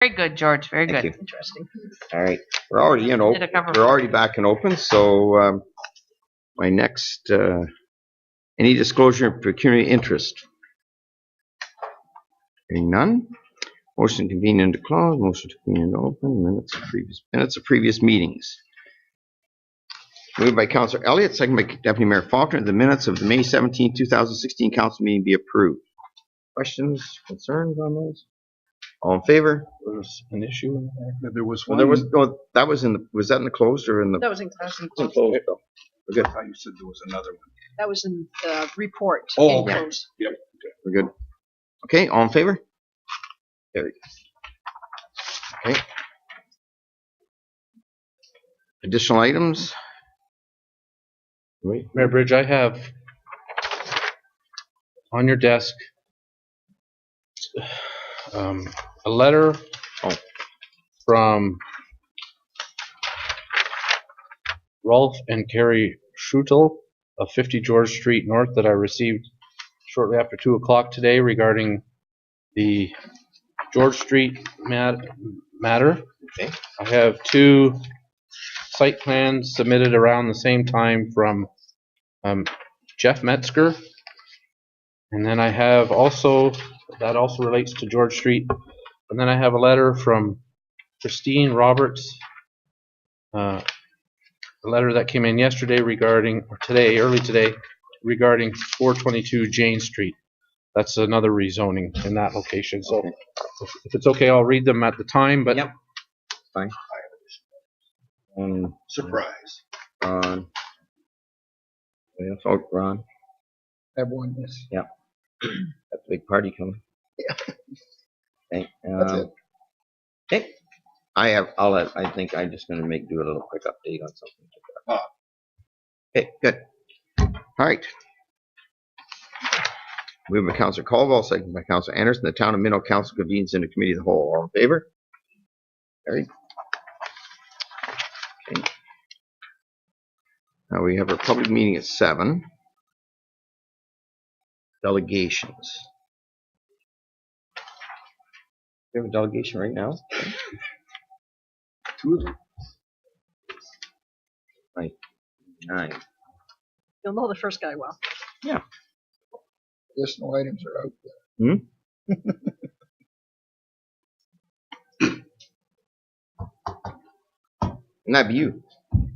Very good, George. Very Thank good. you. Interesting. All right. We're already we're already back and open. So my next any disclosure of pecuniary interest. Hearing none. Motion to convene into close. Motion to convene into open. Minutes of previous meetings. Moved by Councillor Elliott, second by Deputy Mayor Faulkner. The minutes of the May 17, 2016 council meeting be approved. Questions, concerns on those? All in favor? There was an issue in there. There was Well, one. that was in the. Was that in the closed or in the? That was in closed. Closed though. We're good. I thought you said there was another one. That was in the report. Oh, in okay. closed. Yep. We're good. Okay, all in favor? There we go. Okay. Additional items? Wait. Mayor Bridge, I have on your desk a letter from Rolf and Carrie Schutel of 50 George Street North that I received shortly after 2 o'clock today regarding the George Street matter. Okay. I have 2 site plans submitted around the same time from Jeff Metzger, and then I have also, that also relates to George Street, and then I have a letter from Christine Roberts, a letter that came in yesterday regarding, or today, early today, regarding 422 Jane Street. That's another rezoning in that location. So if it's okay, I'll read them at the time. But yep, fine. Surprise. Ron. Ron. I have one. Yes. Yeah. That's a big party coming. Yeah. Okay. That's it. Okay. I think I'm just going to do a little quick update on something. Okay, good. All right. Moved by Councillor Caldwell, second by Councillor Anderson. The Town of Minto Council convenes into committee of the whole. All in favor? Carried. Okay. Now we have our public meeting at 7. Delegations. We have a delegation right now? 2 of them. Right. 9. You'll know the first guy well. Yeah. Additional items are out there. And that'd be you.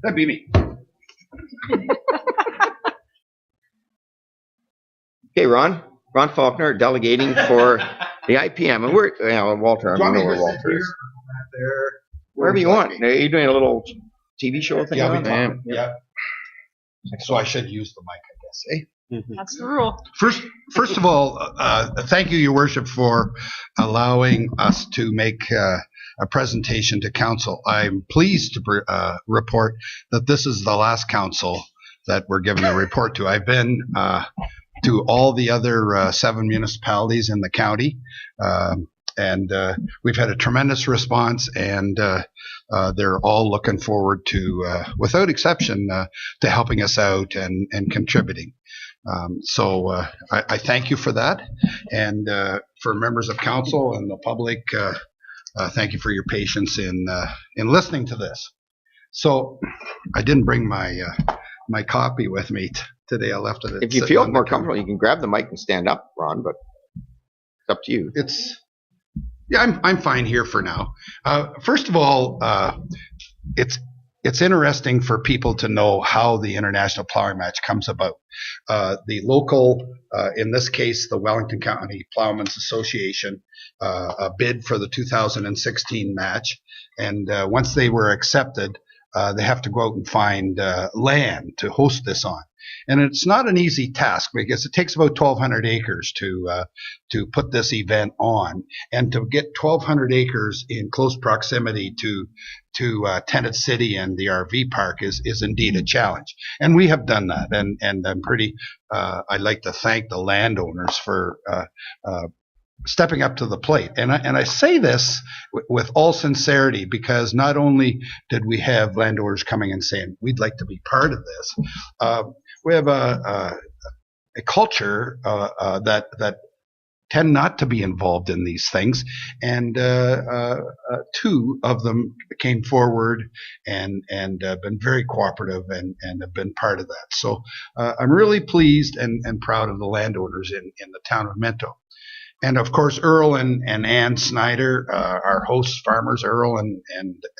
That'd be me. Okay, Ron Faulkner delegating for the IPM. And we're, Walter, I don't know where Walter is. There. Wherever you want. Are you doing a little TV show thing? Yeah, on? yeah. So I should use the mic, I guess, eh? That's the rule. First of all, thank you, Your Worship, for allowing us to make a presentation to council. I'm pleased to report that this is the last council that we're giving a report to. I've been to all the other 7 municipalities in the county, and we've had a tremendous response, and they're all looking forward to, without exception, to helping us out and contributing. So I thank you for that, and for members of council and the public, thank you for your patience in listening to this. So I didn't bring my copy with me today. I left it. If you feel more comfortable, you can grab the mic and stand up, Ron. But it's up to you. I'm fine here for now. First of all, it's interesting for people to know how the International Plowing Match comes about. The local, in this case, the Wellington County Plowmen's Association, bid for the 2016 match, and once they were accepted, they have to go out and find land to host this on. And it's not an easy task because it takes about 1,200 acres to put this event on, and to get 1,200 acres in close proximity to Tenant City and the RV park is indeed a challenge. And we have done that, and I'm pretty. I'd like to thank the landowners for stepping up to the plate. And I say this with all sincerity, because not only did we have landowners coming and saying we'd like to be part of this, we have a culture that tend not to be involved in these things. And two of them came forward and been very cooperative and have been part of that. So I'm really pleased and proud of the landowners in the town of Minto. And of course, Earl and Ann Snyder, our host farmers, Earl and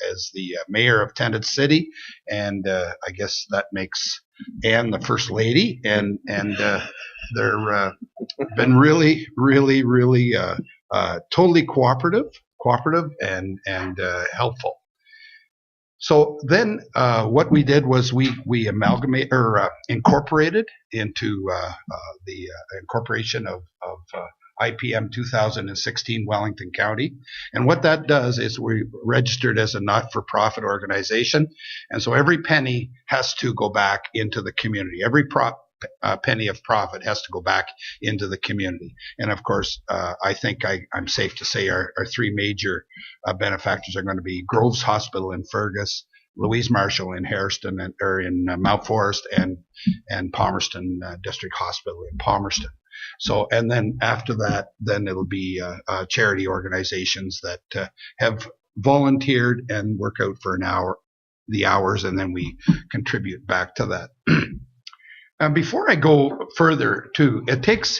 as the mayor of Tenant City, and I guess that makes Ann the first lady, and they're been really totally cooperative and helpful. So then what we did was we incorporated into the incorporation of IPM 2016 Wellington County. And what that does is we registered as a not-for-profit organization. And so every penny has to go back into the community. Every penny of profit has to go back into the community. And of course, I think I'm safe to say our three major benefactors are going to be Groves Hospital in Fergus, Louise Marshall in Hairston, or in Mount Forest, and Palmerston District Hospital in Palmerston. So, and then after that, then it'll be charity organizations that have volunteered and work out for the hours, and then we contribute back to that. Before I go further, too, it takes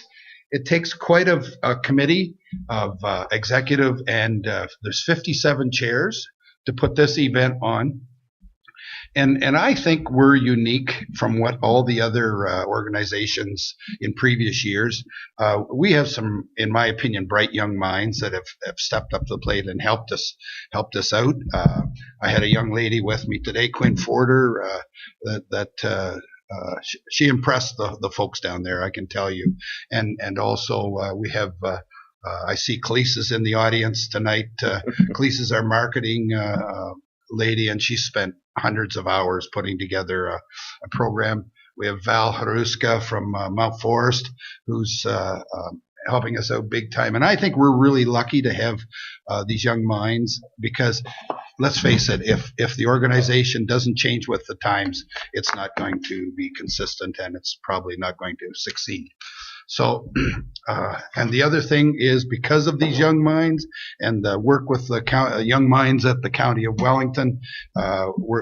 quite a committee of executive, and there's 57 chairs to put this event on. And I think we're unique from what all the other organizations in previous years. We have some, in my opinion, bright young minds that have stepped up to the plate and helped us out. I had a young lady with me today, Quinn Forder, she impressed the folks down there, I can tell you. And also we have I see Cleese is in the audience tonight. Cleese is our marketing lady, and she spent hundreds of hours putting together a program. We have Val Haruska from Mount Forest, who's helping us out big time. And I think we're really lucky to have these young minds, because let's face it, if the organization doesn't change with the times, it's not going to be consistent, and it's probably not going to succeed. So, and the other thing is, because of these young minds and the work with the young minds at the County of Wellington,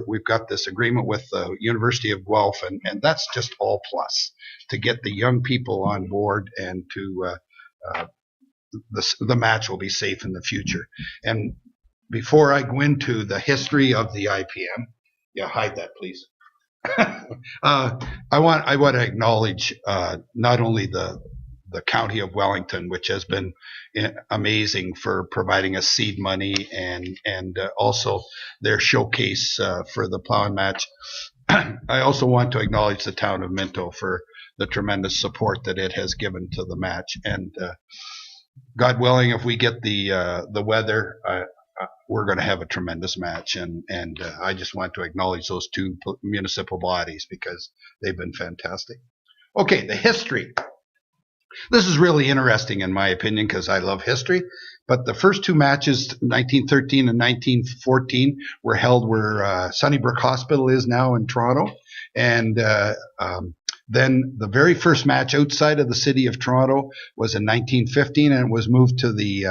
we've got this agreement with the University of Guelph, and that's just all plus to get the young people on board, and to the match will be safe in the future. And before I go into the history of the IPM, yeah, hide that, please. I want to acknowledge not only the County of Wellington, which has been amazing for providing us seed money, and also their showcase for the plowing match. I also want to acknowledge the town of Minto for the tremendous support that it has given to the match. And God willing, if we get the weather, we're going to have a tremendous match, and I just want to acknowledge those two municipal bodies, because they've been fantastic. Okay, the history. This is really interesting in my opinion, because I love history. But the first two matches, 1913 and 1914, were held where Sunnybrook Hospital is now in Toronto, and then the very first match outside of the city of Toronto was in 1915, and it was moved to the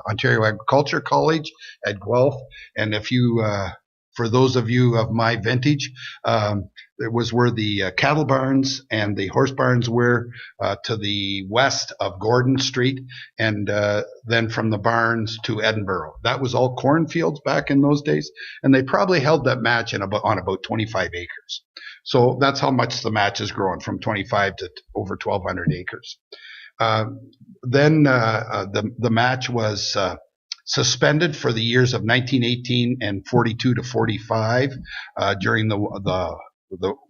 Ontario Agriculture College at Guelph. And if you, for those of you of my vintage, it was where the cattle barns and the horse barns were, to the west of Gordon Street, and then from the barns to Edinburgh. That was all cornfields back in those days, and they probably held that match on about 25 acres. So that's how much the match has grown, from 25 to over 1,200 acres. Then the match was suspended for the years of 1918 and 42 to 45. During the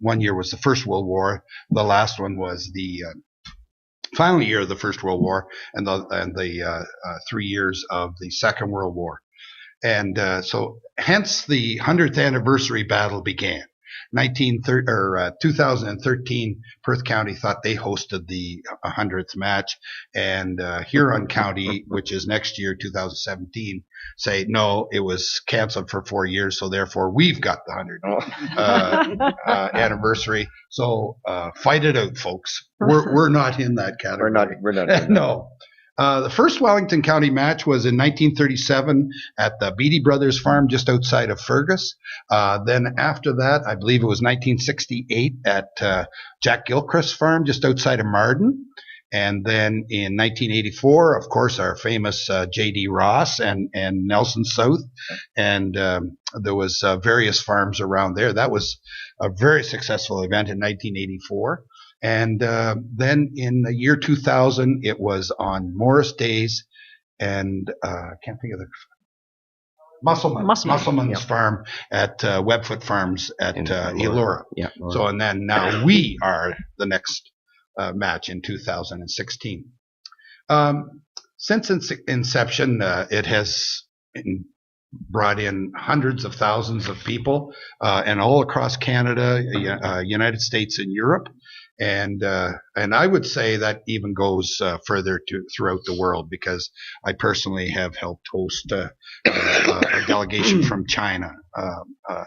1 year was the First World War. The last one was the final year of the First World War, and the 3 years of the Second World War. And so hence the 100th anniversary battle began. 2013, Perth County thought they hosted the 100th match, and Huron County, which is next year, 2017, say no, it was canceled for 4 years, so therefore we've got the 100th anniversary. So fight it out, folks. We're not in that category. We're not. No. The first Wellington County match was in 1937 at the Beatty Brothers Farm just outside of Fergus. Then after that, I believe it was 1968 at Jack Gilchrist's farm just outside of Marden. And then in 1984, of course, our famous J.D. Ross and Nelson South. And there was various farms around there. That was a very successful event in 1984. And then in the year 2000, it was on Morris Days and I can't think of the Musselman's farm at Webfoot Farms at Elora. Yeah. So, and then now we are the next match in 2016. Since its inception, it has brought in hundreds of thousands of people, and all across Canada, United States, and Europe. And I would say that even goes further throughout the world, because I personally have helped host a delegation from China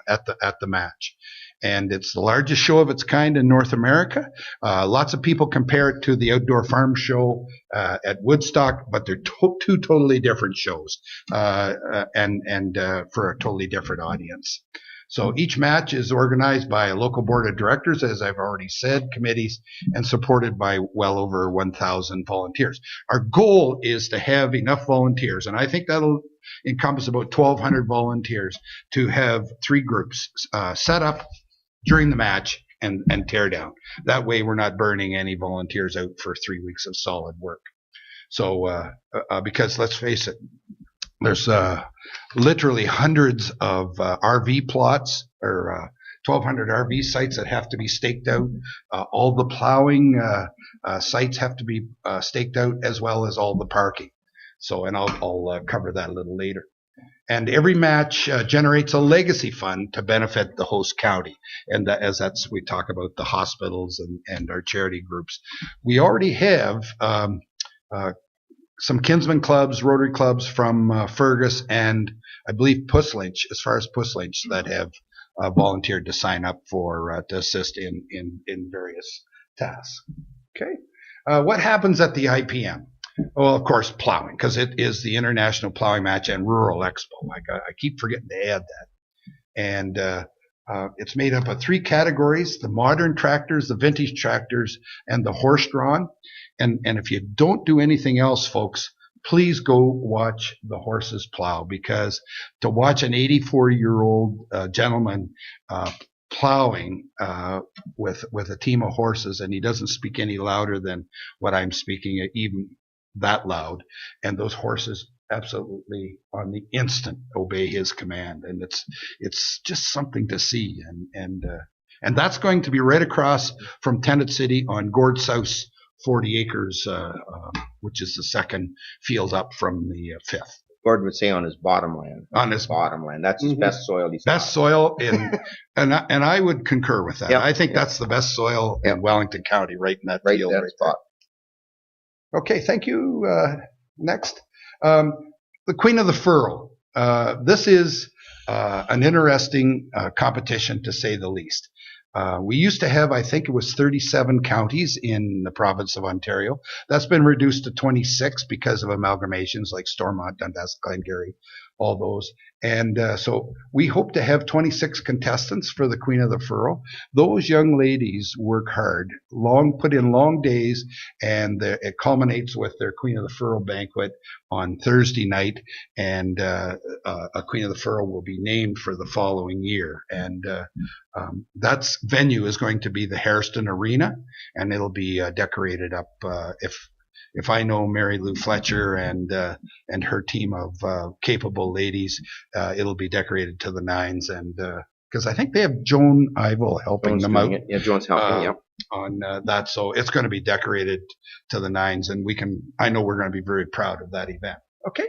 at the match. And it's the largest show of its kind in North America. Lots of people compare it to the Outdoor Farm Show at Woodstock, but they're two totally different shows, and for a totally different audience. So each match is organized by a local board of directors, as I've already said, committees, and supported by well over 1,000 volunteers. Our goal is to have enough volunteers, and I think that'll encompass about 1,200 volunteers, to have 3 groups set up during the match and tear down. That way we're not burning any volunteers out for 3 weeks of solid work. So because let's face it, there's literally hundreds of RV plots, or 1,200 RV sites that have to be staked out. All the plowing sites have to be staked out, as well as all the parking. So, and I'll cover that a little later. And every match generates a legacy fund to benefit the host county. And we talk about the hospitals and our charity groups. We already have some Kinsman clubs, Rotary clubs from Fergus, and I believe Puss Lynch, as far as Puss Lynch, that have volunteered to sign up for to assist in various tasks. Okay, what happens at the IPM? Well, of course, plowing, because it is the International Plowing Match and Rural Expo. I keep forgetting to add that. And it's made up of 3 categories: the modern tractors, the vintage tractors, and the horse-drawn. And if you don't do anything else, folks, please go watch the horses plow, because to watch an 84-year-old gentleman plowing with a team of horses, and he doesn't speak any louder than what I'm speaking, even that loud, and those horses absolutely on the instant obey his command, and it's just something to see. And that's going to be right across from Tenant City on Gord South's 40 acres, which is the second field up from the 5th. Gord would say on his bottom land. On his bottom land. That's his best soil. Best soil and I would concur with that. Yep. I think that's the best soil in Wellington County, right in that field. Right there. Okay, thank you. Next, the Queen of the Furrow. This is an interesting competition, to say the least. We used to have, I think it was 37 counties in the province of Ontario. That's been reduced to 26 because of amalgamations like Stormont, Dundas, Glengarry, all those. And so we hope to have 26 contestants for the Queen of the Furrow. Those young ladies work hard, put in long days, and it culminates with their Queen of the Furrow banquet on Thursday night. And a Queen of the Furrow will be named for the following year. And that's venue is going to be the Hairston Arena, and it'll be decorated up. If I know Mary Lou Fletcher and her team of capable ladies, it'll be decorated to the nines, and because I think they have Joan Ivel helping them out. Yeah, Joan's helping. On that, so it's going to be decorated to the nines, and I know we're going to be very proud of that event. Okay.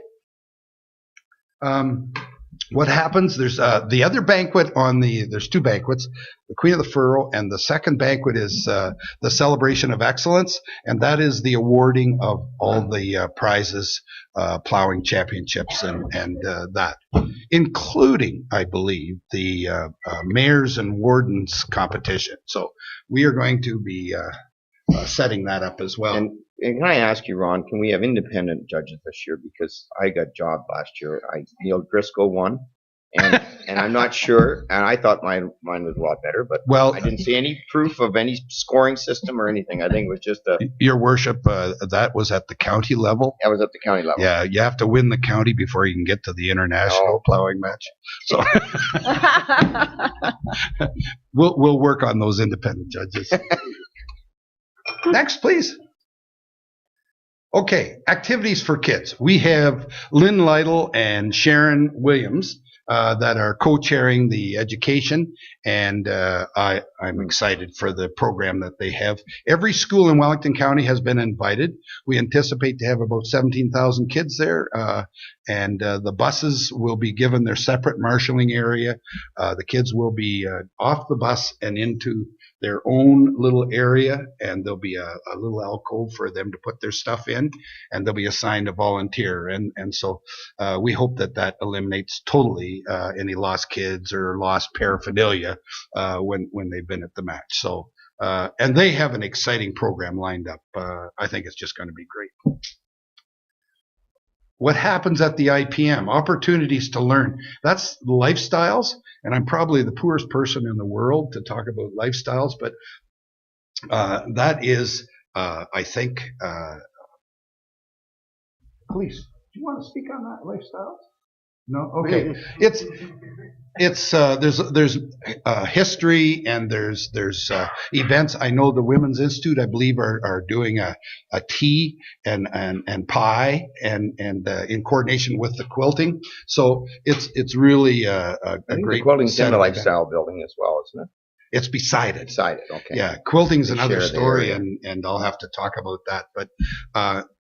What happens? There's the other banquet there's 2 banquets, the Queen of the Furrow, and the second banquet is the Celebration of Excellence, and that is the awarding of all the prizes, plowing championships, and that, including, I believe, the mayors and wardens competition. So we are going to be setting that up as well. And And can I ask you, Ron, can we have independent judges this year? Because I got jobbed last year. Neil Driscoll won. And I'm not sure, and I thought mine was a lot better, but Well, I didn't see any proof of any scoring system or anything. I think it was just Your Worship, that was at the county level. that was at the county level. Yeah, you have to win the county before you can get to the international plowing match. So we'll work on those independent judges. Next, please. Okay, activities for kids. We have Lynn Lytle and Sharon Williams that are co-chairing the education, and I'm excited for the program that they have. Every school in Wellington County has been invited. We anticipate to have about 17,000 kids there, and the buses will be given their separate marshalling area. The kids will be off the bus and into their own little area, and there'll be a little alcove for them to put their stuff in, and they'll be assigned a volunteer. And so we hope that eliminates totally any lost kids or lost paraphernalia when they've been at the match. So and they have an exciting program lined up. I think it's just going to be great. What happens at the IPM? Opportunities to learn. That's lifestyles, and I'm probably the poorest person in the world to talk about lifestyles, but that is, I think, please, do you want to speak on that, lifestyles? No? Okay. There's history, and there's events. I know the Women's Institute, I believe, are doing a tea and pie and in coordination with the quilting. So it's really a great. The quilting's in the lifestyle building as well, isn't it? It's beside it. Beside it, okay. Yeah, quilting's another share the story, area. and I'll have to talk about that. But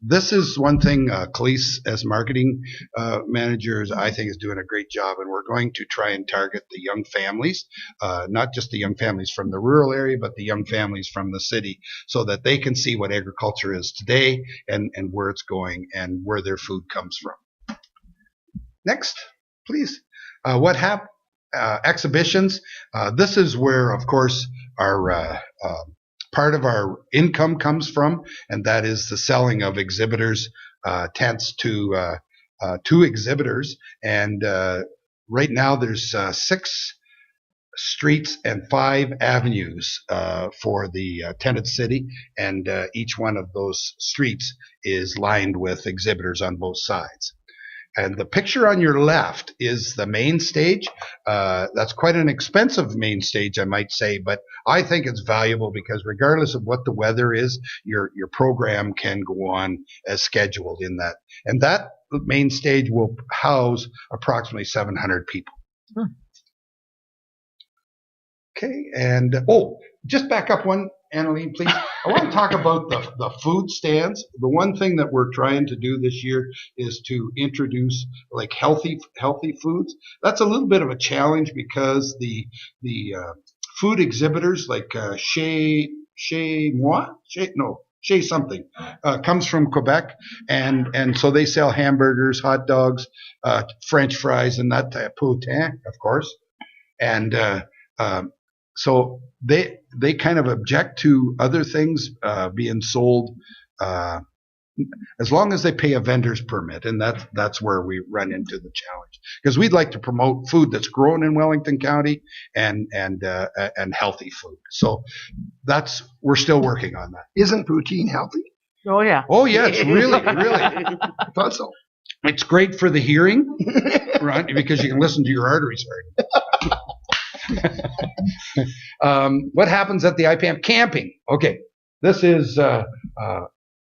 this is one thing Khalees, as marketing managers, I think is doing a great job, and we're going to try and target the young families, not just the young families from the rural area, but the young families from the city, so that they can see what agriculture is today and where it's going and where their food comes from. Next, please. What happened? Exhibitions. This is where, of course, our part of our income comes from, and that is the selling of exhibitors' tents to exhibitors. And right now, there's 6 streets and 5 avenues for the tented city, and each one of those streets is lined with exhibitors on both sides. And the picture on your left is the main stage. That's quite an expensive main stage, I might say, but I think it's valuable because regardless of what the weather is, your program can go on as scheduled in that. And that main stage will house approximately 700 people. Okay, and just back up one, Annaline, please. I want to talk about the food stands. The one thing that we're trying to do this year is to introduce like healthy foods. That's a little bit of a challenge because the food exhibitors like Chez something comes from Quebec, and so they sell hamburgers, hot dogs, French fries, and that type of poutine, of course, and so they kind of object to other things being sold as long as they pay a vendor's permit, and that's where we run into the challenge, because we'd like to promote food that's grown in Wellington County and healthy food. So we're still working on that. Isn't poutine healthy? Oh, yeah. Oh yeah, it's really. I thought so. It's great for the hearing, right? Because you can listen to your arteries hurt. What happens at the IPM? Camping. Okay, this is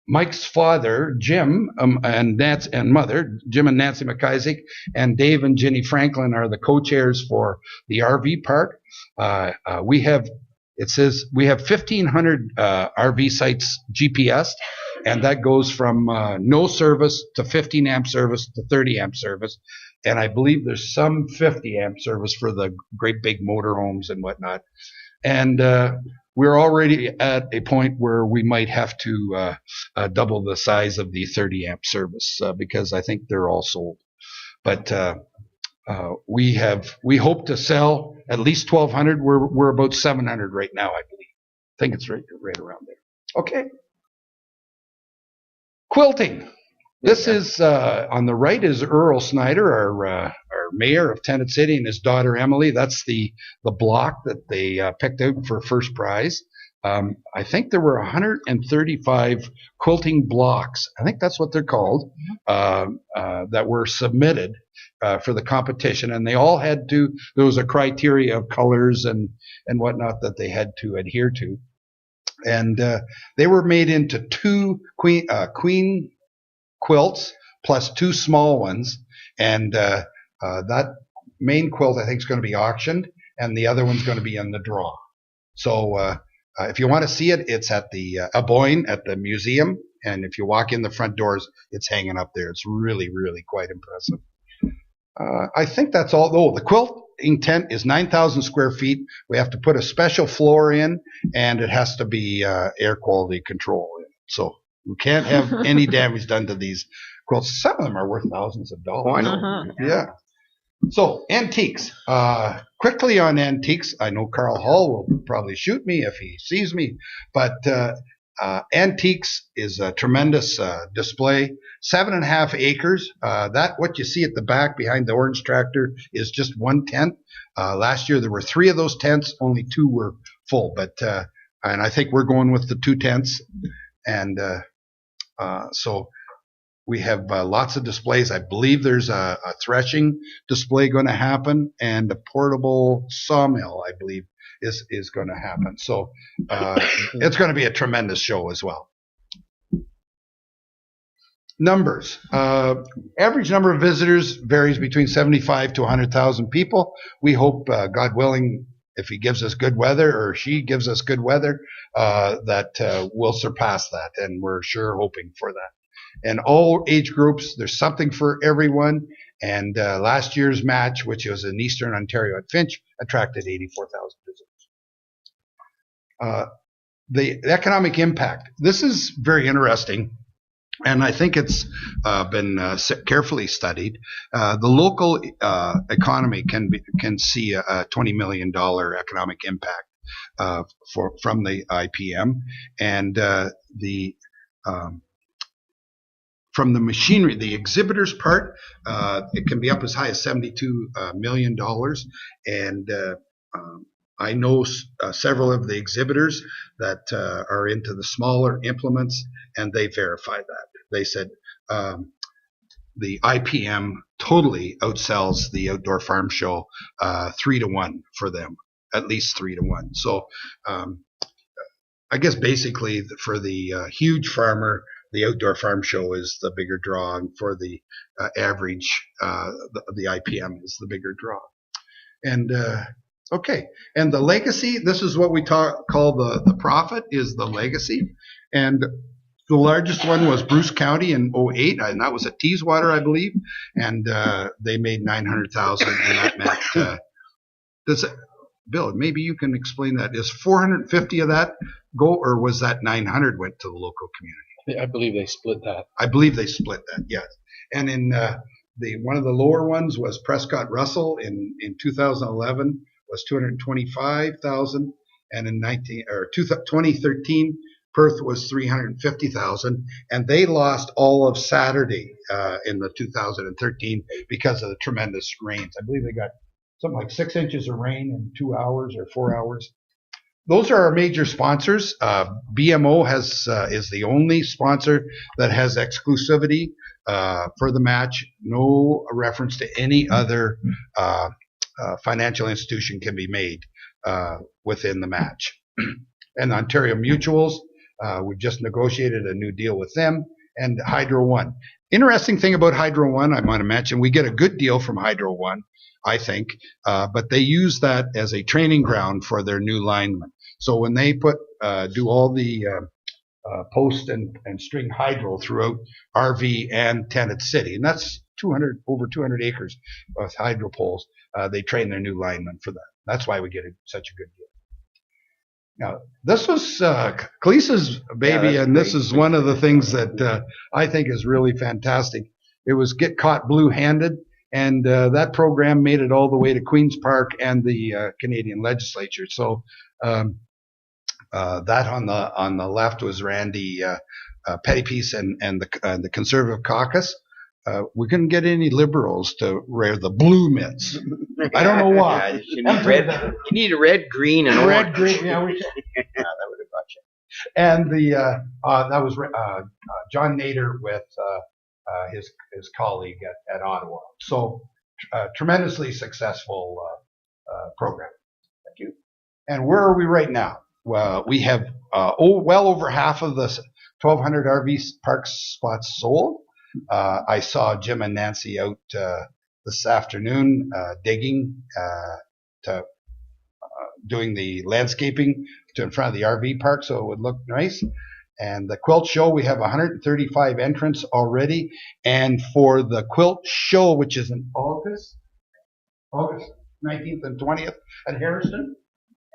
Mike's father, Jim, and mother, Jim and Nancy McIsaac, and Dave and Jenny Franklin are the co-chairs for the RV park. We have 1,500 RV sites GPSed, and that goes from no service to 15 amp service to 30 amp service. And I believe there's some 50 amp service for the great big motorhomes and whatnot. And we're already at a point where we might have to double the size of the 30 amp service because I think they're all sold. But we hope to sell at least 1,200. We're about 700 right now, I believe. I think it's right around there. Okay. Quilting. This is on the right is Earl Snyder, our mayor of Tenant City, and his daughter Emily. That's the block that they picked out for first prize. I think there were 135 quilting blocks. I think that's what they're called, that were submitted for the competition, and they all had to. There was a criteria of colors and whatnot that they had to adhere to, and they were made into two queen quilts plus two small ones, and that main quilt I think is going to be auctioned, and the other one's going to be in the draw. So if you want to see it, it's at the Aboyne at the museum, and if you walk in the front doors, it's hanging up there. It's really, really quite impressive. I think that's all. Oh, the quilting tent is 9,000 square feet. We have to put a special floor in, and it has to be air quality control. So we can't have any damage done to these quilts. Some of them are worth thousands of dollars. Oh, I know. Yeah. So antiques. Quickly on antiques. I know Carl Hall will probably shoot me if he sees me, but antiques is a tremendous display. 7.5 acres. That what you see at the back behind the orange tractor is just one tent. Last year there were 3 of those tents. Only 2 were full, but and I think we're going with the 2 tents. And so we have lots of displays. I believe there's a threshing display going to happen, and a portable sawmill, I believe, is going to happen. So it's going to be a tremendous show as well. Numbers. Average number of visitors varies between 75 to 100,000 people. We hope, God willing, if he gives us good weather or she gives us good weather, that we'll surpass that, and we're sure hoping for that. And all age groups, there's something for everyone. And last year's match, which was in Eastern Ontario at Finch, attracted 84,000 visitors. The economic impact. This is very interesting, and I think it's been carefully studied. The local economy can see a $20 million economic impact from the IPM, and from the machinery, the exhibitors part, it can be up as high as $72 million. And I know several of the exhibitors that are into the smaller implements, and they verified that. They said the IPM totally outsells the Outdoor Farm Show 3-to-1 for them, at least 3-to-1. So I guess basically for the huge farmer, the Outdoor Farm Show is the bigger draw, and for the average, the IPM is the bigger draw. And okay, and the legacy, this is what we call the profit, is the legacy. And the largest one was Bruce County in 2008, and that was at Teeswater, I believe, and they made $900,000, and that meant, Bill, maybe you can explain that. Is 450 of that go, or was that 900 went to the local community? I believe they split that. I believe they split that, yes. And in one of the lower ones was Prescott Russell in 2011 was 225,000, and in 2013 Perth was 350,000, and they lost all of Saturday in the 2013 because of the tremendous rains. I believe they got something like 6 inches of rain in 2 hours or 4 hours. Those are our major sponsors. BMO is the only sponsor that has exclusivity for the match. No reference to any other financial institution can be made within the match. And Ontario Mutuals, we've just negotiated a new deal with them, and Hydro One. Interesting thing about Hydro One, I want to mention, we get a good deal from Hydro One, I think, but they use that as a training ground for their new linemen. So when they do all the post and string hydro throughout RV and Tenant City, and that's over 200 acres with hydro poles, they train their new linemen for that. That's why we get such a good deal. Now, this was Cleese's baby, and this is one of the things that I think is really fantastic. It was Get Caught Blue-Handed, and that program made it all the way to Queen's Park and the Canadian legislature. So that on the left was Randy Petty Piece and the Conservative Caucus. We couldn't get any liberals to wear the blue mitts. I don't know why. Yeah, you need red. You need a red, green, and Red, orange. green, yeah, we Yeah, that would have got you. and that was John Nader with his colleague at Ottawa. So tremendously successful program. Thank you. And where are we right now? Well, we have well over half of the 1,200 RV park spots sold. I saw Jim and Nancy out this afternoon digging to doing the landscaping in front of the RV park so it would look nice. And the quilt show, we have 135 entrants already. And for the quilt show, which is in August 19th and 20th at Harrison,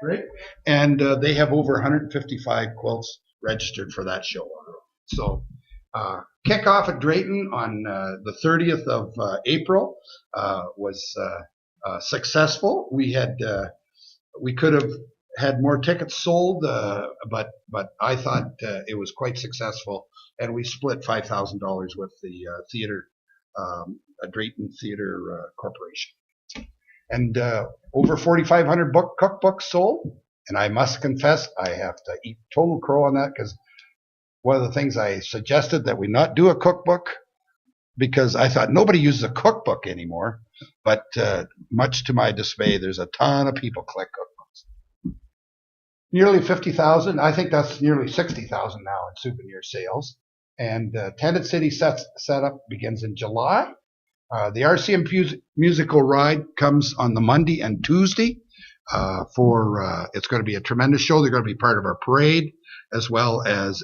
right? And they have over 155 quilts registered for that show. So kickoff at Drayton on the 30th of April was successful. We could have had more tickets sold, but I thought it was quite successful, and we split $5,000 with the theater, Drayton Theater Corporation, and over 4,500 cookbooks sold. And I must confess, I have to eat total crow on that, because one of the things I suggested that we not do a cookbook, because I thought nobody uses a cookbook anymore. But much to my dismay, there's a ton of people collect cookbooks. Nearly 50,000. I think that's nearly 60,000 now in souvenir sales. And Tenant City setup begins in July. The RCM musical ride comes on the Monday and Tuesday. It's going to be a tremendous show. They're going to be part of our parade, as well as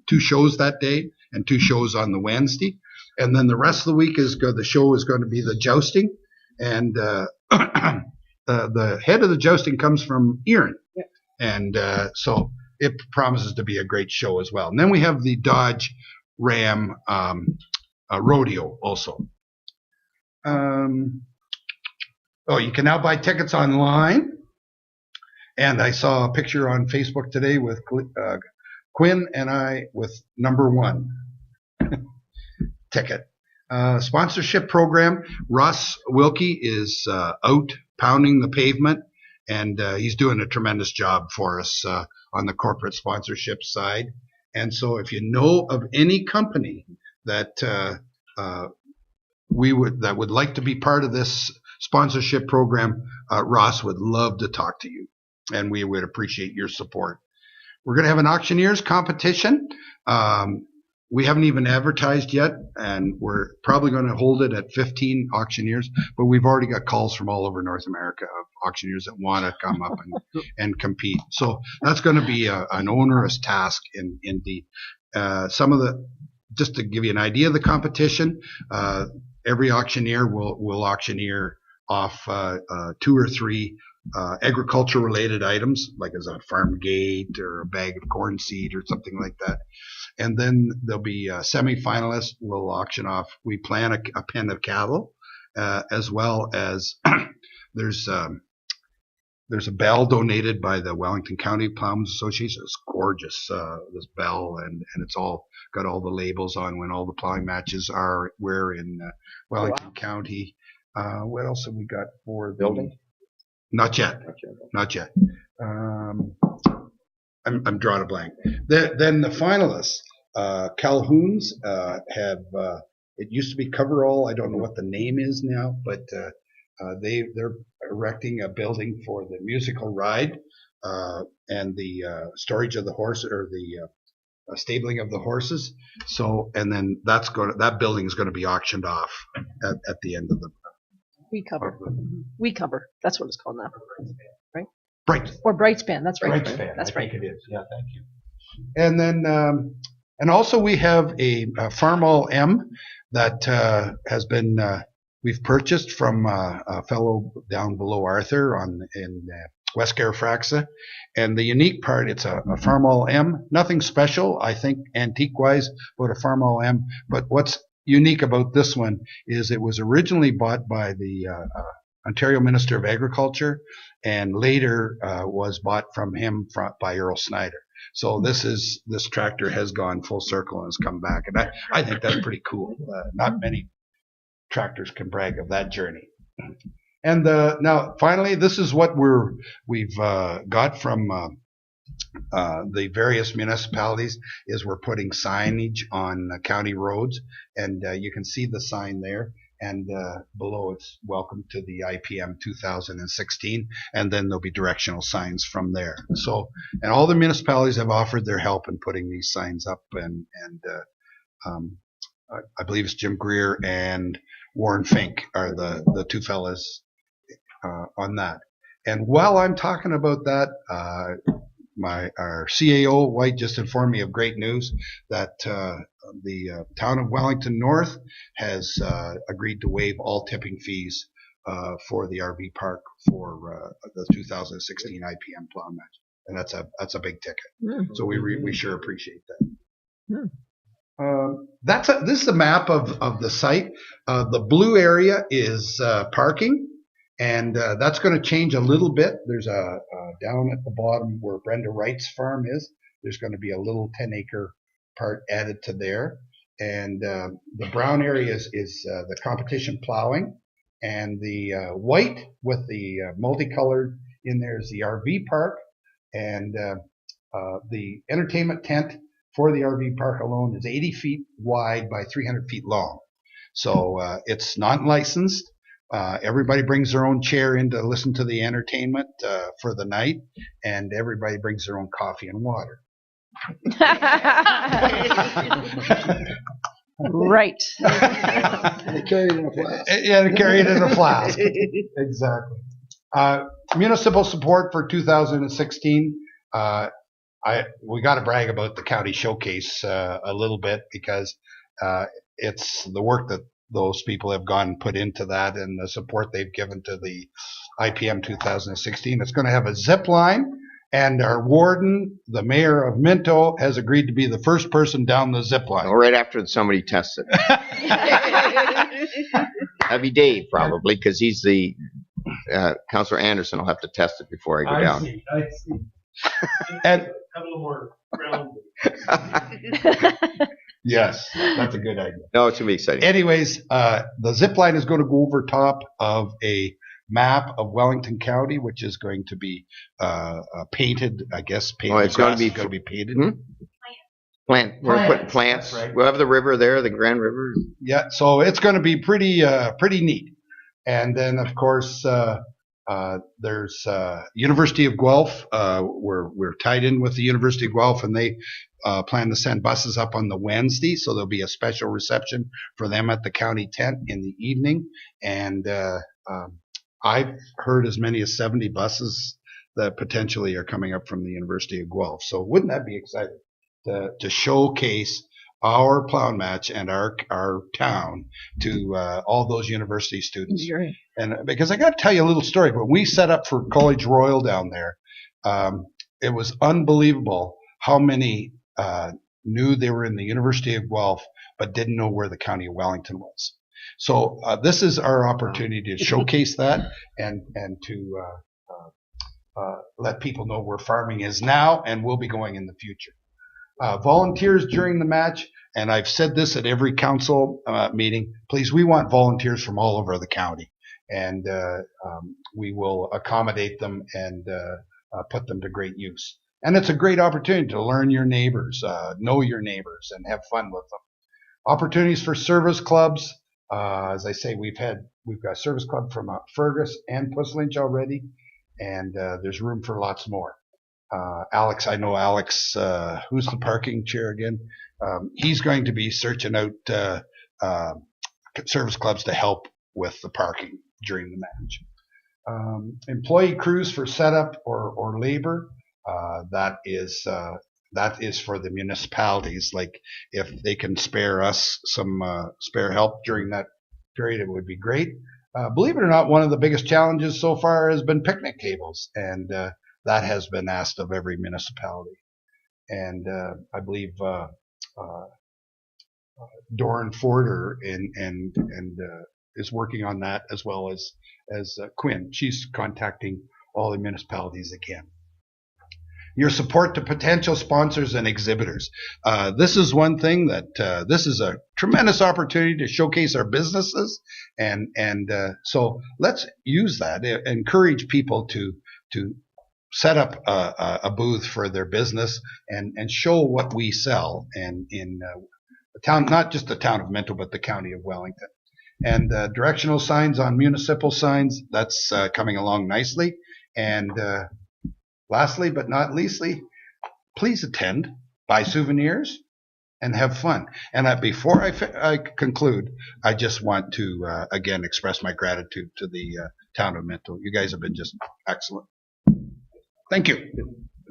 2 shows that day and 2 shows on the Wednesday. And then the rest of the week the show is going to be the jousting, and the head of the jousting comes from Erin, and so it promises to be a great show as well. And then we have the Dodge Ram rodeo also. You can now buy tickets online, and I saw a picture on Facebook today with Quinn and I with number 1 ticket. Sponsorship program. Russ Wilkie is out pounding the pavement, and he's doing a tremendous job for us on the corporate sponsorship side. And so if you know of any company that would like to be part of this sponsorship program, Ross would love to talk to you, and we would appreciate your support. We're going to have an auctioneers competition. We haven't even advertised yet, and we're probably going to hold it at 15 auctioneers, but we've already got calls from all over North America of auctioneers that want to come up and compete. So that's going to be an onerous task indeed. Just to give you an idea of the competition, every auctioneer will auctioneer off 2 or 3 agriculture related items, like as a farm gate or a bag of corn seed or something like that. And then there'll be semi-finalists. We'll auction off. We plan a pen of cattle, as well as there's a bell donated by the Wellington County Plowmen's Association. It's gorgeous, this bell, and it's all got all the labels on when all the plowing matches are where in Wellington County. What else have we got for the Building? Not yet. I'm drawing a blank. Then the finalists, Calhoun's have. It used to be Coverall. I don't know what the name is now, but they're erecting a building for the musical ride and the storage of the horse, or the stabling of the horses. So, and then that building is going to be auctioned off at the end of the. We cover. That's what it's called now. Right? Bright. Or Brightspan. That's right. Brightspan. That's right. I think it is. Yeah, thank you. And then, and also we have a Farmall M that has been we've purchased from a fellow down below Arthur in West Carifraxa. And the unique part, it's a Farmall M. Nothing special, I think, antique-wise, about a Farmall M. But what's unique about this one is it was originally bought by the Ontario Minister of Agriculture, and later was bought from him by Earl Snyder. So this tractor has gone full circle and has come back, and I think that's pretty cool. Not many tractors can brag of that journey. And now finally, this is what we've got from the various municipalities. Is we're putting signage on county roads, and you can see the sign there. And below it's welcome to the IPM 2016, and then there'll be directional signs from there. So, and all the municipalities have offered their help in putting these signs up, and I believe it's Jim Greer and Warren Fink are the two fellas on that. And while I'm talking about that, our CAO White just informed me of great news that the town of Wellington North has agreed to waive all tipping fees for the RV park for the 2016 IPM plow match, and that's a big ticket. So we sure appreciate that. This is a map of the site. The blue area is parking, and that's going to change a little bit. There's a down at the bottom where Brenda Wright's farm is. There's going to be a little 10-acre part added to there, and the brown area is the competition plowing, and the white with the multicolored in there is the RV park, and the entertainment tent for the RV park alone is 80 feet wide by 300 feet long. So it's not licensed. Everybody brings their own chair in to listen to the entertainment for the night, and everybody brings their own coffee and water. Right. They carry it in a flask. Yeah, they carry it in a flask. Exactly. Municipal support for 2016. We got to brag about the county showcase a little bit, because it's the work that those people have gone and put into that, and the support they've given to the IPM 2016. It's going to have a zip line, and our warden, the mayor of Minto, has agreed to be the first person down the zip line. Well, right after somebody tests it. That'd be Dave, probably, because he's the Councillor Anderson will have to test it before I go down. I see. And Have a little more ground. yes, that's a good idea. No, it's going to be exciting. Anyways, the zip line is going to go over top of a map of Wellington County, which is going to be painted, I guess. Painted. Oh, it's going to be painted. Plant. We're putting plants. That's right. We'll have the river there, the Grand River. Yeah, so it's going to be pretty neat. And then, of course, there's University of Guelph. We're tied in with the University of Guelph, and they plan to send buses up on the Wednesday, so there'll be a special reception for them at the county tent in the evening. And I've heard as many as 70 buses that potentially are coming up from the University of Guelph. So wouldn't that be exciting to showcase our plow match and our town to all those university students? And because I got to tell you a little story. When we set up for College Royal down there, it was unbelievable how many knew they were in the University of Guelph but didn't know where the county of Wellington was. So this is our opportunity to showcase that and to let people know where farming is now and will be going in the future. Volunteers during the match, and I've said this at every council meeting, please, we want volunteers from all over the county, and we will accommodate them and put them to great use. And it's a great opportunity to learn your neighbors, know your neighbors, and have fun with them. Opportunities for service clubs. As I say, we've got a service club from Fergus and Puslinch already, and there's room for lots more. Alex, I know Alex, who's the parking chair again? He's going to be searching out service clubs to help with the parking during the match. Employee crews for setup or labor, that is for the municipalities. Like if they can spare us some spare help during that period, it would be great. Believe it or not, one of the biggest challenges so far has been picnic tables, and that has been asked of every municipality. And I believe Doran Forder and is working on that, as well as Quinn. She's contacting all the municipalities again. your support to potential sponsors and exhibitors. This is one thing that this is a tremendous opportunity to showcase our businesses, and so let's use that. Encourage people to set up a booth for their business and show what we sell in the town, not just the town of Minto, but the county of Wellington. And directional signs on municipal signs, that's coming along nicely. And lastly, but not leastly, please attend, buy souvenirs, and have fun. And before I conclude, I just want to again express my gratitude to the town of Minto. You guys have been just excellent. Thank you.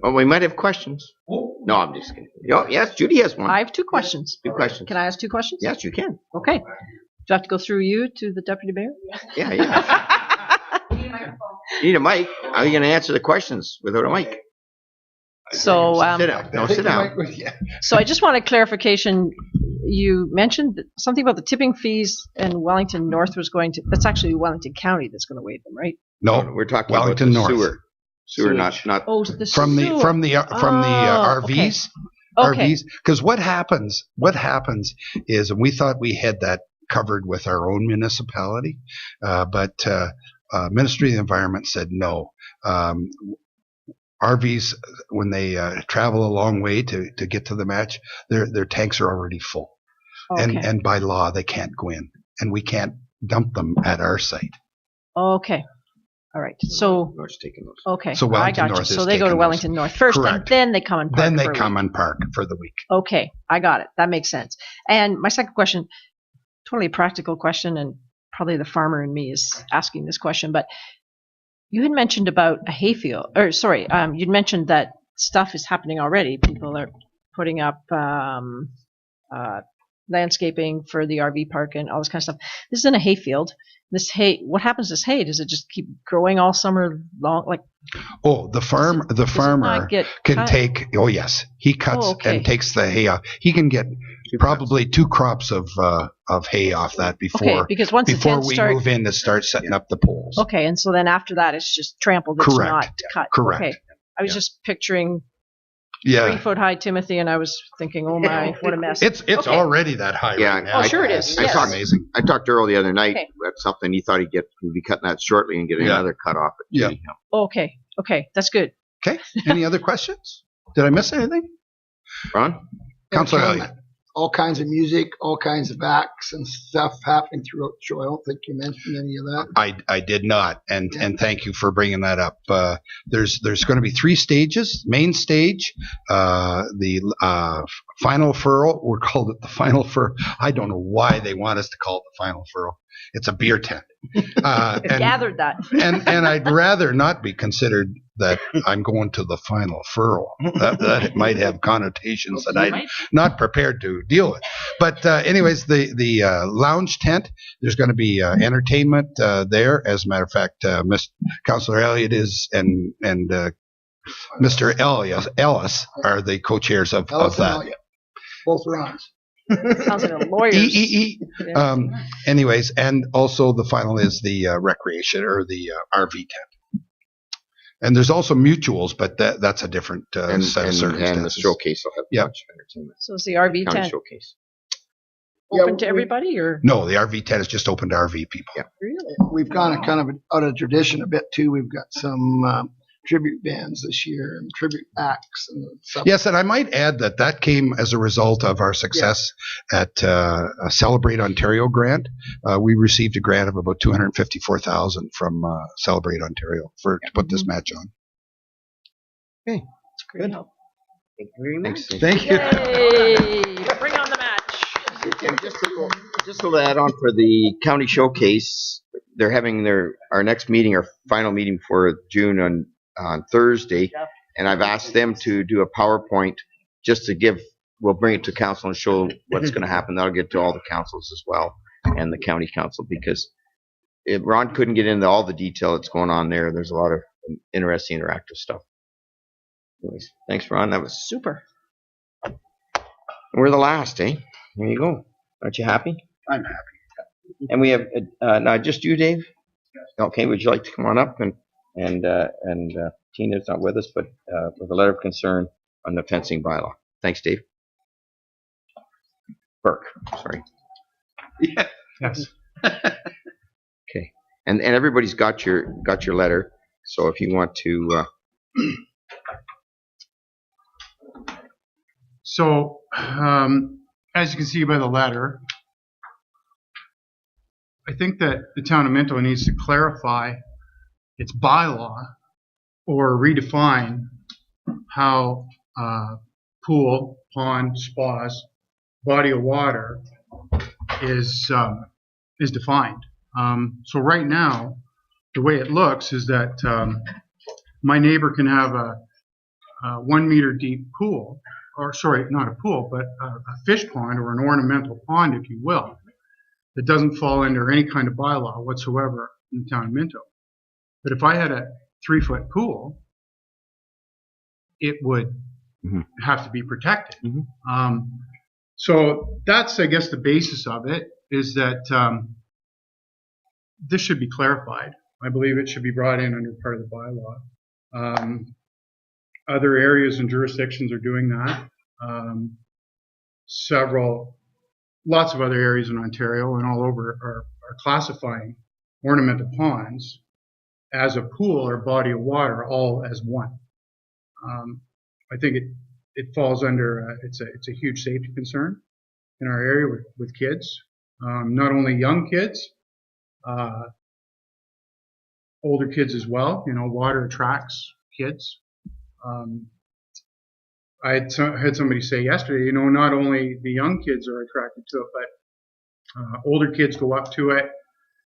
Well, we might have questions. No, I'm just kidding. Oh, yes, Judy has one. I have 2 questions. 2 questions. Can I ask 2 questions? Yes, you can. Okay. Do I have to go through you to the deputy mayor? Yeah. You need a mic. How are you going to answer the questions without a mic? So, Sit down. No, sit down. so I just wanted clarification. You mentioned something about the tipping fees, and Wellington North was going to. That's actually Wellington County that's going to waive them, right? No, We're talking Wellington about the North. Sewer, not. Oh, the from the sewer. RVs. Okay. RVs, because what happens is, and we thought we had that covered with our own municipality, but Ministry of the Environment said no. RVs, when they travel a long way to get to the match, their tanks are already full, Okay. and by law they can't go in, and we can't dump them at our site. Okay. All right. So, North's taking those. okay. So Wellington I got North you. is So they go to taking Wellington North first, and Correct. then they come and park. Then they for a come week. and park for the week. Okay, I got it. That makes sense. And my second question, totally a practical question, and probably the farmer in me is asking this question, but you had mentioned about a hayfield, or sorry, you'd mentioned that stuff is happening already. People are putting up landscaping for the RV park and all this kind of stuff. This is in a hayfield. This hay, what happens to this hay? Does it just keep growing all summer long? Like, Oh, the farmer not get can cut? take. Oh yes, he cuts okay. and takes the hay off. He can get probably 2 crops of hay off that before because once the before tents we start, move in to start setting up the poles. okay, and so then after that, it's just trampled. It's Correct. not cut. Correct. Okay. I was Yeah. just picturing Yeah, 3-foot-high Timothy, and I was thinking, oh my, what a mess. it's Okay. already that high Yeah, right now. Oh, sure it is, It's yes. amazing. I talked to Earl the other night Okay. about something. He thought he'd be cutting that shortly and getting Yeah. another cut off. Yeah. Okay, okay, that's good. Okay. Any other questions? Did I miss anything? Ron? Councilor Entertainment. Elliott. All kinds of music, all kinds of acts and stuff happening throughout the show. I don't think you mentioned any of that. I did not, and thank you for bringing that up. There's going to be 3 stages. Main stage, the final furl. We're called it the final furl. I don't know why they want us to call it the final furl. It's a beer tent. I gathered that. and I'd rather not be considered that I'm going to the final furl. That it might have connotations that I'm not prepared to deal with. But anyways, the lounge tent, there's going to be entertainment there. As a matter of fact, Councilor Elliott is and Mr. Ellis are the co-chairs of Ellis and that. Elliott, both Rons. Sounds like a lawyer's. Yeah. Anyways, and also the final is the recreation or the RV tent. And there's also mutuals, but that's a different set of circumstances. And the showcase will have Yeah. a bunch of entertainment. So is the RV County tent showcase. open Yeah, to everybody, or No, the RV tent is just open to RV people. Yeah. really? We've gone kind of out of tradition a bit too. We've got some tribute bands this year and tribute acts and stuff. Yes, and I might add that came as a result of our success at a Celebrate Ontario grant. We received a grant of about $254,000 from Celebrate Ontario to put this match on. It's great. Thank you very much. Thank you. Yay! Bring on the match. And just to add on for the county showcase, they're having our next meeting, our final meeting for June on Thursday, and I've asked them to do a PowerPoint just to we'll bring it to council and show what's going to happen. That'll get to all the councils as well and the county council, because Ron couldn't get into all the detail that's going on there. There's a lot of interesting interactive stuff. Anyways, thanks, Ron. That was Super. We're the last, eh? There you go. Aren't you happy? I'm happy. And we have now just you, Dave. Okay, would you like to come on up and Tina's not with us, but with a letter of concern on the fencing bylaw. Thanks, Dave. Burke, sorry. Yeah. Yes. Okay, and everybody's got your letter. So if you want to, So, as you can see by the letter, I think that the town of Minto needs to clarify its bylaw or redefine how pool, pond, spas, body of water is defined. So right now, the way it looks is that my neighbor can have a 1 meter deep pool, or sorry, not a pool, but a fish pond or an ornamental pond, if you will, that doesn't fall under any kind of bylaw whatsoever in the town of Minto. But if I had a 3-foot pool, it would have to be protected. So that's, I guess, the basis of it, is that this should be clarified. I believe it should be brought in under part of the bylaw. Other areas and jurisdictions are doing that. Lots of other areas in Ontario and all over are classifying ornamental ponds as a pool or body of water all as one. I think it falls under, it's a huge safety concern in our area with kids, not only young kids, older kids as well. You know, water attracts kids. I had somebody say yesterday, you know, not only the young kids are attracted to it, but older kids go up to it,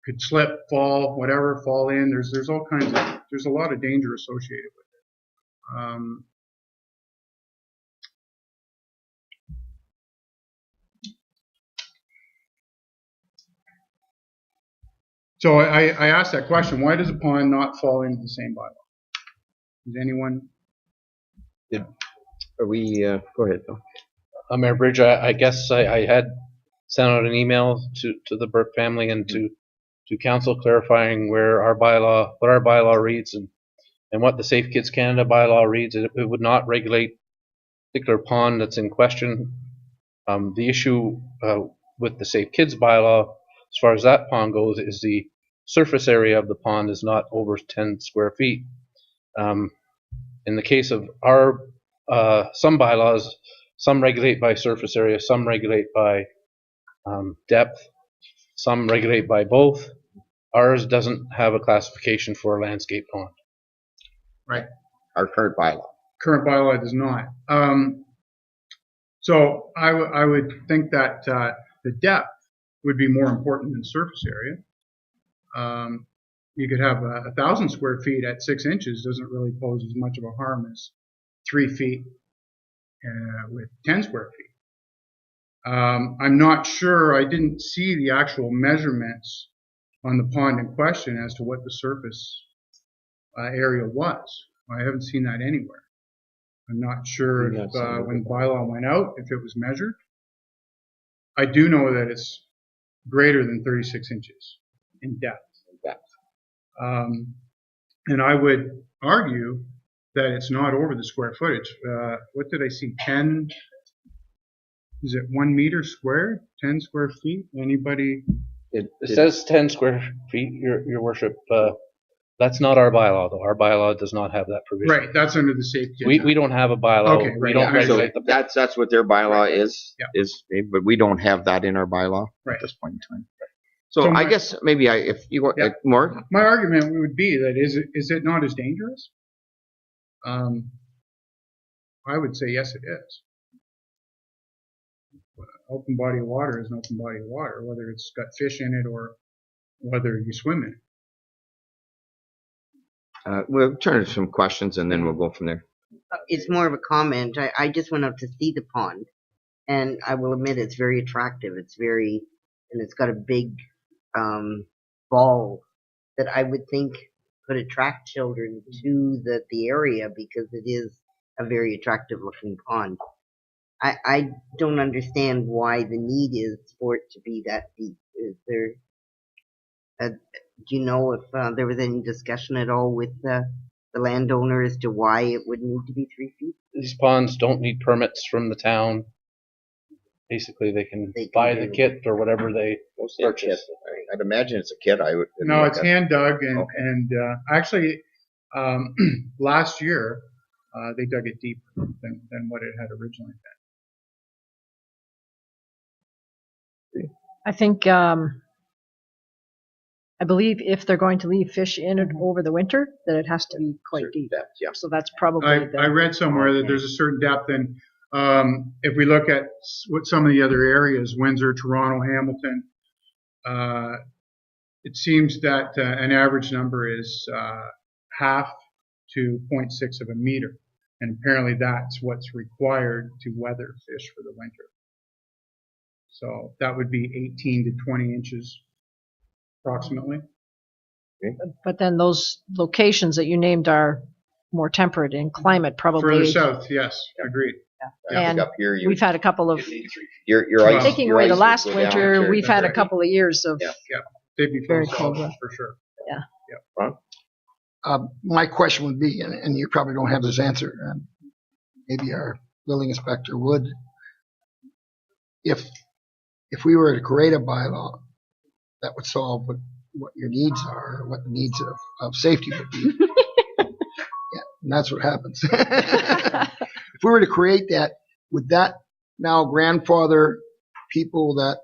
could slip, fall, whatever, fall in. There's all kinds of, there's a lot of danger associated with it. So I asked that question, why does a pond not fall into the same bylaw? Does anyone? are we? Go ahead, Bill. Mayor Bridge, I guess I had sent out an email to the Burke family and to council clarifying what our bylaw reads and what the Safe Kids Canada bylaw reads. It would not regulate a particular pond that's in question. The issue with the Safe Kids bylaw, as far as that pond goes, is the surface area of the pond is not over 10 square feet. In the case of our some bylaws, some regulate by surface area, some regulate by depth, some regulate by both. Ours doesn't have a classification for a landscape pond. Right. Our current bylaw. Current bylaw does not. So I would think that the depth would be more important than surface area. You could have 1,000 square feet at 6 inches, doesn't really pose as much of a harm as 3 feet with 10 square feet. I'm not sure, I didn't see the actual measurements on the pond in question as to what the surface area was. I haven't seen that anywhere. I'm not sure if when the bylaw went out, if it was measured. I do know that it's greater than 36 inches in depth. And I would argue that it's not over the square footage. What did I see? 10? Is it 1 meter squared? 10 square feet? Anybody? It says 10 square feet, Your Worship. That's not our bylaw, though. Our bylaw does not have that provision. Right, that's under the Safe Kids. We don't have a bylaw. Okay, right, we don't yeah, regulate So that's what their bylaw is, Yeah. but we don't have that in our bylaw Right. at this point in time. So, So I my- guess maybe if you want Yeah. more. My argument would be that is it not as dangerous? I would say yes, it is. Open body of water is an open body of water, whether it's got fish in it or whether you swim in it. We'll turn to some questions and then we'll go from there. It's more of a comment. I just went up to see the pond, and I will admit it's very attractive. It's and it's got a big ball that I would think could attract children to the area because it is a very attractive looking pond. I don't understand why the need is for it to be that deep. Is there? Do you know if there was any discussion at all with the landowner as to why it would need to be 3 feet? These ponds don't need permits from the town. Basically, they can They can buy do the it. kit or whatever they Mostly a kit. purchase. I'd imagine it's a kit. I would. No, it's hand dug, and Okay. actually, last year they dug it deeper than what it had originally been. I think, I believe if they're going to leave fish in it over the winter, that it has to be quite Certain deep. depth, yeah. So that's probably I read somewhere that there's a certain depth, and if we look at what some of the other areas, Windsor, Toronto, Hamilton, it seems that an average number is half to 0.6 of a meter, and apparently that's what's required to weather fish for the winter. So that would be 18 to 20 inches approximately. But then those locations that you named are more temperate in climate, probably. Further south, yes, agreed. I think And up here, we've had a couple of, your ice. taking your away ice the would last go down winter, here we've had a directly. couple of years of, Yeah. They'd be Very full cold, for sure. My question would be, and you probably don't have this answer, and maybe our building inspector would, if we were to create a bylaw that would solve what your needs are, or what the needs of safety would be. Yeah, and that's what happens. If we were to create that, would that now grandfather people that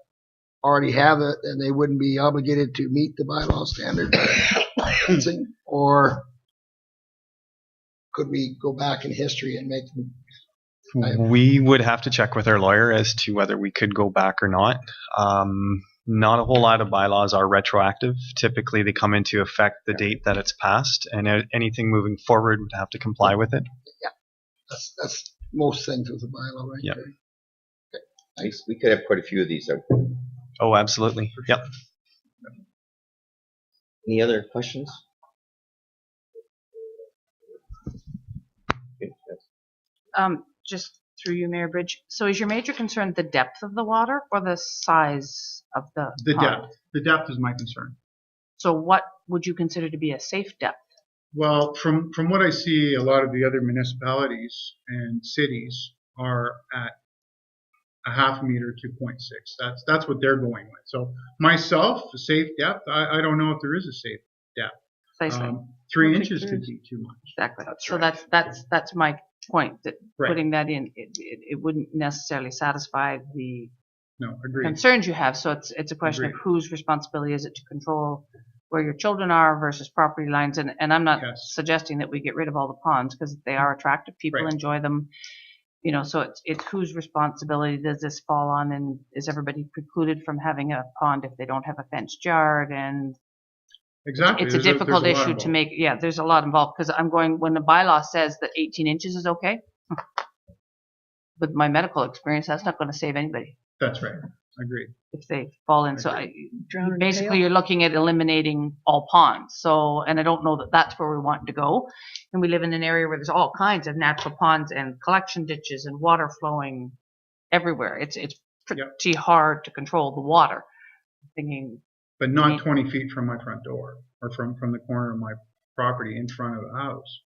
already have it, and they wouldn't be obligated to meet the bylaw standard? Or could we go back in history and make them? We would have to check with our lawyer as to whether we could go back or not. Not a whole lot of bylaws are retroactive. Typically, they come into effect the date that it's passed, and anything moving forward would have to comply with it. Yeah, that's most things with a bylaw, right? Yep. Okay. We could have quite a few of these out there. Oh, absolutely. Yep. Any other questions? Okay, yes. Just through you, Mayor Bridge. So is your major concern the depth of the water or the size of the pond? Depth. The depth is my concern. So what would you consider to be a safe depth? Well, from what I see, a lot of the other municipalities and cities are at a half meter to 0.6. That's what they're going with. So myself, a safe depth, I don't know if there is a safe depth. Precisely. 3 inches could be too much. Exactly. So that's my point, that Right. putting that in, it wouldn't necessarily satisfy the No, agreed. concerns you have. So it's a question of Agreed. whose responsibility is it to control where your children are versus property lines. And I'm not Yes. suggesting that we get rid of all the ponds, because they are attractive. People Right. enjoy them. You know, so it's whose responsibility does this fall on, and is everybody precluded from having a pond if they don't have a fenced yard? And Exactly. it's a There's difficult there's a lot issue to involved. make. Yeah, there's a lot involved, because I'm going, when the bylaw says that 18 inches is okay, with my medical experience, that's not going to save anybody That's right. Agreed. if they fall in. So Drown in a basically, pail. you're looking at eliminating all ponds. So, and I don't know that that's where we want to go. And we live in an area where there's all kinds of natural ponds and collection ditches and water flowing everywhere. It's pretty hard to control the water. Thinking, But not 20 feet from my front door, or from the corner of my property in front of the house,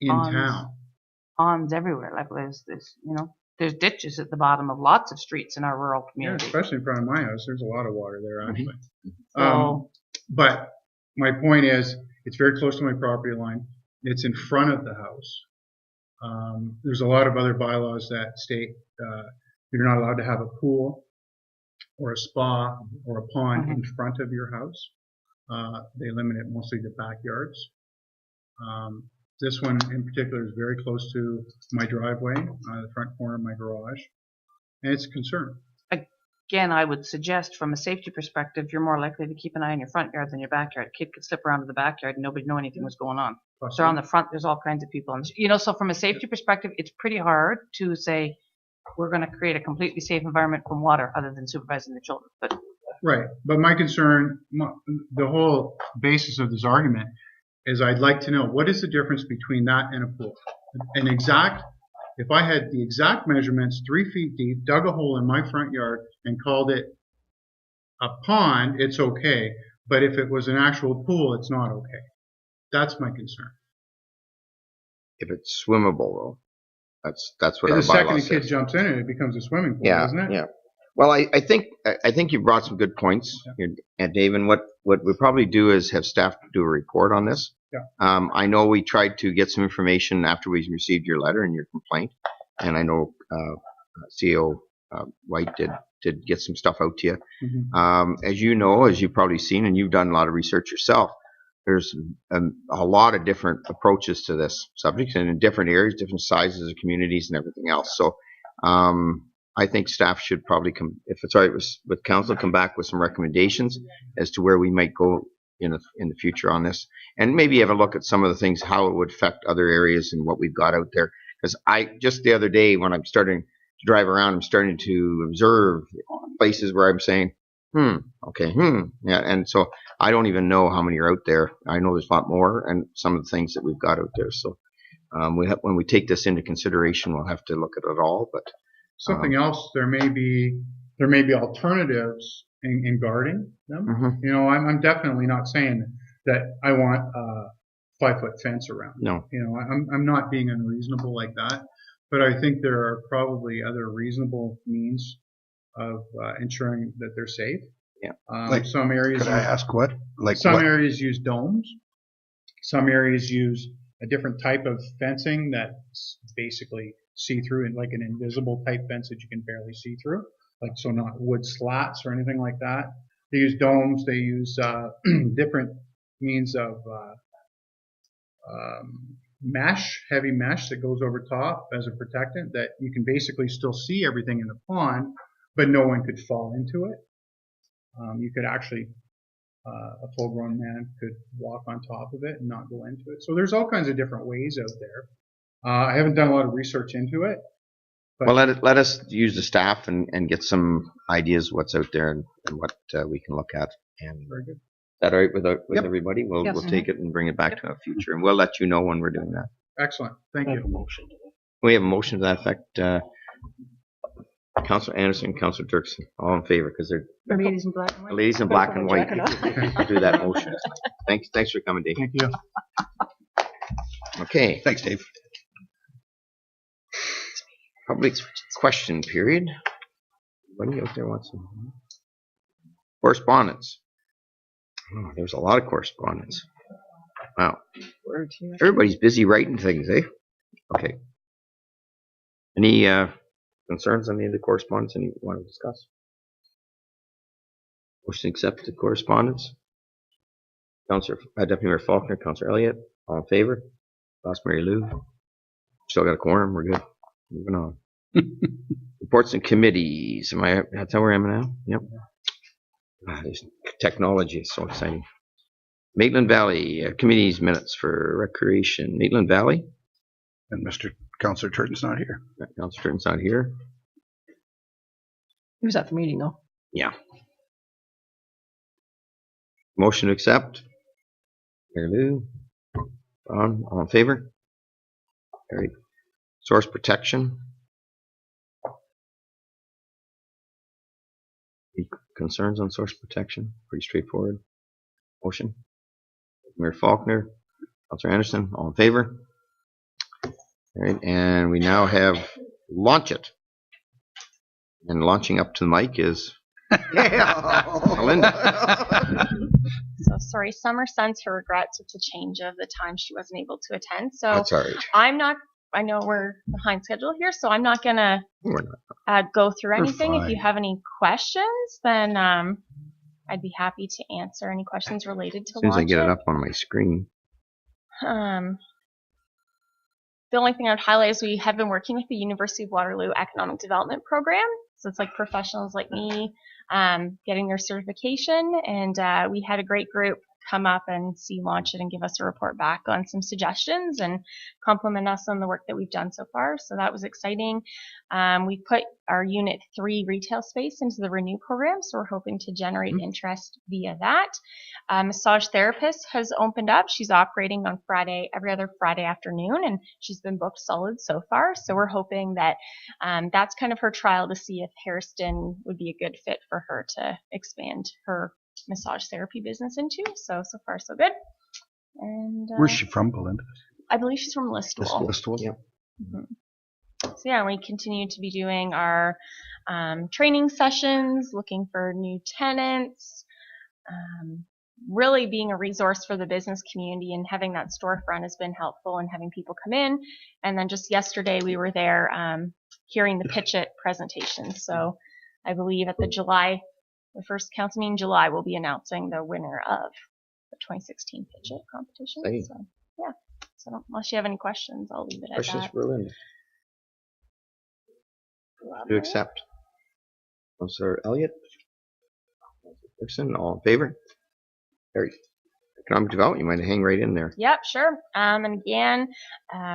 in ponds. town. ponds everywhere. Like there's ditches at the bottom of lots of streets in our rural Yeah, communities. especially in front of my house. There's a lot of water there, actually. So But my point is, it's very close to my property line. It's in front of the house. There's a lot of other bylaws that state you're not allowed to have a pool or a spa or a pond in front of your house. They limit it mostly to backyards. This one in particular is very close to my driveway, the front corner of my garage, and it's a concern. again, I would suggest from a safety perspective, you're more likely to keep an eye on your front yard than your backyard. A kid could slip around to the backyard and nobody know anything was going on. If they're on the front, there's all kinds of people. So from a safety perspective, it's pretty hard to say we're going to create a completely safe environment from water other than supervising the children. But Right, but my concern, the whole basis of this argument is I'd like to know what is the difference between that and a pool. If I had the exact measurements, 3 feet deep, dug a hole in my front yard and called it a pond, it's okay. But if it was an actual pool, it's not okay. That's my concern. If it's swimmable, though, that's what And our the second bylaw a kid says. jumps in it, it becomes a swimming pool, Yeah, doesn't it? yeah. Well, I think you brought some good points, here, and Dave. And what we probably do is have staff do a report on this. Yeah. I know we tried to get some information after we received your letter and your complaint, and I know CEO White did get some stuff out to you. Mhm. As you know, as you've probably seen, and you've done a lot of research yourself, there's a lot of different approaches to this subject, and in different areas, different sizes of communities, and everything else. So. I think staff should probably come, if it's all right with council, come back with some recommendations as to where we might go in the future on this, and maybe have a look at some of the things, how it would affect other areas and what we've got out there. Because just the other day when I'm starting to drive around, I'm starting to observe places where I'm saying, okay, yeah, and so I don't even know how many are out there. I know there's a lot more, and some of the things that we've got out there. So when we take this into consideration, we'll have to look at it all, but. Something else, there may be alternatives in guarding them. Mhm. You know, I'm definitely not saying that I want a 5-foot fence around. No. You know, I'm not being unreasonable like that, but I think there are probably other reasonable means of ensuring that they're safe. Yeah. Like, some areas. Could I ask what? Like Some what? areas use domes. Some areas use a different type of fencing that's basically see-through and like an invisible type fence that you can barely see through. Like, so not wood slats or anything like that. They use domes. They use different means of mesh, heavy mesh that goes over top as a protectant that you can basically still see everything in the pond, but no one could fall into it. You could actually, a full-grown man could walk on top of it and not go into it. So there's all kinds of different ways out there. I haven't done a lot of research into it. But Well, let us use the staff and get some ideas what's out there and what we can look at. And very good. is that all right with Yep. everybody? We'll Yes. we'll take it and bring it back to a future, and we'll let you know when we're doing that. Excellent. Thank you. We have a motion to that effect. Councillor Anderson, Councillor Dirksen, all in favor, because they're The ladies in black and white. ladies in black and white. Black Do that motion. Thanks for coming, Dave. Thank you. Okay, Thanks, Dave. public question period. Anybody out there wants some correspondence? Oh, there's a lot of correspondence. Wow. Everybody's busy writing things, eh? Okay. Any concerns on any of the correspondence you want to discuss? Motion to accept the correspondence. Councillor, Deputy Mayor Faulkner, Councillor Elliott, all in favor? Lost Mary Lou. Still got a quorum. We're good. Moving on. Reports and committees. That's how we're at now? Yep. This technology is so exciting. Maitland Valley committees minutes for recreation. Maitland Valley. And Mr. Councillor Turton's not here. Councillor Turton's not here. He was at the meeting though. Yeah. Motion to accept. Mary Lou. Ron, all in favor? Carried. Source protection. Any concerns on source protection? Pretty straightforward. Motion. Mayor Faulkner, Councillor Anderson, all in favor? All right, and we now have Launch It. And launching up to the mic is Melinda. So sorry, Summer sends her regrets. It's a change of the time she wasn't able to attend. So That's all right. I know we're behind schedule here, so I'm not gonna We're not. go through anything. If fine. you have any questions, then I'd be happy to answer any questions related to As soon as I Launch get it It. up on my screen. The only thing I would highlight is we have been working with the University of Waterloo Economic Development Program. So it's like professionals like me getting their certification. And we had a great group come up and see Launch It and give us a report back on some suggestions and compliment us on the work that we've done so far. So that was exciting. We put our Unit 3 retail space into the Renew program, so we're hoping to generate interest via that. Massage therapist has opened up. She's operating on Friday, every other Friday afternoon, and she's been booked solid so far. So we're hoping that that's kind of her trial to see if Hairston would be a good fit for her to expand her massage therapy business into. So far so good. And Where's she from, Belinda? I believe she's from Listowel. Listowel? Yeah. So yeah, we continue to be doing our training sessions, looking for new tenants, really being a resource for the business community, and having that storefront has been helpful and having people come in. And then just yesterday we were there hearing the Pitch It presentation. So I believe at the first council meeting in July, we'll be announcing the winner of the 2016 Pitch It competition. Hey. So yeah. So unless you have any questions, I'll leave it at Questions that. for Linda? To accept. Councillor Elliott? Dixon, all in favor? Carried. Economic development, you might hang right in there. Yep, sure. And again,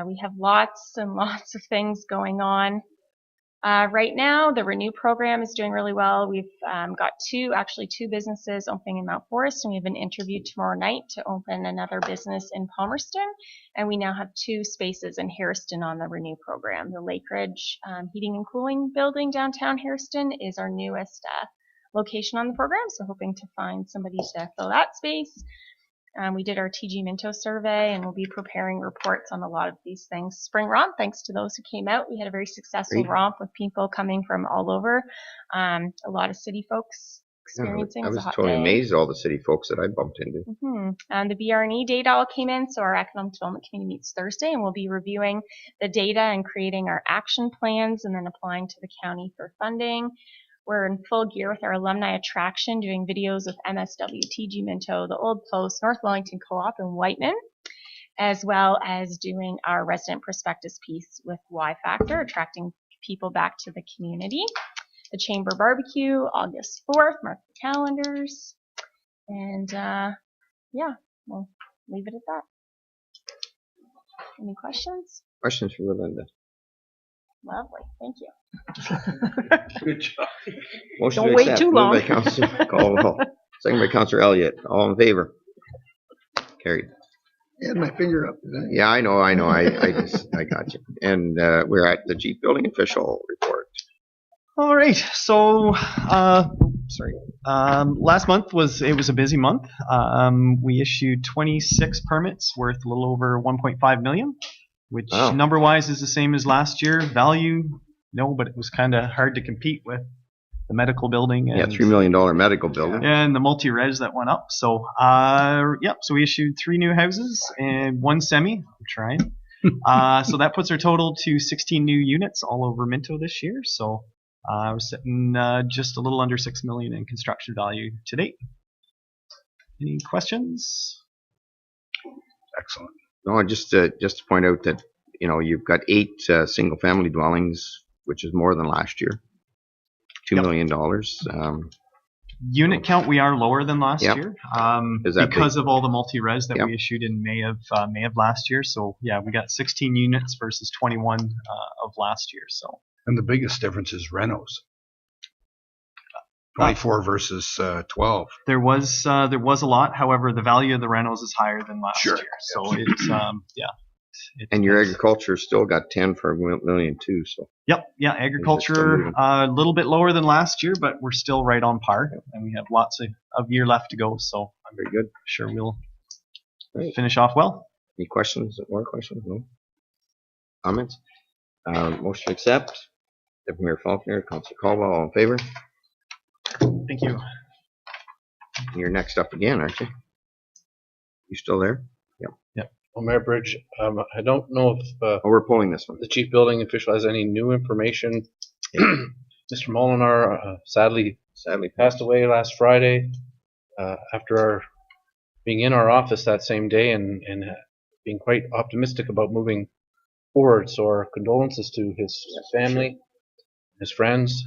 we have lots and lots of things going on. Right now, the Renew program is doing really well. We've got two businesses opening in Mount Forest, and we have an interview tomorrow night to open another business in Palmerston. And we now have 2 spaces in Hairston on the Renew program. The Lake Ridge Heating and Cooling building downtown Hairston is our newest location on the program, so hoping to find somebody to fill that space. We did our TG Minto survey, and we'll be preparing reports on a lot of these things. Spring romp, thanks to those who came out. We had a very successful romp with people coming from all over. A lot of city folks experiencing. I It was was a hot totally day. amazed at all the city folks that I bumped into. And the BRNE data all came in, so our Economic Development Committee meets Thursday, and we'll be reviewing the data and creating our action plans and then applying to the county for funding. We're in full gear with our alumni attraction, doing videos with MSW, TG Minto, the Old Post, North Wellington Co-op, and Whiteman, as well as doing our resident prospectus piece with Y Factor, attracting people back to the community. The Chamber Barbecue, August 4th, mark the calendars. And yeah, we'll leave it at that. Any questions? Questions for Linda? Lovely, thank you. Good job. Motion Don't to wait accept. too Moved long. by Councillor Caldwell. Second by Councillor Elliott. All in favor? Carried. I had my finger up. Yeah, I know. I got you. And we're at the Jeep Building official report. All right. So, last month was a busy month. We issued 26 permits worth a little over 1.5 million, which number-wise is the same as last year. Value, no, but it was kind of hard to compete with the medical building. And, $3 million medical building. And the multi-res that went up. So, so we issued 3 new houses and 1 semi. I'm trying. So that puts our total to 16 new units all over Minto this year. So we're sitting just a little under 6 million in construction value to date. Any questions? Excellent. No, just to point out that, you've got 8 single-family dwellings, which is more than last year. $2 million. Unit count, we are lower than last year because of all the multi-res that we issued in May of last year. So yeah, we got 16 units versus 21 of last year. So. And the biggest difference is renos. 24 versus 12. There was a lot. However, the value of the renos is higher than last year. So it's and your agriculture still got 10 for $1 million too. So. Yep. Yeah. Agriculture a little bit lower than last year, but we're still right on par, and we have lots of year left to go. So I'm very good. Sure, we'll finish off well. Any questions? More questions? No. Comments? Motion to accept. Deputy Mayor Faulkner, Councillor Caldwell, all in favor? Thank you. You're next up again, aren't you? You still there? Yep. Well, Mayor Bridge, I don't know if we're pulling this one. The chief building official has any new information. Mr. Molinar sadly passed away last Friday after being in our office that same day and being quite optimistic about moving forward. So our condolences to his family, his friends.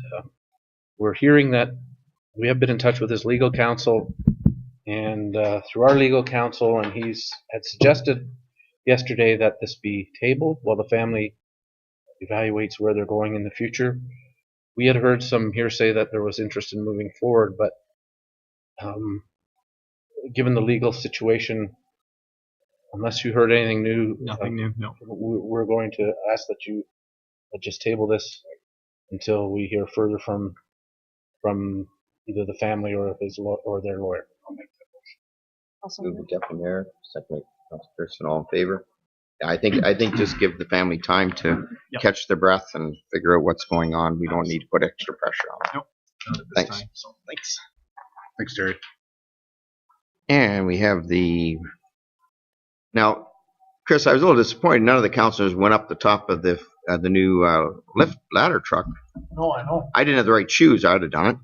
We're hearing that we have been in touch with his legal counsel and through our legal counsel, and he's had suggested yesterday that this be tabled while the family evaluates where they're going in the future. We had heard some hearsay that there was interest in moving forward, but given the legal situation, unless you heard anything new, nothing new. No, we're going to ask that you just table this until we hear further from either the family or their lawyer. I'll make that motion. Move the Deputy Mayor, second by Councilor Pearson, all in favor? Yeah, I think just give the family time to Yep. catch their breath and figure out what's going on. We don't need to put extra pressure on them. Nope. Not at this Thanks. time, so thanks. Thanks, Terry. And we have now, Chris, I was a little disappointed. None of the councilors went up the top of the new lift ladder truck. No, I know. I didn't have the right shoes. I would have done it.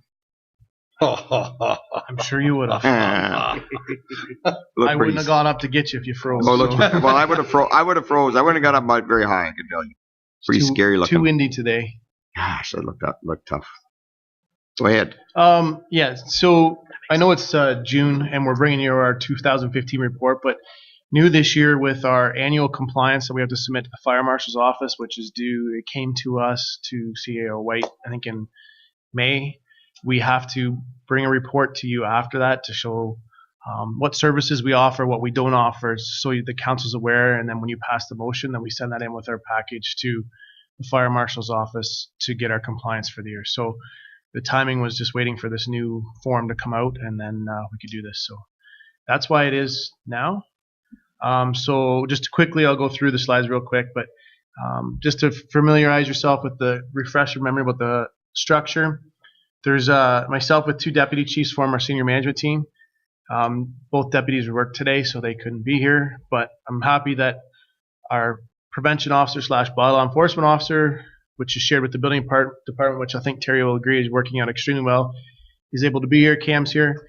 I'm sure you would have. Ah. I Looked wouldn't pretty. have gone up to get you if you froze. Oh, look, so. well, I would have froze. I wouldn't have got up very high. I could tell you. Pretty Too- scary looking. Too windy today. Gosh, that looked tough. Go ahead. Yeah, so I know it's June and we're bringing you our 2015 report, but new this year with our annual compliance that we have to submit to the Fire Marshal's office, which is due, it came to us to CAO White, I think in May. We have to bring a report to you after that to show what services we offer, what we don't offer, so the council's aware, and then when you pass the motion, then we send that in with our package to the Fire Marshal's office to get our compliance for the year. So the timing was just waiting for this new form to come out, and then we could do this. So that's why it is now. So just quickly, I'll go through the slides real quick, but just to familiarize yourself with the refresh your memory about the structure. There's myself with two deputy chiefs from our senior management team. Both deputies work today, so they couldn't be here, but I'm happy that our prevention officer / bylaw enforcement officer, which is shared with the building department, which I think Terry will agree is working out extremely well, is able to be here. Cam's here,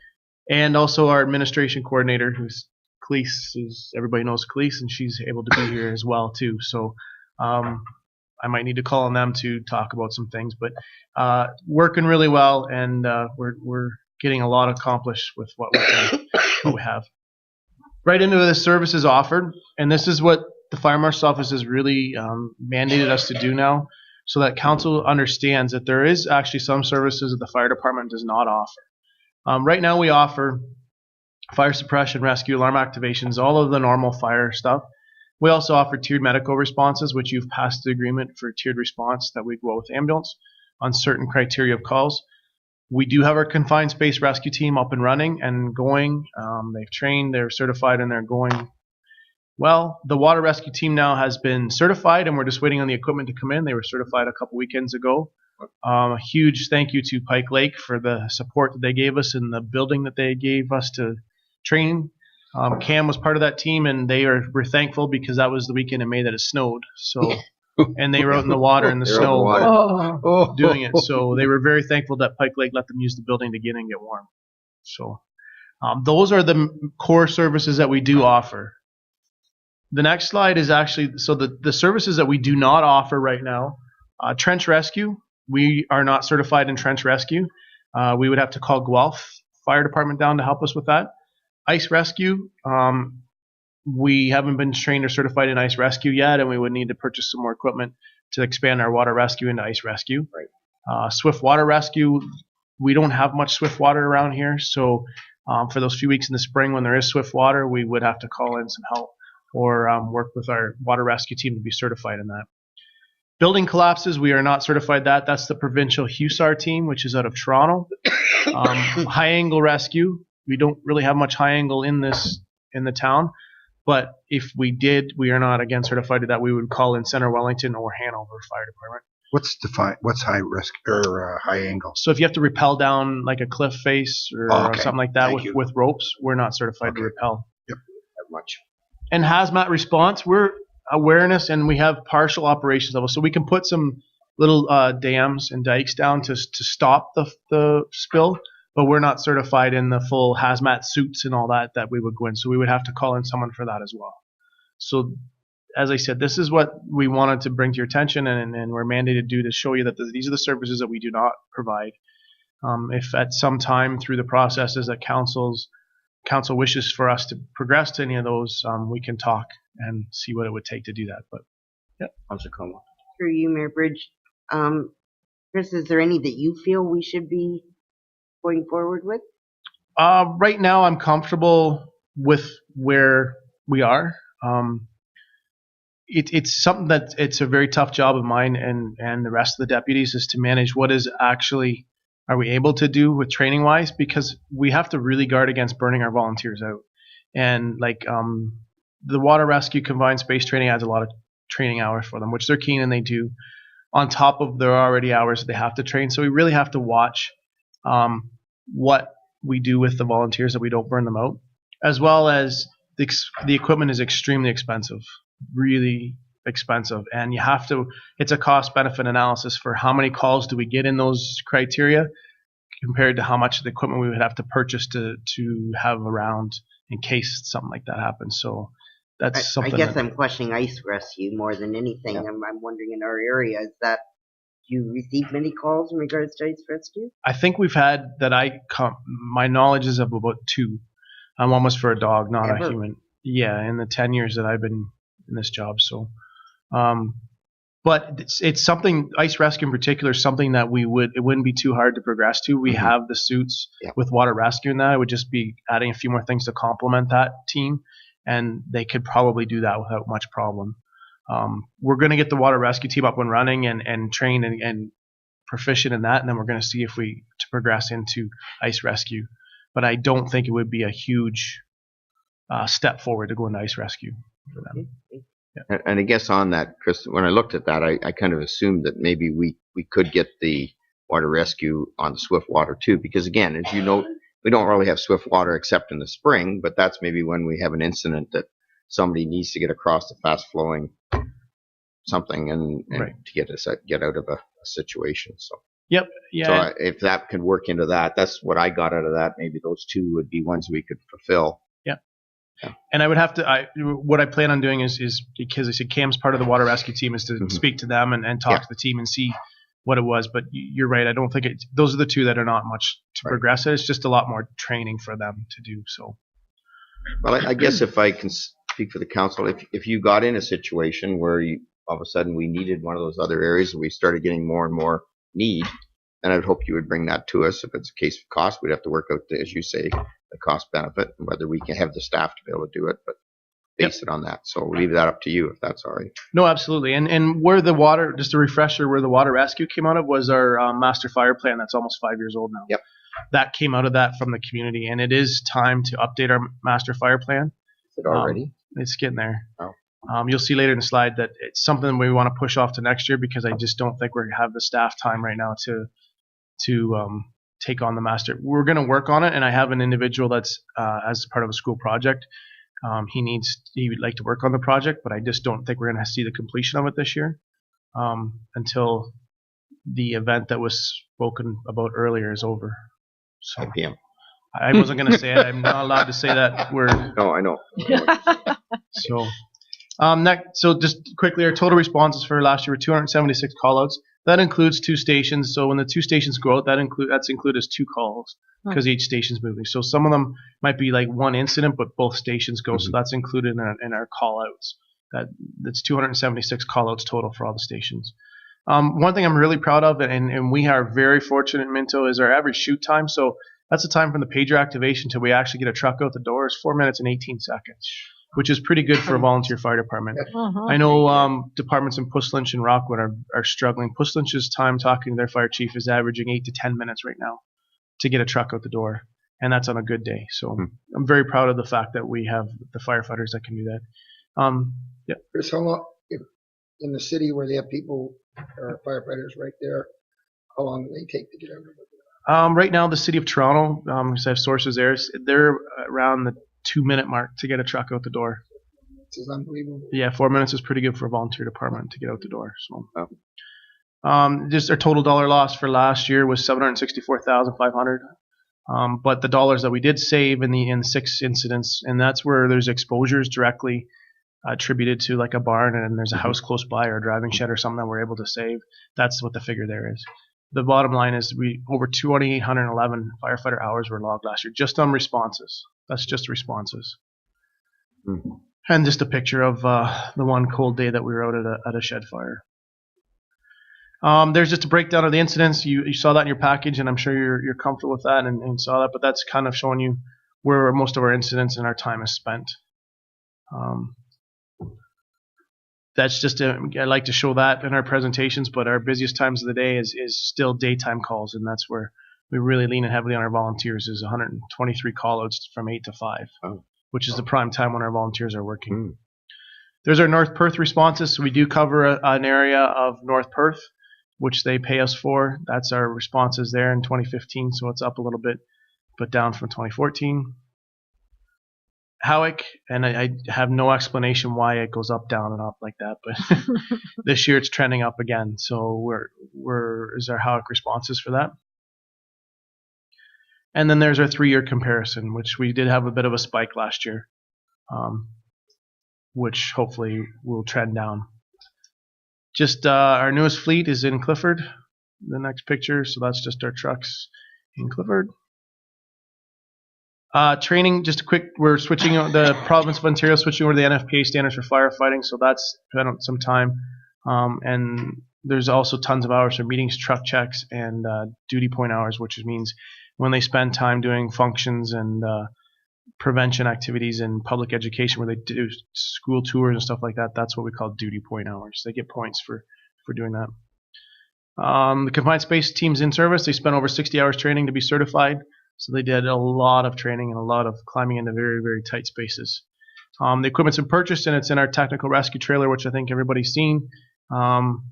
and also our administration coordinator, who's Cleese, everybody knows Cleese, and she's able to be here as well too. So I might need to call on them to talk about some things, but working really well, and we're getting a lot accomplished with what we have. Right into the services offered, and this is what the Fire Marshal's office has really mandated us to do now, so that council understands that there is actually some services that the fire department does not offer. Right now we offer fire suppression, rescue, alarm activations, all of the normal fire stuff. We also offer tiered medical responses, which you've passed the agreement for tiered response that we go with ambulance on certain criteria of calls. We do have our confined space rescue team up and running and going. They've trained, they're certified, and they're going well. The water rescue team now has been certified, and we're just waiting on the equipment to come in. They were certified a couple weekends ago. A huge thank you to Pike Lake for the support that they gave us and the building that they gave us to train. Cam was part of that team, and we're thankful because that was the weekend in May that it snowed. So, and they were out in the water in the snow doing it. So they were very thankful that Pike Lake let them use the building to get in and get warm. So those are the core services that we do offer. The next slide is actually, so the services that we do not offer right now, trench rescue. We are not certified in trench rescue. We would have to call Guelph Fire Department down to help us with that. Ice rescue, we haven't been trained or certified in ice rescue yet, and we would need to purchase some more equipment to expand our water rescue into ice rescue. Right. Swift water rescue, we don't have much swift water around here, so for those few weeks in the spring when there is swift water, we would have to call in some help or work with our water rescue team to be certified in that. Building collapses, we are not certified that. That's the provincial HUSAR team, which is out of Toronto. High angle rescue, we don't really have much high angle in the town, but if we did, we are not again certified to that. We would call in Center Wellington or Hanover Fire Department. What's high risk or high angle? So if you have to rappel down like a cliff face or something like that with ropes, we're not certified to rappel. Yep, that much. And hazmat response, we're awareness, and we have partial operations level, so we can put some little dams and dikes down to stop the spill. But we're not certified in the full hazmat suits and all that we would go in. So we would have to call in someone for that as well. So as I said, this is what we wanted to bring to your attention, and we're mandated to do to show you that these are the services that we do not provide. If at some time through the processes that council wishes for us to progress to any of those, we can talk and see what it would take to do that. But yeah, Councilor Como. Through you, Mayor Bridge. Chris, is there any that you feel we should be going forward with? Right now, I'm comfortable with where we are. It's something that it's a very tough job of mine and the rest of the deputies is to manage what is actually are we able to do with training wise, because we have to really guard against burning our volunteers out. And like the water rescue confined space training adds a lot of training hours for them, which they're keen and they do, on top of their already hours that they have to train. So we really have to watch what we do with the volunteers, that we don't burn them out, as well as the equipment is extremely expensive, really expensive, and you have to. It's a cost benefit analysis for how many calls do we get in those criteria compared to how much of the equipment we would have to purchase to have around in case something like that happens. So that's something. I guess I'm questioning ice rescue more than anything. I'm wondering in our area, is that you receive many calls in regards to ice rescue? I think we've had that. My knowledge is of about 2. One was for a dog, not a human. Yeah, in the 10 years that I've been in this job. So, but it's something, ice rescue in particular, is something that it wouldn't be too hard to progress to. We have the suits with water rescue and that. It would just be adding a few more things to complement that team, and they could probably do that without much problem. We're going to get the water rescue team up and running and trained and proficient in that, and then we're going to see if we to progress into ice rescue. But I don't think it would be a huge step forward to go into ice rescue for them. Yeah. And I guess on that, Chris, when I looked at that, I kind of assumed that maybe we could get the water rescue on the swift water too, because again, as you know, we don't really have swift water except in the spring, but that's maybe when we have an incident that somebody needs to get across the fast flowing something and to get out of a situation. So. Yep. Yeah. So if that could work into that, that's what I got out of that. Maybe those 2 would be ones we could fulfill. Yeah. And I would have to. What I plan on doing is because I said Cam's part of the water rescue team, is to speak to them and talk to the team and see what it was. But you're right. I don't think those are the 2 that are not much to progress. It's just a lot more training for them to do. So. Well, I guess if I can speak for the council, if you got in a situation where all of a sudden we needed one of those other areas and we started getting more and more need, and I would hope you would bring that to us. If it's a case of cost, we'd have to work out, as you say, the cost benefit and whether we can have the staff to be able to do it, but base it on that. So we'll leave that up to you if that's all right. No, absolutely. And where the water, just a refresher, where the water rescue came out of was our master fire plan that's almost 5 years old now. Yep. That came out of that from the community, and it is time to update our master fire plan. Is it already? It's getting there. Oh. You'll see later in the slide that it's something we want to push off to next year, because I just don't think we have the staff time right now to take on the master. We're going to work on it, and I have an individual that's as part of a school project. He would like to work on the project, but I just don't think we're going to see the completion of it this year until the event that was spoken about earlier is over. So 5 p.m. I wasn't going to say it. I'm not allowed to say that word. No, I know. So. So just quickly, our total responses for last year were 276 callouts. That includes 2 stations. So when the 2 stations go out, that's included as 2 calls because each station's moving. So some of them might be like 1 incident, but both stations go. So that's included in our callouts. That's 276 callouts total for all the stations. One thing I'm really proud of, and we are very fortunate in Minto, is our average shoot time. So that's the time from the pager activation till we actually get a truck out the door is 4 minutes and 18 seconds. Which is pretty good for a volunteer fire department. I know departments in Puslinch and Rockwood are struggling. Puslinch's time talking to their fire chief is averaging 8 to 10 minutes right now to get a truck out the door, and that's on a good day. So I'm very proud of the fact that we have the firefighters that can do that. Chris, how long, in the city where they have people or firefighters right there, how long do they take to get out of it? Right now, the city of Toronto, because I have sources there, they're around the 2-minute mark to get a truck out the door. This is unbelievable. Yeah, 4 minutes is pretty good for a volunteer department to get out the door. So, just our total dollar loss for last year was $764,500. But the dollars that we did save in 6 incidents, and that's where there's exposures directly attributed to like a barn, and there's a house close by or a driving shed or something that we're able to save. That's what the figure there is. The bottom line is over 2,811 firefighter hours were logged last year just on responses. That's just responses. And just a picture of the one cold day that we were out at a shed fire. There's just a breakdown of the incidents. You saw that in your package, and I'm sure you're comfortable with that and saw that. But that's kind of showing you where most of our incidents and our time is spent. That's just I like to show that in our presentations, but our busiest times of the day is still daytime calls, and that's where we really lean heavily on our volunteers. Is 123 callouts from 8 to 5. Oh. which is the prime time when our volunteers are working. There's our North Perth responses. So we do cover an area of North Perth, which they pay us for. That's our responses there in 2015, so it's up a little bit, but down from 2014. Howick, and I have no explanation why it goes up, down, and up like that, but this year it's trending up again. So is our Howick responses for that. And then there's our 3-year comparison, which we did have a bit of a spike last year, which hopefully will trend down. Just our newest fleet is in Clifford, the next picture, so that's just our trucks in Clifford. Training, just a quick, we're switching the province of Ontario, switching over to the NFPA standards for firefighting, so that's been some time. And there's also tons of hours for meetings, truck checks, and duty point hours, which means when they spend time doing functions and prevention activities and public education where they do school tours and stuff like that, that's what we call duty point hours. They get points for doing that. The confined space teams in service, they spent over 60 hours training to be certified. So they did a lot of training and a lot of climbing into very, very tight spaces. The equipment's been purchased and it's in our technical rescue trailer, which I think everybody's seen. And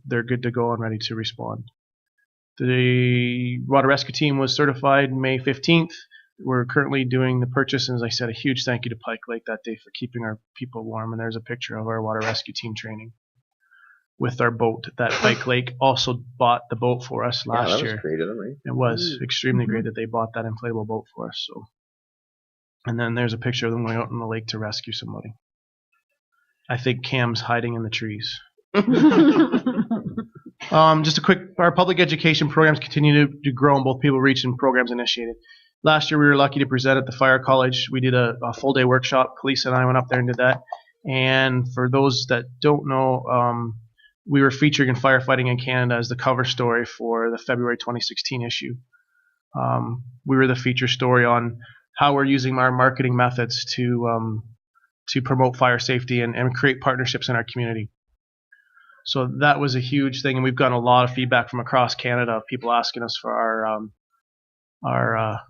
they're good to go and ready to respond. The water rescue team was certified May 15th. We're currently doing the purchase, and as I said, a huge thank you to Pike Lake that day for keeping our people warm. And there's a picture of our water rescue team training with our boat that Pike Lake also bought the boat for us last year. Great of them, right? It was extremely great that they bought that inflatable boat for us. So, and then there's a picture of them going out in the lake to rescue somebody. I think Cam's hiding in the trees. Just a quick, our public education programs continue to grow in both people reached and programs initiated. Last year we were lucky to present at the Fire College. We did a full day workshop. Police and I went up there and did that. And for those that don't know, we were featuring in Firefighting in Canada as the cover story for the February 2016 issue. We were the feature story on how we're using our marketing methods to promote fire safety and create partnerships in our community. So that was a huge thing, and we've gotten a lot of feedback from across Canada of people asking us for our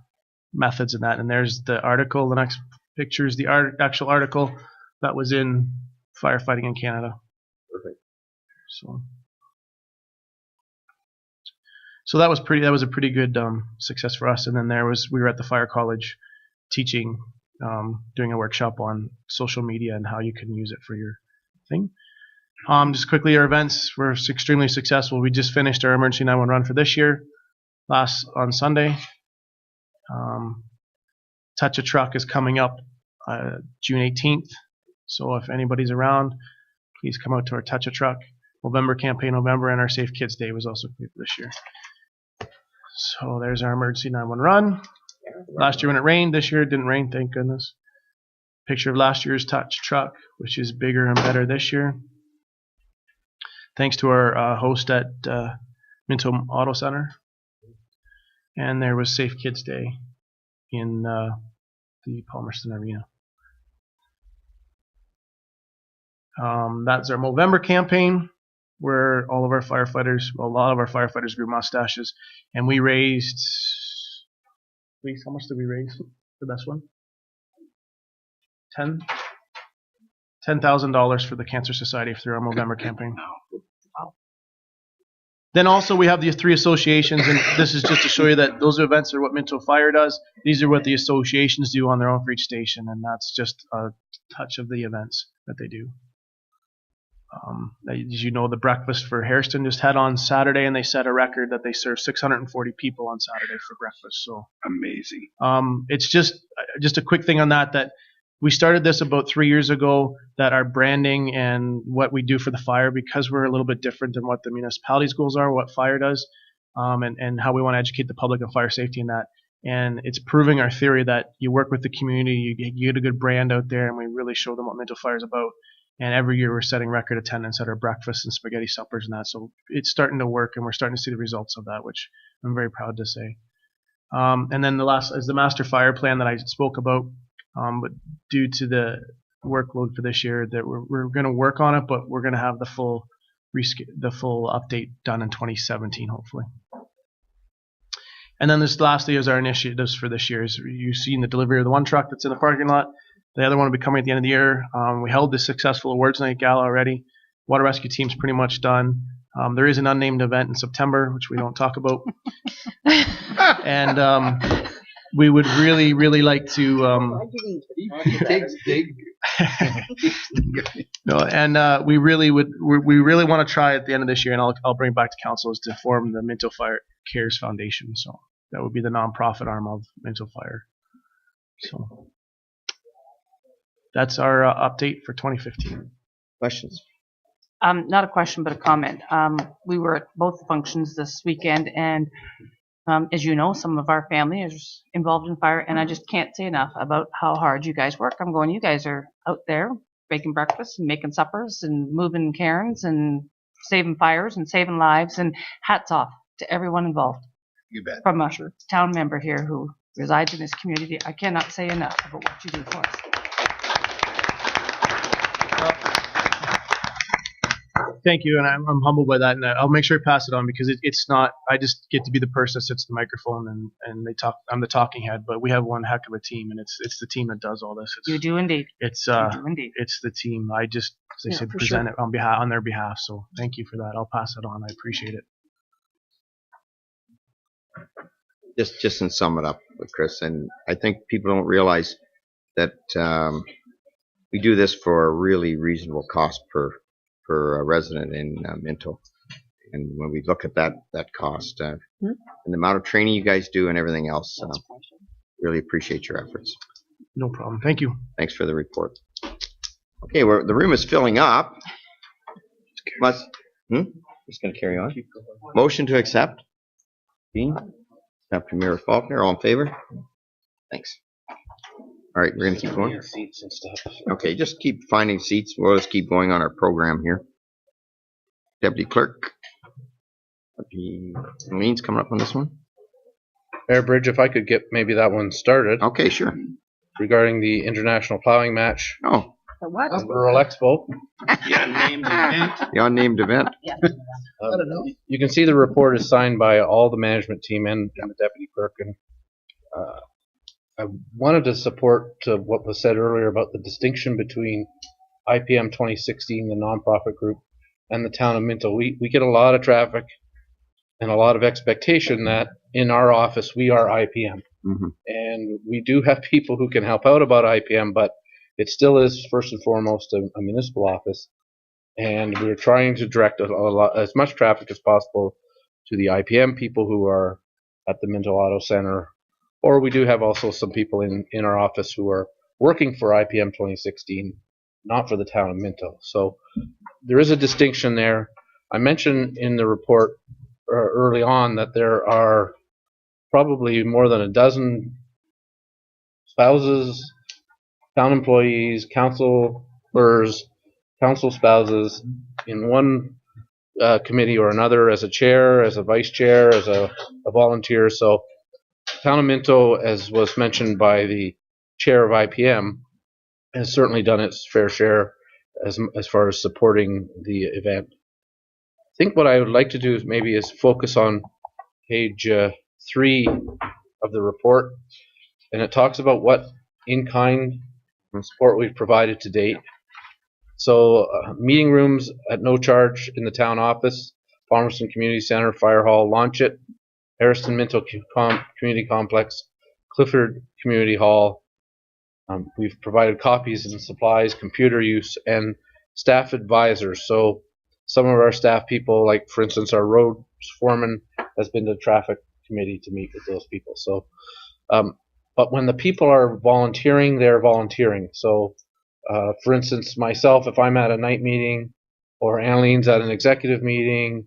methods in that. And there's the article. The next picture is the actual article that was in Firefighting in Canada. Perfect. So that was a pretty good success for us. And then we were at the Fire College teaching, doing a workshop on social media and how you can use it for your thing. Just quickly, our events were extremely successful. We just finished our emergency 911 run for this year, on Sunday. Touch a Truck is coming up June 18th. So if anybody's around, please come out to our Touch a Truck. November campaign, November, and our Safe Kids Day was also for this year. So there's our emergency 911 run. Last year when it rained, this year it didn't rain, thank goodness. Picture of last year's Touch Truck, which is bigger and better this year. Thanks to our host at Minto Auto Center. And there was Safe Kids Day in the Palmerston Arena. That's our Movember campaign, where a lot of our firefighters grew mustaches, and we raised, please, how much did we raise for this one? $10,000 for the Cancer Society through our Movember campaign. Then also we have the 3 associations, and this is just to show you that those events are what Minto Fire does. These are what the associations do on their own for each station, and that's just a touch of the events that they do. As you know, the breakfast for Hairston just had on Saturday, and they set a record that they served 640 people on Saturday for breakfast. So Amazing. It's just a quick thing on that we started this about 3 years ago, that our branding and what we do for the fire, because we're a little bit different than what the municipality's goals are, what fire does, and how we want to educate the public on fire safety and that. And it's proving our theory that you work with the community, you get a good brand out there, and we really show them what Minto Fire is about. And every year we're setting record attendance at our breakfasts and spaghetti suppers and that. So it's starting to work, and we're starting to see the results of that, which I'm very proud to say. And then the last is the master fire plan that I spoke about. But due to the workload for this year, that we're going to work on it, but we're going to have the full update done in 2017, hopefully. And then this lastly is our initiatives for this year. You've seen the delivery of the one truck that's in the parking lot. The other one will be coming at the end of the year. We held the successful awards night gala already. Water rescue team's pretty much done. There is an unnamed event in September, which we don't talk about. And we would really, really like to. He takes big. No, and we really want to try at the end of this year, and I'll bring it back to council, is to form the Minto Fire Cares Foundation. So that would be the nonprofit arm of Minto Fire. So that's our update for 2015. Questions? Not a question, but a comment. We were at both functions this weekend, and as you know, some of our family is involved in fire, and I just can't say enough about how hard you guys work. I'm going, you guys are out there baking breakfast and making suppers and moving cairns and saving fires and saving lives, and hats off to everyone involved. You bet. From a town member here who resides in this community, I cannot say enough about what you do for us. Thank you, and I'm humbled by that, and I'll make sure to pass it on, because it's not. I just get to be the person that sits at the microphone and they talk. I'm the talking head, but we have one heck of a team, and it's the team that does all this. You do indeed. It's You do indeed. it's the team. I just, as they Yeah, said, for present sure. it on their behalf. So thank you for that. I'll pass it on. I appreciate it. Just in sum it up with Chris, and I think people don't realize that we do this for a really reasonable cost per resident in Minto. And when we look at that cost and the amount of training you guys do and everything else, really appreciate your efforts. No problem. Thank you. Thanks for the report. Okay, the room is filling up. Just going to carry on. Motion to accept. Dean? Deputy Mayor Faulkner, all in favor? Thanks. All right, we're going to keep going. Seats and stuff. Okay, just keep finding seats. We'll just keep going on our program here. Deputy Clerk. Lean's coming up on this one. Airbridge, if I could get maybe that one started. Okay, sure. Regarding the international plowing match. Oh. The what? Rural Expo. The unnamed event. Yeah. You can see the report is signed by all the management team and the deputy clerk. And I wanted to support what was said earlier about the distinction between IPM 2016, the nonprofit group, and the town of Minto. We get a lot of traffic and a lot of expectation that in our office we are IPM. Mm-hmm. And we do have people who can help out about IPM, but it still is first and foremost a municipal office. And we're trying to direct as much traffic as possible to the IPM people who are at the Minto Auto Center. Or we do have also some people in our office who are working for IPM 2016, not for the town of Minto. So there is a distinction there. I mentioned in the report early on that there are probably more than a dozen spouses, town employees, councilors, council spouses in one committee or another, as a chair, as a vice chair, as a volunteer. So town of Minto, as was mentioned by the chair of IPM, has certainly done its fair share as far as supporting the event. I think what I would like to do is focus on page 3 of the report, and it talks about what in-kind support we've provided to date. So meeting rooms at no charge in the town office, Palmerston Community Center, Fire Hall, Launchet, Harrison Minto Community Complex, Clifford Community Hall. We've provided copies and supplies, computer use, and staff advisors. So some of our staff people, like for instance our road foreman, has been to the traffic committee to meet with those people. So, but when the people are volunteering, they're volunteering. So, for instance, myself, if I'm at a night meeting, or Annalene's at an executive meeting,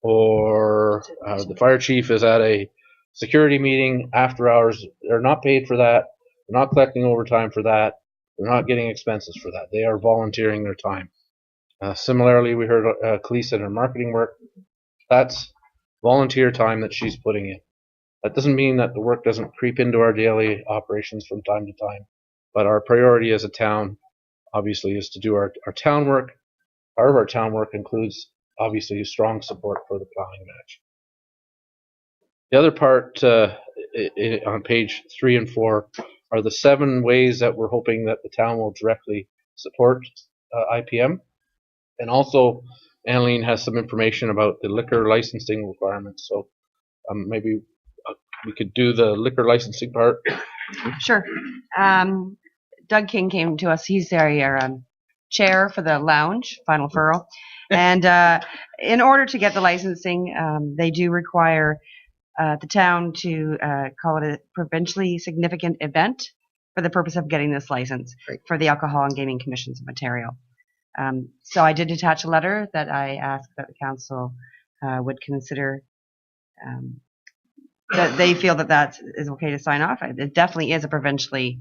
or the fire chief is at a security meeting after hours, they're not paid for that. They're not collecting overtime for that. They're not getting expenses for that. They are volunteering their time. Similarly, we heard Khalees in her marketing work. That's volunteer time that she's putting in. That doesn't mean that the work doesn't creep into our daily operations from time to time. But our priority as a town, obviously, is to do our town work. Part of our town work includes, obviously, strong support for the plowing match. The other part on page 3 and 4 are the 7 ways that we're hoping that the town will directly support IPM. And also, Annalene has some information about the liquor licensing requirements. So maybe we could do the liquor licensing part. Sure. Doug King came to us. He's our chair for the lounge, Final Furrow. And in order to get the licensing, they do require the town to call it a provincially significant event for the purpose of getting this license for the Alcohol and Gaming Commissions of Ontario. So I did attach a letter that I asked that the council would consider that they feel that is okay to sign off. It definitely is a provincially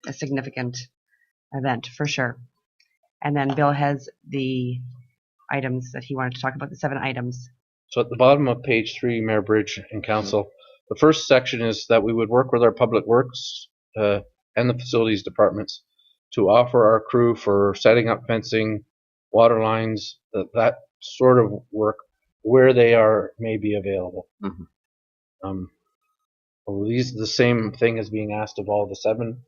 significant event for sure. And then Bill has the items that he wanted to talk about, the 7 items. So at the bottom of page 3, Mayor Bridge and Council, the first section is that we would work with our public works and the facilities departments to offer our crew for setting up fencing, water lines, that sort of work where they may be available. These are the same thing as being asked of all the 7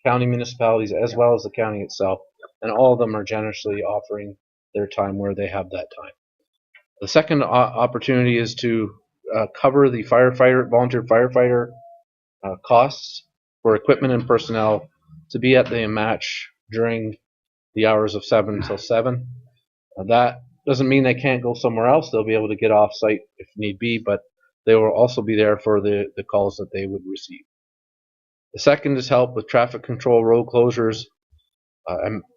county municipalities as well as the county itself, and all of them are generously offering their time where they have that time. The second opportunity is to cover the volunteer firefighter costs for equipment and personnel to be at the match during the hours of 7 till 7. That doesn't mean they can't go somewhere else. They'll be able to get off site if need be, but they will also be there for the calls that they would receive. The second is help with traffic control, road closures.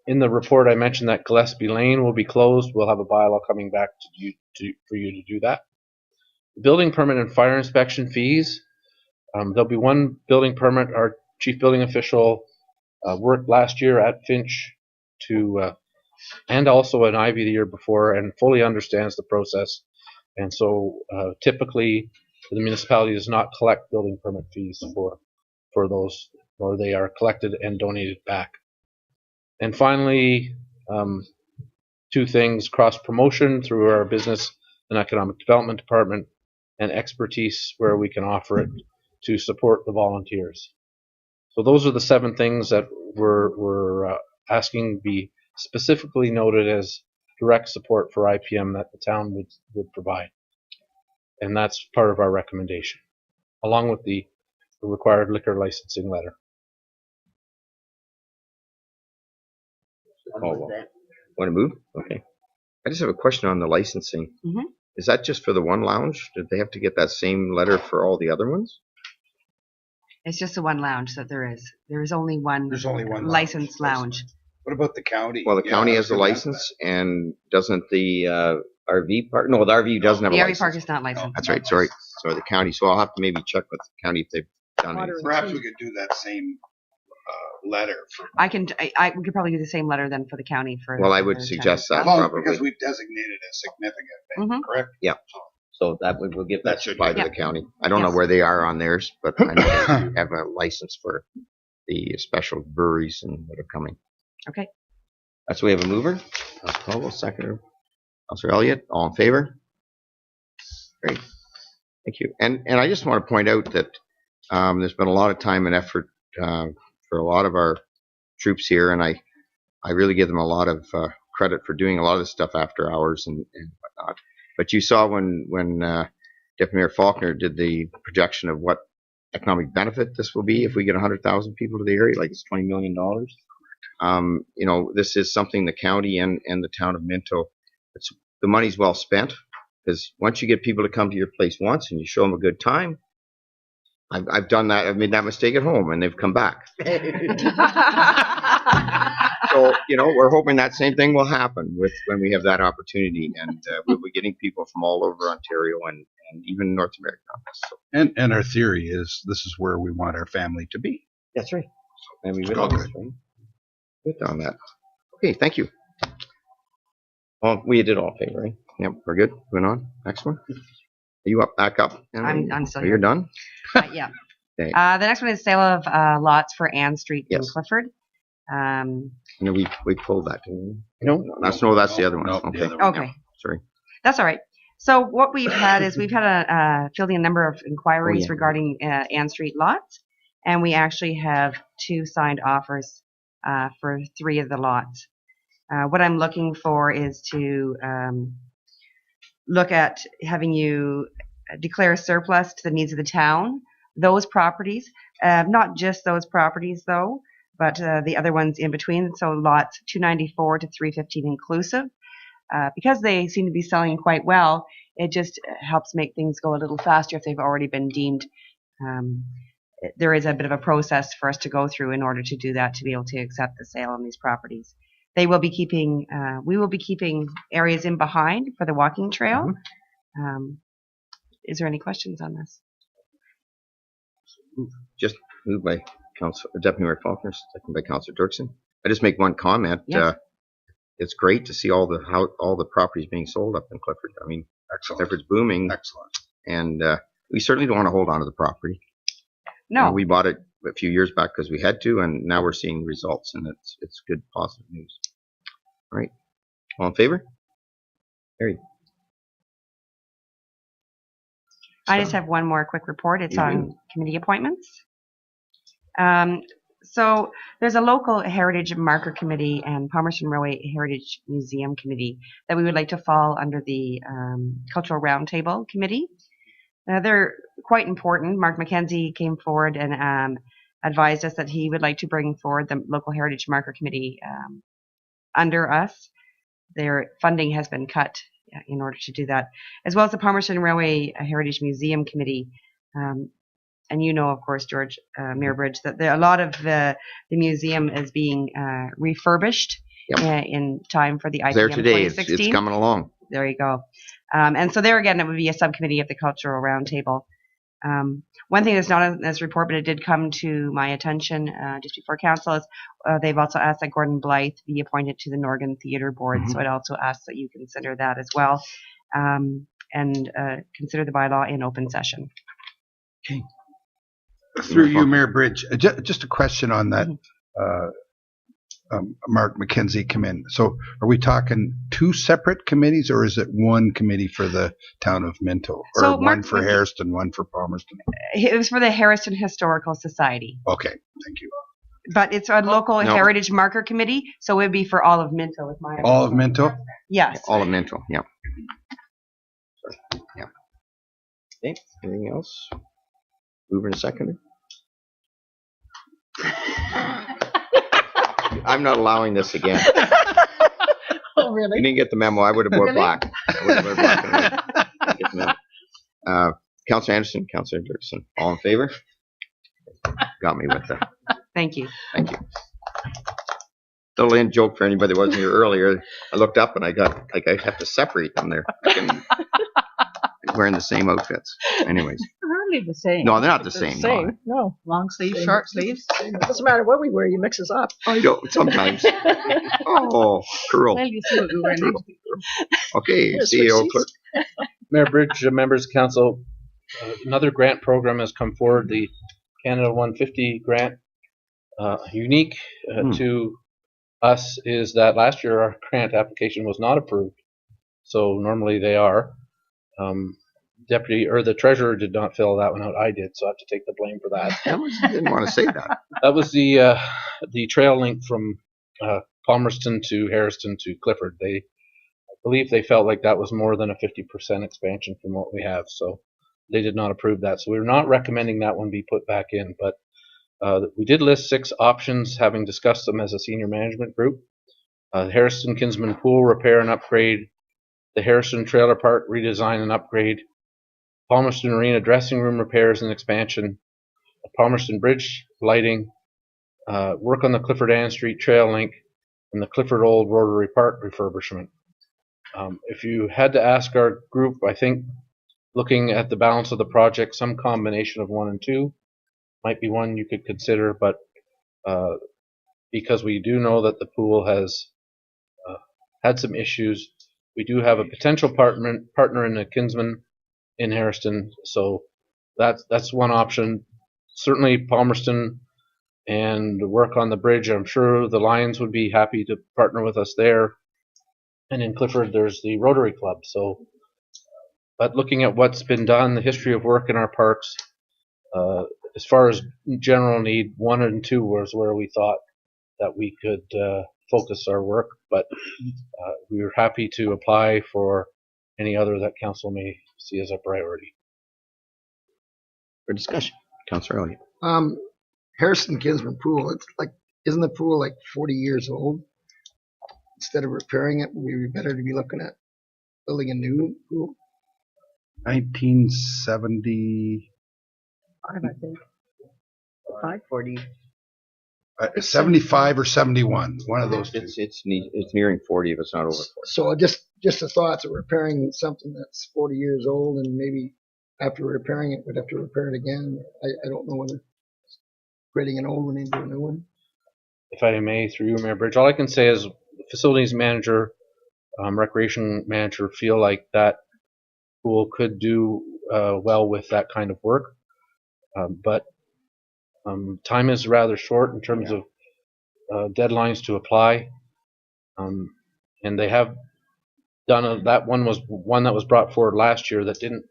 In the report, I mentioned that Gillespie Lane will be closed. We'll have a bylaw coming back for you to do that. Building permit and fire inspection fees. There'll be one building permit. Our chief building official worked last year at Finch and also at Ivy the year before, and fully understands the process. And so typically the municipality does not collect building permit fees for those, or they are collected and donated back. And finally, 2 things: cross promotion through our business and economic development department, and expertise where we can offer it to support the volunteers. So those are the 7 things that we're asking be specifically noted as direct support for IPM that the town would provide. And that's part of our recommendation, along with the required liquor licensing letter. Want to move? Okay. I just have a question on the licensing. Is that just for the one lounge? Did they have to get that same letter for all the other ones? It's just the one lounge that there is. There is only one. There's only one licensed lounge. What about the county? Well, the county has a license, and doesn't the RV park? No, the RV doesn't have a license. The RV park is not licensed. That's right. Sorry, the county. So I'll have to maybe check with the county if they've done anything. Perhaps we could do that same letter. We could probably do the same letter then for the county. Well, I would suggest that probably. Because we've designated a significant event, correct? Yeah. So that we'll give that supplied to the county. I don't know where they are on theirs, but I know they have a license for the special breweries and that are coming. Okay. That's we have a mover. Councilor Caldwell, seconder. Councilor Elliott, all in favor? Great. Thank you. And I just want to point out that there's been a lot of time and effort for a lot of our troops here, and I really give them a lot of credit for doing a lot of this stuff after hours and whatnot. But you saw when Deputy Mayor Faulkner did the projection of what economic benefit this will be if we get 100,000 people to the area, like it's $20 million. You know, this is something the county and the town of Minto, the money's well spent, because once you get people to come to your place once and you show them a good time, I've done that. I've made that mistake at home, and they've come back. So, you know, we're hoping that same thing will happen when we have that opportunity, and we'll be getting people from all over Ontario and even North America on this. So. And our theory is this is where we want our family to be. That's right. And we will good on that. Okay, thank you. Well, we did all in favor, right? Yep, we're good. Moving on. Next one. Are you back up? I'm still here. You're done? Yeah. Okay. The next one is sale of lots for Ann Street in Clifford. No, we pulled that, didn't we? No, that's the other one. No, okay. the other one, okay. Sorry. That's all right. So what we've had is we've had fielding a number of inquiries yeah. regarding Ann Street lots, and we actually have 2 signed offers for 3 of the lots. What I'm looking for is to look at having you declare surplus to the needs of the town. Those properties, not just those properties though, but the other ones in between. So lots 294 to 315 inclusive. Because they seem to be selling quite well, it just helps make things go a little faster if they've already been deemed. There is a bit of a process for us to go through in order to do that, to be able to accept the sale on these properties. They will be keeping, we will be keeping areas in behind for the walking trail. Is there any questions on this? Just moved by Deputy Mayor Faulkner, second by Councillor Dirksen. I just make one comment. Yes. It's great to see all the properties being sold up in Clifford. I mean, Excellent. Clifford's booming. Excellent. And we certainly don't want to hold on to the property. No. We bought it a few years back because we had to, and now we're seeing results, and it's good, positive news. All right. All in favor? Carried. I just have one more quick report. It's on committee appointments. So there's a local heritage marker committee and Palmerston Railway Heritage Museum committee that we would like to fall under the Cultural Roundtable committee. They're quite important. Mark McKenzie came forward and advised us that he would like to bring forward the local heritage marker committee under us. Their funding has been cut in order to do that, as well as the Palmerston Railway Heritage Museum committee. And you know, of course, George, Mayor Bridge, that a lot of the museum is being refurbished in time for the IPM There today, 2016. it's coming along. There you go. And so there again, it would be a subcommittee of the Cultural Roundtable. One thing that's not in this report, but it did come to my attention just before council, is they've also asked that Gordon Blythe be appointed to the Norgan Theatre Board. So I'd also ask that you consider that as well, and consider the bylaw in open session. Okay. Through you, Mayor Bridge, just a question on that. Mark McKenzie come in. So are we talking 2 separate committees, or is it one committee for the town of Minto? Or So one for Hairston, one for Palmerston? It was for the Hairston Historical Society. Okay, thank you. But it's a local heritage marker committee, so it would be for all of Minto. With my All of Minto? Yes. All of Minto, yeah. Yeah. Okay, anything else? Mover and seconder? I'm not allowing this again. Oh, really? You didn't get the memo. I would have wore black. I would have worn black and white. Councillor Anderson, Councillor Dirksen, all in favor? Got me with that. Thank you. Thank you. Little in joke for anybody that wasn't here earlier. I looked up and I got like I have to separate them. They're wearing the same outfits. Anyways. Hardly the same. No, they're not the same. No. Long sleeves, short sleeves. It doesn't matter what we wear, you mix us up. I don't sometimes. Oh, curl. Well, you see what we wear next week. Okay, CEO clerk. Mayor Bridge, members of council, another grant program has come forward, the Canada 150 grant. Unique to us is that last year our grant application was not approved. So normally they are. The treasurer did not fill that one out. I did, so I have to take the blame for that. I didn't want to say that. That was the trail link from Palmerston to Hairston to Clifford. I believe they felt like that was more than a 50% expansion from what we have, so they did not approve that. So we're not recommending that one be put back in, but we did list 6 options, having discussed them as a senior management group. The Hairston Kinsman Pool repair and upgrade, the Hairston Trailer Park redesign and upgrade, Palmerston Arena dressing room repairs and expansion, Palmerston Bridge lighting, work on the Clifford Ann Street trail link, and the Clifford Old Rotary Park refurbishment. If you had to ask our group, I think looking at the balance of the project, some combination of 1 and 2 might be one you could consider, but because we do know that the pool has had some issues, we do have a potential partner in the Kinsman in Hairston, so that's one option. Certainly Palmerston and work on the bridge. I'm sure the Lions would be happy to partner with us there. And in Clifford, there's the Rotary Club. So But looking at what's been done, the history of work in our parks, as far as general need, 1 and 2 was where we thought that we could focus our work, but we were happy to apply for any other that council may see as a priority. For discussion, Councillor Elliott. Harrison Kinsman Pool, it's like, isn't the pool like 40 years old? Instead of repairing it, would it be better to be looking at building a new pool? 1970, I think. 40. 75 or 71, one of those two. It's nearing 40 if it's not over 40. So just the thoughts of repairing something that's 40 years old, and maybe after repairing it, we'd have to repair it again. I don't know whether creating an old one into a new one. If I may, through you, Mayor Bridge, all I can say is the facilities manager, recreation manager feel like that pool could do well with that kind of work, but time is rather short in terms of deadlines to apply, and they have done that one was one that was brought forward last year that didn't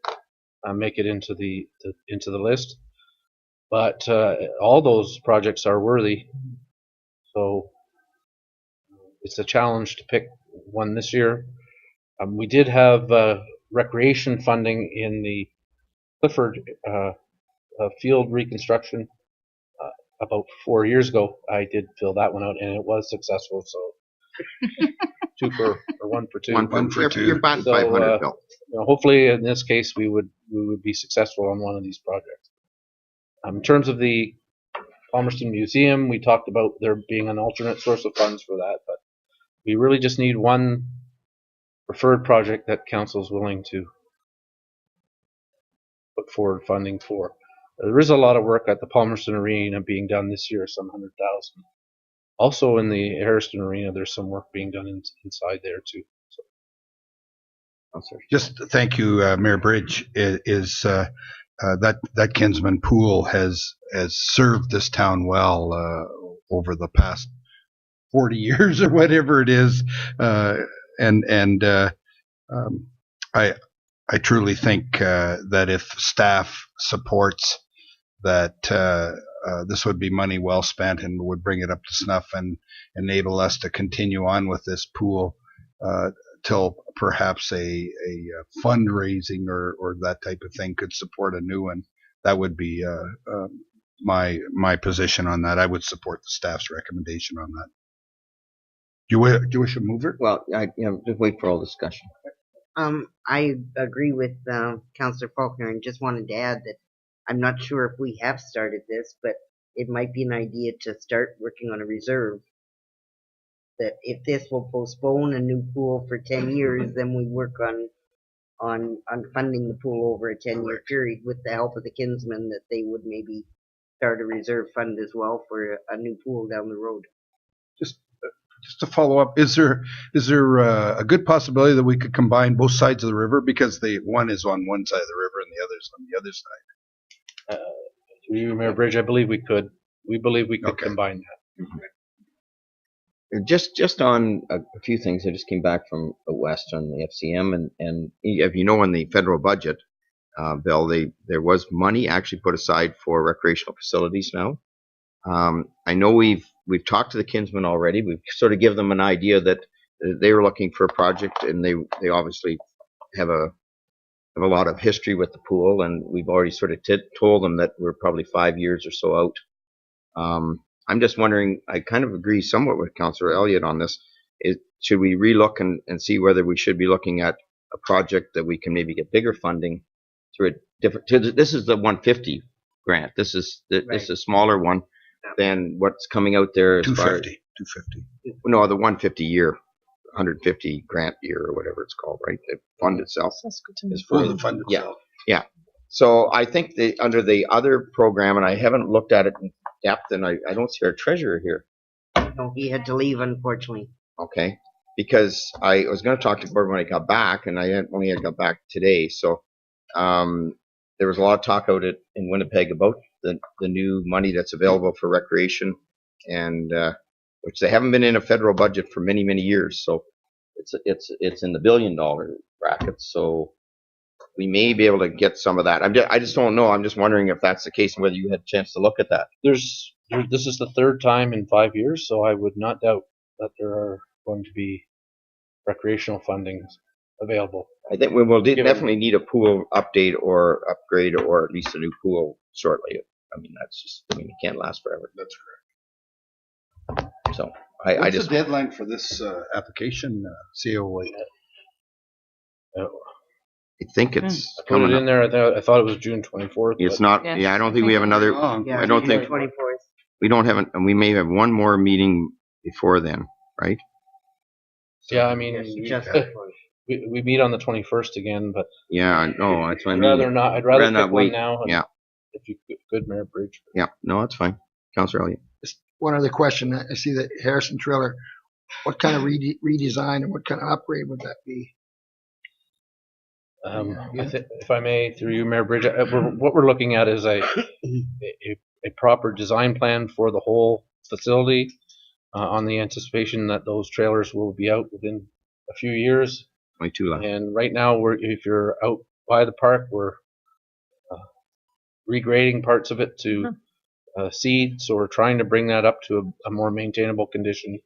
make it into the list, but all those projects are worthy, so it's a challenge to pick one this year. We did have recreation funding in the Clifford field reconstruction about 4 years ago. I did fill that one out, and it was successful. So 2 for or 1 for 2. One for two. You're batting So, 500, Bill. hopefully, in this case, we would be successful on one of these projects. In terms of the Palmerston Museum, we talked about there being an alternate source of funds for that, but we really just need one preferred project that council is willing to put forward funding for. There is a lot of work at the Palmerston Arena being done this year, some 100,000. Also in the Harrison Arena, there's some work being done inside there too. So. Just thank you, Mayor Bridge. That Kinsman Pool has served this town well over the past 40 years or whatever it is, I truly think that if staff supports that, this would be money well spent and would bring it up to snuff and enable us to continue on with this pool till perhaps a fundraising or that type of thing could support a new one. That would be my position on that. I would support the staff's recommendation on that. Do you wish to move it? Well, just wait for all discussion. I agree with Councillor Faulkner, and just wanted to add that I'm not sure if we have started this, but it might be an idea to start working on a reserve. That if this will postpone a new pool for 10 years, then we work on funding the pool over a 10-year period with the help of the Kinsmen, that they would maybe start a reserve fund as well for a new pool down the road. Just to follow up, is there a good possibility that we could combine both sides of the river, because the one is on one side of the river and the other's on the other side? Through you, Mayor Bridge, I believe we could. We believe we could combine that. Mm-hmm. Just on a few things, I just came back from the West on the FCM, and if you know, in the federal budget, Bill, there was money actually put aside for recreational facilities now. I know we've talked to the Kinsmen already. We've sort of given them an idea that they were looking for a project, and they obviously have a lot of history with the pool, and we've already sort of told them that we're probably 5 years or so out. I'm just wondering, I kind of agree somewhat with Councillor Elliott on this. Should we relook and see whether we should be looking at a project that we can maybe get bigger funding through a different? This is the 150 grant. This is a smaller one than what's coming out there. As 250. No, the 150 year, 150 grant year or whatever it's called, right? The fund itself is for the fund itself. Yeah. So I think under the other program, and I haven't looked at it in depth, and I don't see our treasurer here. No, he had to leave, unfortunately. Okay. Because I was going to talk to the board when I got back, and I only had got back today. So there was a lot of talk out in Winnipeg about the new money that's available for recreation, and which they haven't been in a federal budget for many years. So it's in the $1 billion bracket. So we may be able to get some of that. I just don't know. I'm just wondering if that's the case and whether you had a chance to look at that. This is the third time in 5 years, so I would not doubt that there are going to be recreational fundings available. I think we will definitely need a pool update or upgrade or at least a new pool shortly. I mean, it can't last forever. That's correct. So I What's just the deadline for this application, COA? I think it's I put it coming in up. there. I thought it was June 24th. It's but not. Yes. Yeah, I don't think we have another. Yeah, I don't think 24th. we don't have. And we may have one more meeting before then, right? Yeah, I mean, Just we meet on the 21st again, but Yeah, no, that's what I I'd mean. rather not. I'd rather Rather not pick one wait. now. and Yeah. If you could, Mayor Bridge. Yeah, no, that's fine. Councillor Elliott. Just one other question. I see that Harrison trailer. What kind of redesign and what kind of upgrade would that be? If I may, through you, Mayor Bridge, what we're looking at is a proper design plan for the whole facility, on the anticipation that those trailers will be out within a few years. Only two left. And right now, if you're out by the park, we're regrading parts of it to seed, so we're trying to bring that up to a more maintainable condition.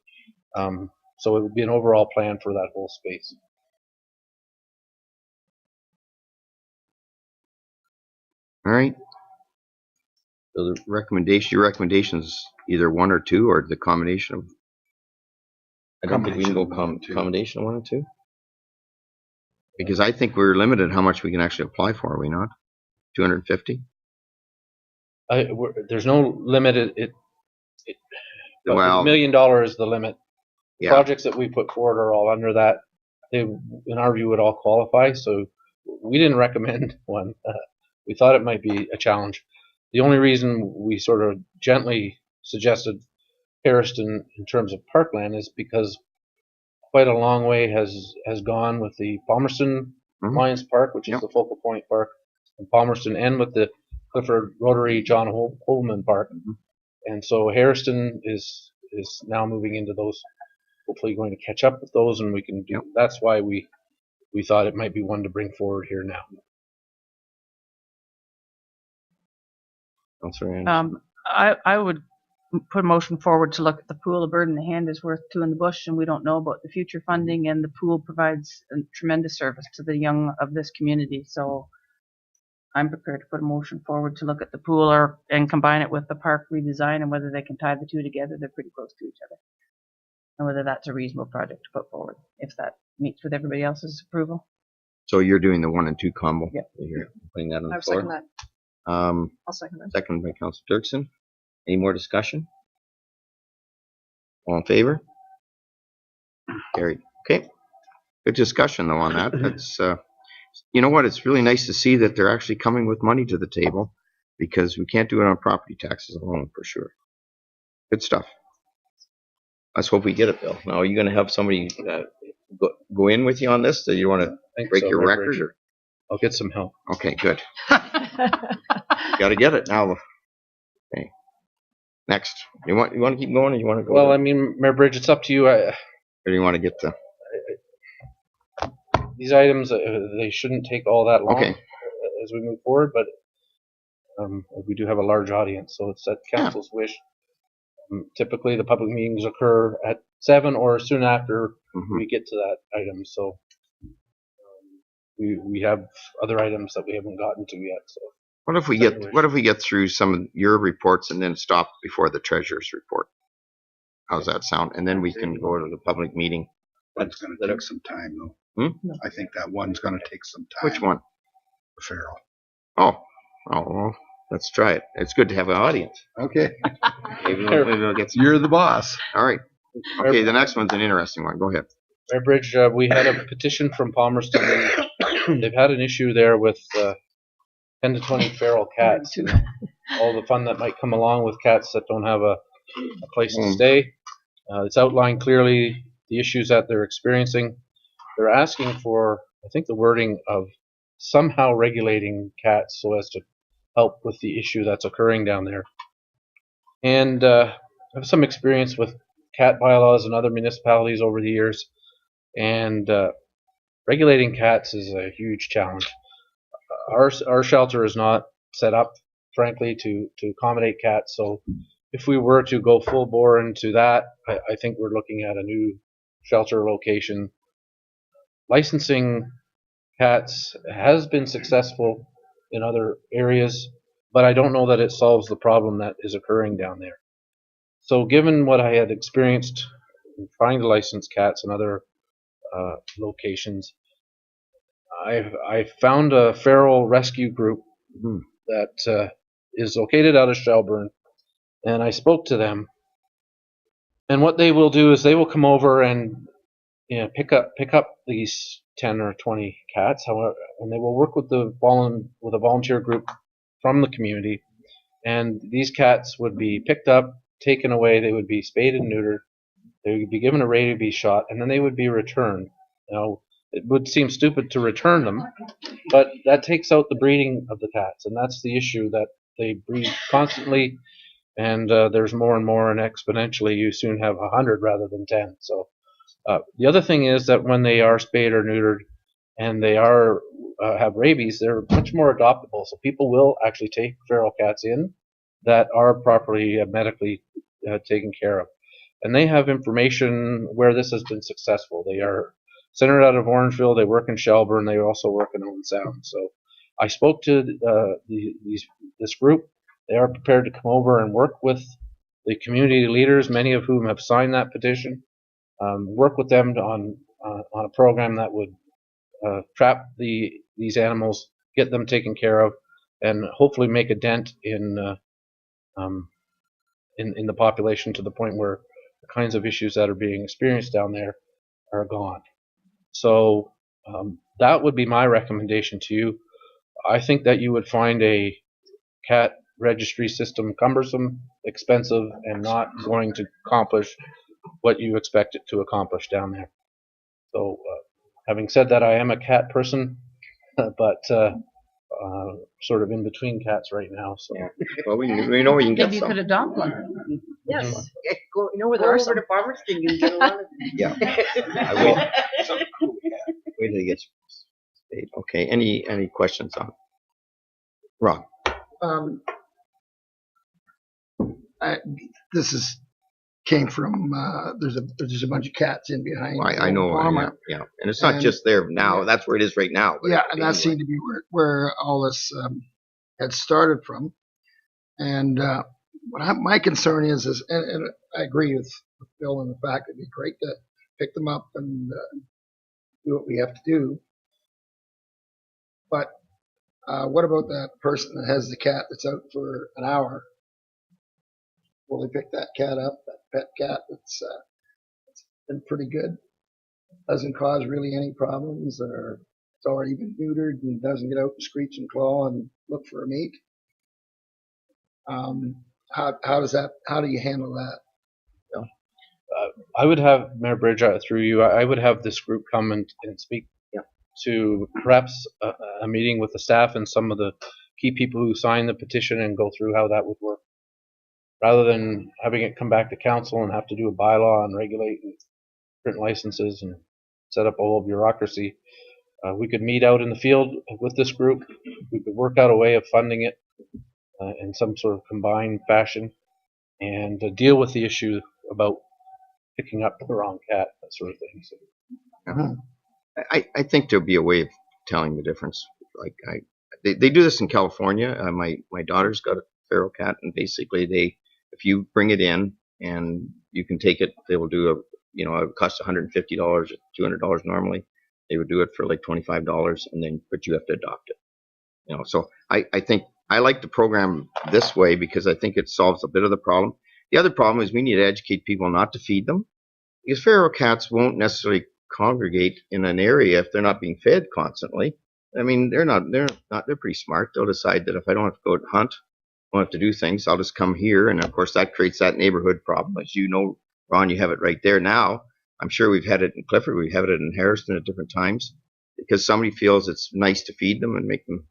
So it would be an overall plan for that whole space. All right. So your recommendation is either one or two, or the combination of. I don't think we can go combination of one and two. Because I think we're limited how much we can actually apply for. Are we not? 250. There's no limit. Well, $1 million is the limit. Yeah. Projects that we put forward are all under that. They, in our view, would all qualify. So we didn't recommend one. We thought it might be a challenge. The only reason we sort of gently suggested Harrison in terms of parkland is because quite a long way has gone with the Palmerston Lions Park, which is the focal point park, in Palmerston, and with the Clifford Rotary John Holman Park. And so Harrison is now moving into those, hopefully going to catch up with those, and we can do. That's why we thought it might be one to bring forward here now. I would put a motion forward to look at the pool. A bird in the hand is worth two in the bush, and we don't know about the future funding, and the pool provides a tremendous service to the young of this community. So I'm prepared to put a motion forward to look at the pool and combine it with the park redesign, and whether they can tie the two together. They're pretty close to each other. And whether that's a reasonable project to put forward, if that meets with everybody else's approval. So you're doing the 1 and 2 combo. Yep. You're putting that on the I'll floor. second that. I'll second that. Second by Councilor Dirksen. Any more discussion? All in favor? Carried. Okay. Good discussion though on that. That's you know what? It's really nice to see that they're actually coming with money to the table, because we can't do it on property taxes alone for sure. Good stuff. Let's hope we get it, Bill. Now, are you going to have somebody go in with you on this? Do you want to break your record? Or? I'll get some help. Okay, good. Got to get it now. Okay. Next, you want to keep going, or you want to go? Well, I mean, Mayor Bridge, it's up to you. Or do you want to get the? These items, they shouldn't take all that long as we move forward, but we do have a large audience, so it's at council's wish. Typically, the public meetings occur at 7 or soon after we get to that item. So we have other items that we haven't gotten to yet. So what if we get through some of your reports and then stop before the treasurer's report? How's that sound? And then we can go to the public meeting. That's going to take some time, though. I think that one's going to take some time. Which one? The Farrell. Oh, well, let's try it. It's good to have an audience. Okay. Maybe we'll get some. You're the boss. All right. Okay, the next one's an interesting one. Go ahead. Mayor Bridge, we had a petition from Palmerston. They've had an issue there with 10 to 20 feral cats. And all the fun that might come along with cats that don't have a place to stay. It's outlined clearly the issues that they're experiencing. They're asking for, I think, the wording of somehow regulating cats so as to help with the issue that's occurring down there. And I have some experience with cat bylaws in other municipalities over the years, and regulating cats is a huge challenge. our shelter is not set up, frankly, to accommodate cats. So if we were to go full bore into that, I think we're looking at a new shelter location. Licensing cats has been successful in other areas, but I don't know that it solves the problem that is occurring down there. So given what I had experienced in trying to license cats in other locations, I found a feral rescue group that is located out of Shelburne, and I spoke to them. And what they will do is they will come over and pick up these 10 or 20 cats. However, and they will work with a volunteer group from the community, and these cats would be picked up, taken away. They would be spayed and neutered. They would be given a rabies shot, and then they would be returned. Now, it would seem stupid to return them, but that takes out the breeding of the cats, and that's the issue, that they breed constantly, and there's more and more, and exponentially you soon have 100 rather than 10. So the other thing is that when they are spayed or neutered and they are have rabies, they're much more adoptable. So people will actually take feral cats in that are properly medically taken care of. And they have information where this has been successful. They are centered out of Orangeville. They work in Shelburne. They also work in Owen Sound. So I spoke to this group. They are prepared to come over and work with the community leaders, many of whom have signed that petition. Work with them on a program that would trap these animals, get them taken care of, and hopefully make a dent in the population to the point where the kinds of issues that are being experienced down there are gone. So that would be my recommendation to you. I think that you would find a cat registry system cumbersome, expensive, and not going to accomplish what you expect it to accomplish down there. So having said that, I am a cat person, but sort of in between cats right now. So Well, we know we can get Maybe you some. could adopt one. Yes. Go, You know where go there are over some. to Palmerston, you can get a lot of Yeah. Wait till he gets paid. Okay. Any questions on Ron? This came from there's a bunch of cats in behind. I know. Yeah, and it's not just there now. That's where it is right now. But Yeah, and that seemed to be where all this had started from. And my concern is and I agree with Bill in the fact it'd be great to pick them up and do what we have to do. But what about that person that has the cat that's out for an hour? Will they pick that cat up, that pet cat that's been pretty good, doesn't cause really any problems, or it's already been neutered and doesn't get out and screech and claw and look for a mate? How do you handle that? I would have, Mayor Bridge, through you, I would have this group come and speak to perhaps a meeting with the staff and some of the key people who signed the petition and go through how that would work, rather than having it come back to council and have to do a bylaw and regulate and print licenses and set up a whole bureaucracy. We could meet out in the field with this group. We could work out a way of funding it in some sort of combined fashion, and deal with the issue about picking up the wrong cat, that sort of thing. So. I think there'll be a way of telling the difference. Like they do this in California. My daughter's got a feral cat, and basically if you bring it in and you can take it, they will do it costs $150 or $200 normally. They would do it for like $25, but you have to adopt it. So I think I like the program this way because I think it solves a bit of the problem. The other problem is we need to educate people not to feed them, because feral cats won't necessarily congregate in an area if they're not being fed constantly. I mean, they're pretty smart. They'll decide that if I don't have to go hunt, I don't have to do things, I'll just come here. And of course that creates that neighborhood problem. As you know, Ron, you have it right there now. I'm sure we've had it in Clifford. We've had it in Harrison at different times because somebody feels it's nice to feed them and make them,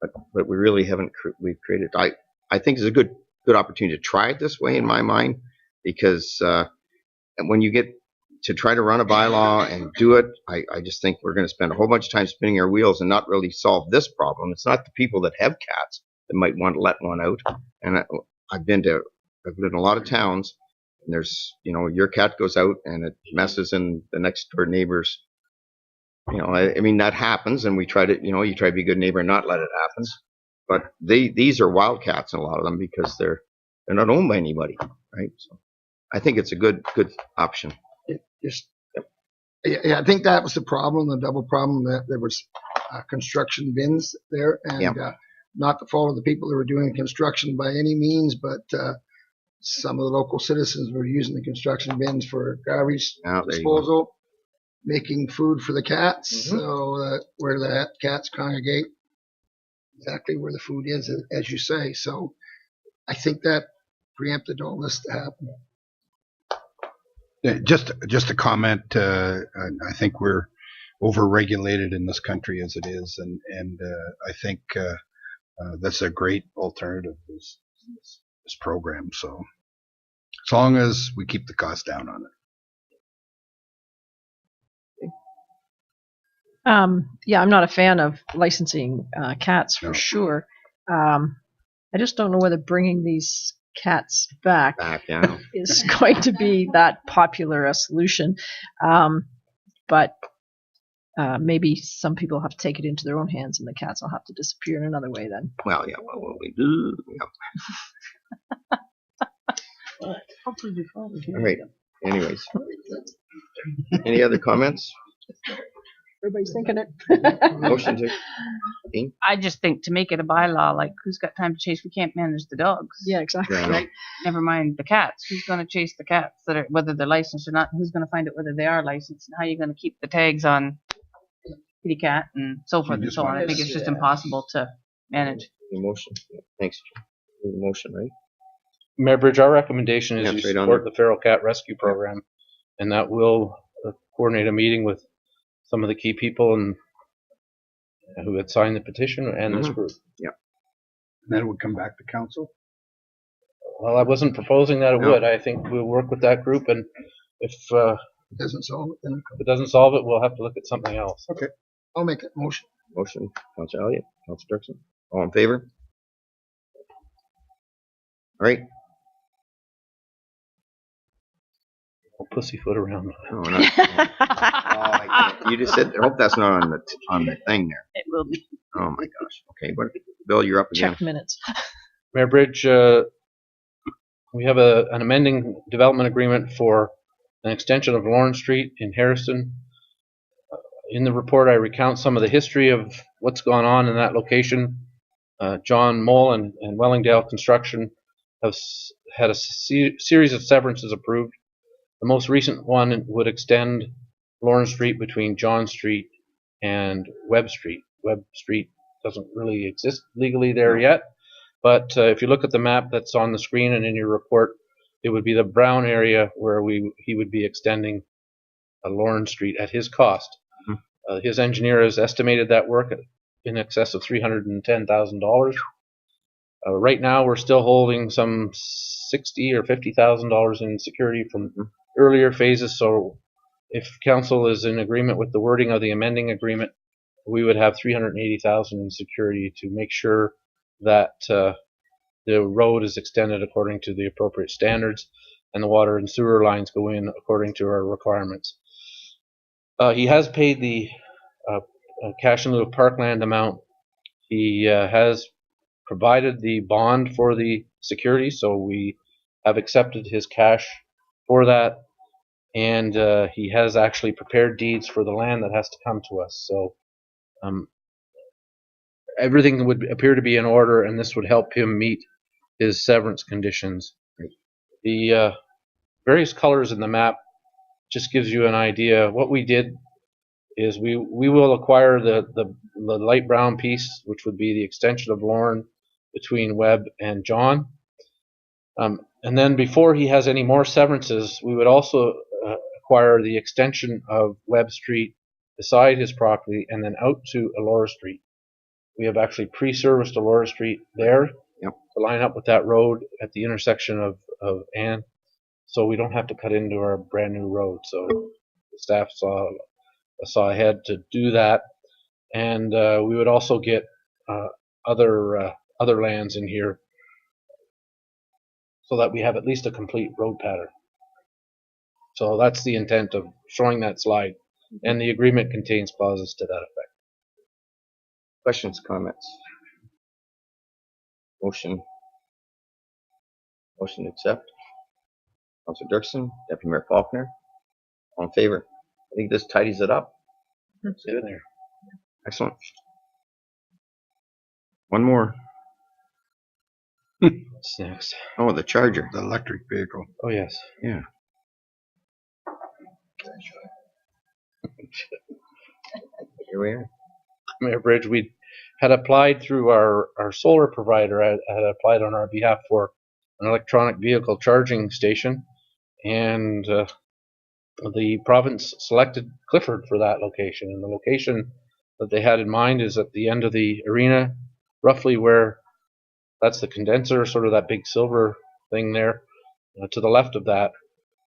but we really haven't, we've created, I think it's a good opportunity to try it this way in my mind, because when you get to try to run a bylaw and do it, I just think we're going to spend a whole bunch of time spinning our wheels and not really solve this problem. It's not the people that have cats that might want to let one out. And I've lived in a lot of towns, and there's, your cat goes out and it messes in the next door neighbor's. I mean, that happens, and we try to, you try to be a good neighbor and not let it happen. But these are wild cats, and a lot of them, because they're not owned by anybody, right? So I think it's a good option. Yeah, I think that was the problem, the double problem, that there was construction bins there, and not the fault of the people who were doing construction by any means, but some of the local citizens were using the construction bins for garbage disposal, making food for the cats, so where the cats congregate, exactly where the food is, as you say. So I think that preempted all this to happen. Yeah, just a comment. I think we're overregulated in this country as it is, and I think that's a great alternative, this program. So as long as we keep the cost down on it. Yeah, I'm not a fan of licensing cats for sure. I just don't know whether bringing these cats back is going to be that popular a solution. But maybe some people have to take it into their own hands, and the cats will have to disappear in another way then. Well, yeah, well, we do. Yeah. All right. Anyways, any other comments? Everybody's thinking it. Motion to. I just think to make it a bylaw, like, who's got time to chase? We can't manage the dogs. Yeah, exactly. Yeah, right? Never mind the cats. Who's going to chase the cats whether they're licensed or not? Who's going to find out whether they are licensed? And how are you going to keep the tags on kitty cat and so forth and so on? I think it's just impossible to manage. Motion. Thanks. Motion, right? Mayor Bridge, our recommendation is Yeah, you straight on support there. the Feral Cat Rescue Program, and that will coordinate a meeting with some of the key people and who had signed the petition and this group. Yeah. And then it would come back to council. Well, I wasn't proposing that it would. I think we'll work with that group, and if it doesn't solve it, then it doesn't solve it, we'll have to look at something else. okay. I'll make a motion. Motion, Councilor Elliott, Councilor Dirksen. All in favor? All right. I'll pussyfoot around. Oh, no. You just said, I hope that's not on the thing there. It will be. Oh my gosh. Okay, but Bill, you're up again. Check minutes. Mayor Bridge, we have an amending development agreement for an extension of Lawrence Street in Harrison. In the report, I recount some of the history of what's gone on in that location. John Moll and Wellingdale Construction have had a series of severances approved. The most recent one would extend Lawrence Street between John Street and Webb Street. Webb Street doesn't really exist legally there yet, but if you look at the map that's on the screen and in your report, it would be the brown area where he would be extending Lawrence Street at his cost. His engineer has estimated that work at in excess of $310,000. Right now, we're still holding some $60,000 or $50,000 in security from earlier phases. So, if council is in agreement with the wording of the amending agreement, we would have $380,000 in security to make sure that the road is extended according to the appropriate standards, and the water and sewer lines go in according to our requirements. He has paid the cash in lieu of parkland amount. He has provided the bond for the security, so we have accepted his cash for that, and he has actually prepared deeds for the land that has to come to us. So everything would appear to be in order, and this would help him meet his severance conditions. The various colors in the map just gives you an idea. What we did is we will acquire the light brown piece, which would be the extension of Lorne between Webb and John. And then before he has any more severances, we would also acquire the extension of Webb Street beside his property and then out to Elora Street. We have actually pre-serviced Elora Street there to line up with that road at the intersection of Ann. so we don't have to cut into our brand new road. So the staff saw ahead to do that, and we would also get other lands in here so that we have at least a complete road pattern. So that's the intent of showing that slide, and the agreement contains clauses to that effect. Questions, comments? Motion to accept. Councilor Dirksen, Deputy Mayor Faulkner. All in favor? I think this tidies it up. It's in there. Excellent. One more. What's next? Oh, the charger. The electric vehicle. Oh, yes. Yeah. Here we are. Mayor Bridge, we had applied through our solar provider, had applied on our behalf for an electronic vehicle charging station, and the province selected Clifford for that location. And the location that they had in mind is at the end of the arena, roughly where that's the condenser, sort of that big silver thing there. To the left of that,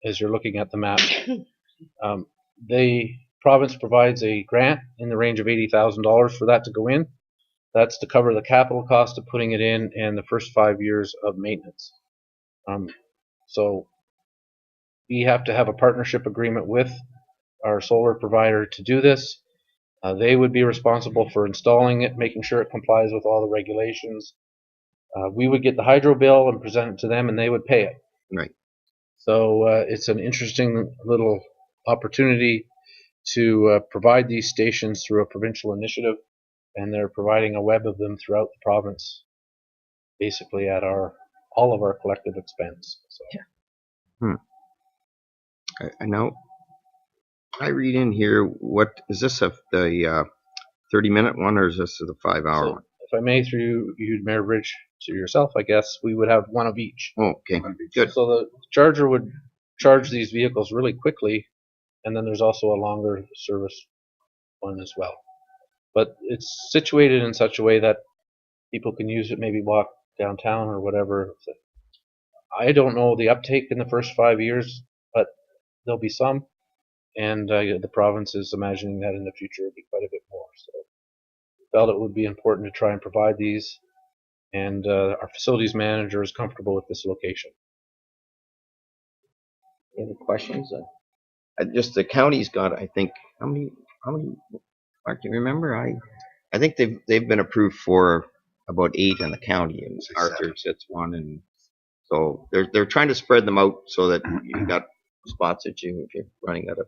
as you're looking at the map, the province provides a grant in the range of $80,000 for that to go in. That's to cover the capital cost of putting it in and the first 5 years of maintenance. So we have to have a partnership agreement with our solar provider to do this. They would be responsible for installing it, making sure it complies with all the regulations. We would get the hydro bill and present it to them, and they would pay it. Right. So it's an interesting little opportunity to provide these stations through a provincial initiative, and they're providing a web of them throughout the province, basically at all of our collective expense. So. Yeah. I know. I read in here. What is this? The 30-minute one, or is this the 5-hour one? If I may, through you, Mayor Bridge, to yourself, I guess we would have one of each. Oh, okay. Good. So the charger would charge these vehicles really quickly, and then there's also a longer service one as well. But it's situated in such a way that people can use it, maybe walk downtown or whatever. I don't know the uptake in the first 5 years, but there'll be some, and the province is imagining that in the future it'll be quite a bit more. So we felt it would be important to try and provide these, and our facilities manager is comfortable with this location. Any questions? Just the county's got, I think, how many? Mark, do you remember? I think they've been approved for about 8 in the county, and Arthur sits one, and so they're trying to spread them out so that you've got spots that if you're running out of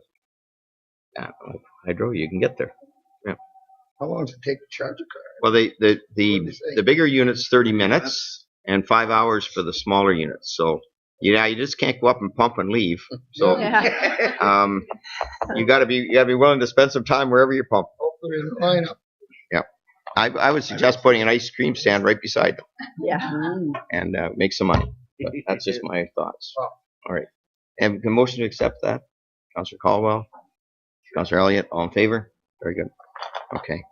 hydro, you can get there. Yeah. How long does it take to charge a car? Well, the bigger units 30 minutes and 5 hours for the smaller units. So you just can't go up and pump and leave. So you got to be willing to spend some time wherever you pump. Hopefully in the lineup. Yeah, I would suggest putting an ice cream stand right beside them. Yeah. And make some money. But that's just my thoughts. All right. And the motion to accept that, Councillor Caldwell, Councillor Elliott, all in favor? Very good. Okay.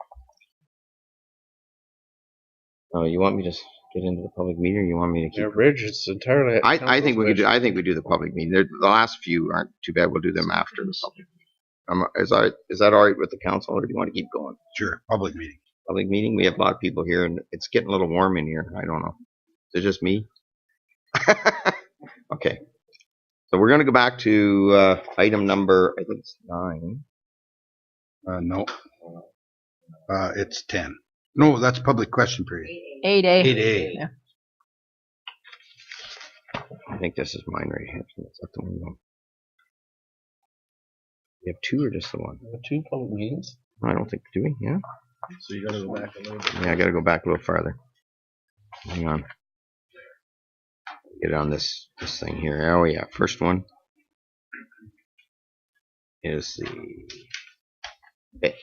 Oh, you want me to get into the public meeting, or you want me to keep? Mayor Bridge, it's entirely. I think we could do. I think we do the public meeting. The last few aren't too bad. We'll do them after the public. Is that all right with the council, or do you want to keep going? Sure. Public meeting. Public meeting. We have a lot of people here, and it's getting a little warm in here. I don't know. Is it just me? Okay. So we're going to go back to item number, I think it's 9. No. It's 10. No, that's public question period. 8A. 8A. Yeah. I think this is mine right here. Is that the one? You have 2 or just the one? 2 public meetings? I don't think, do we? Yeah. So you got to go back a little bit. Yeah, I got to go back a little farther. Hang on. Get on this thing here. Oh yeah, first one is the. Okay.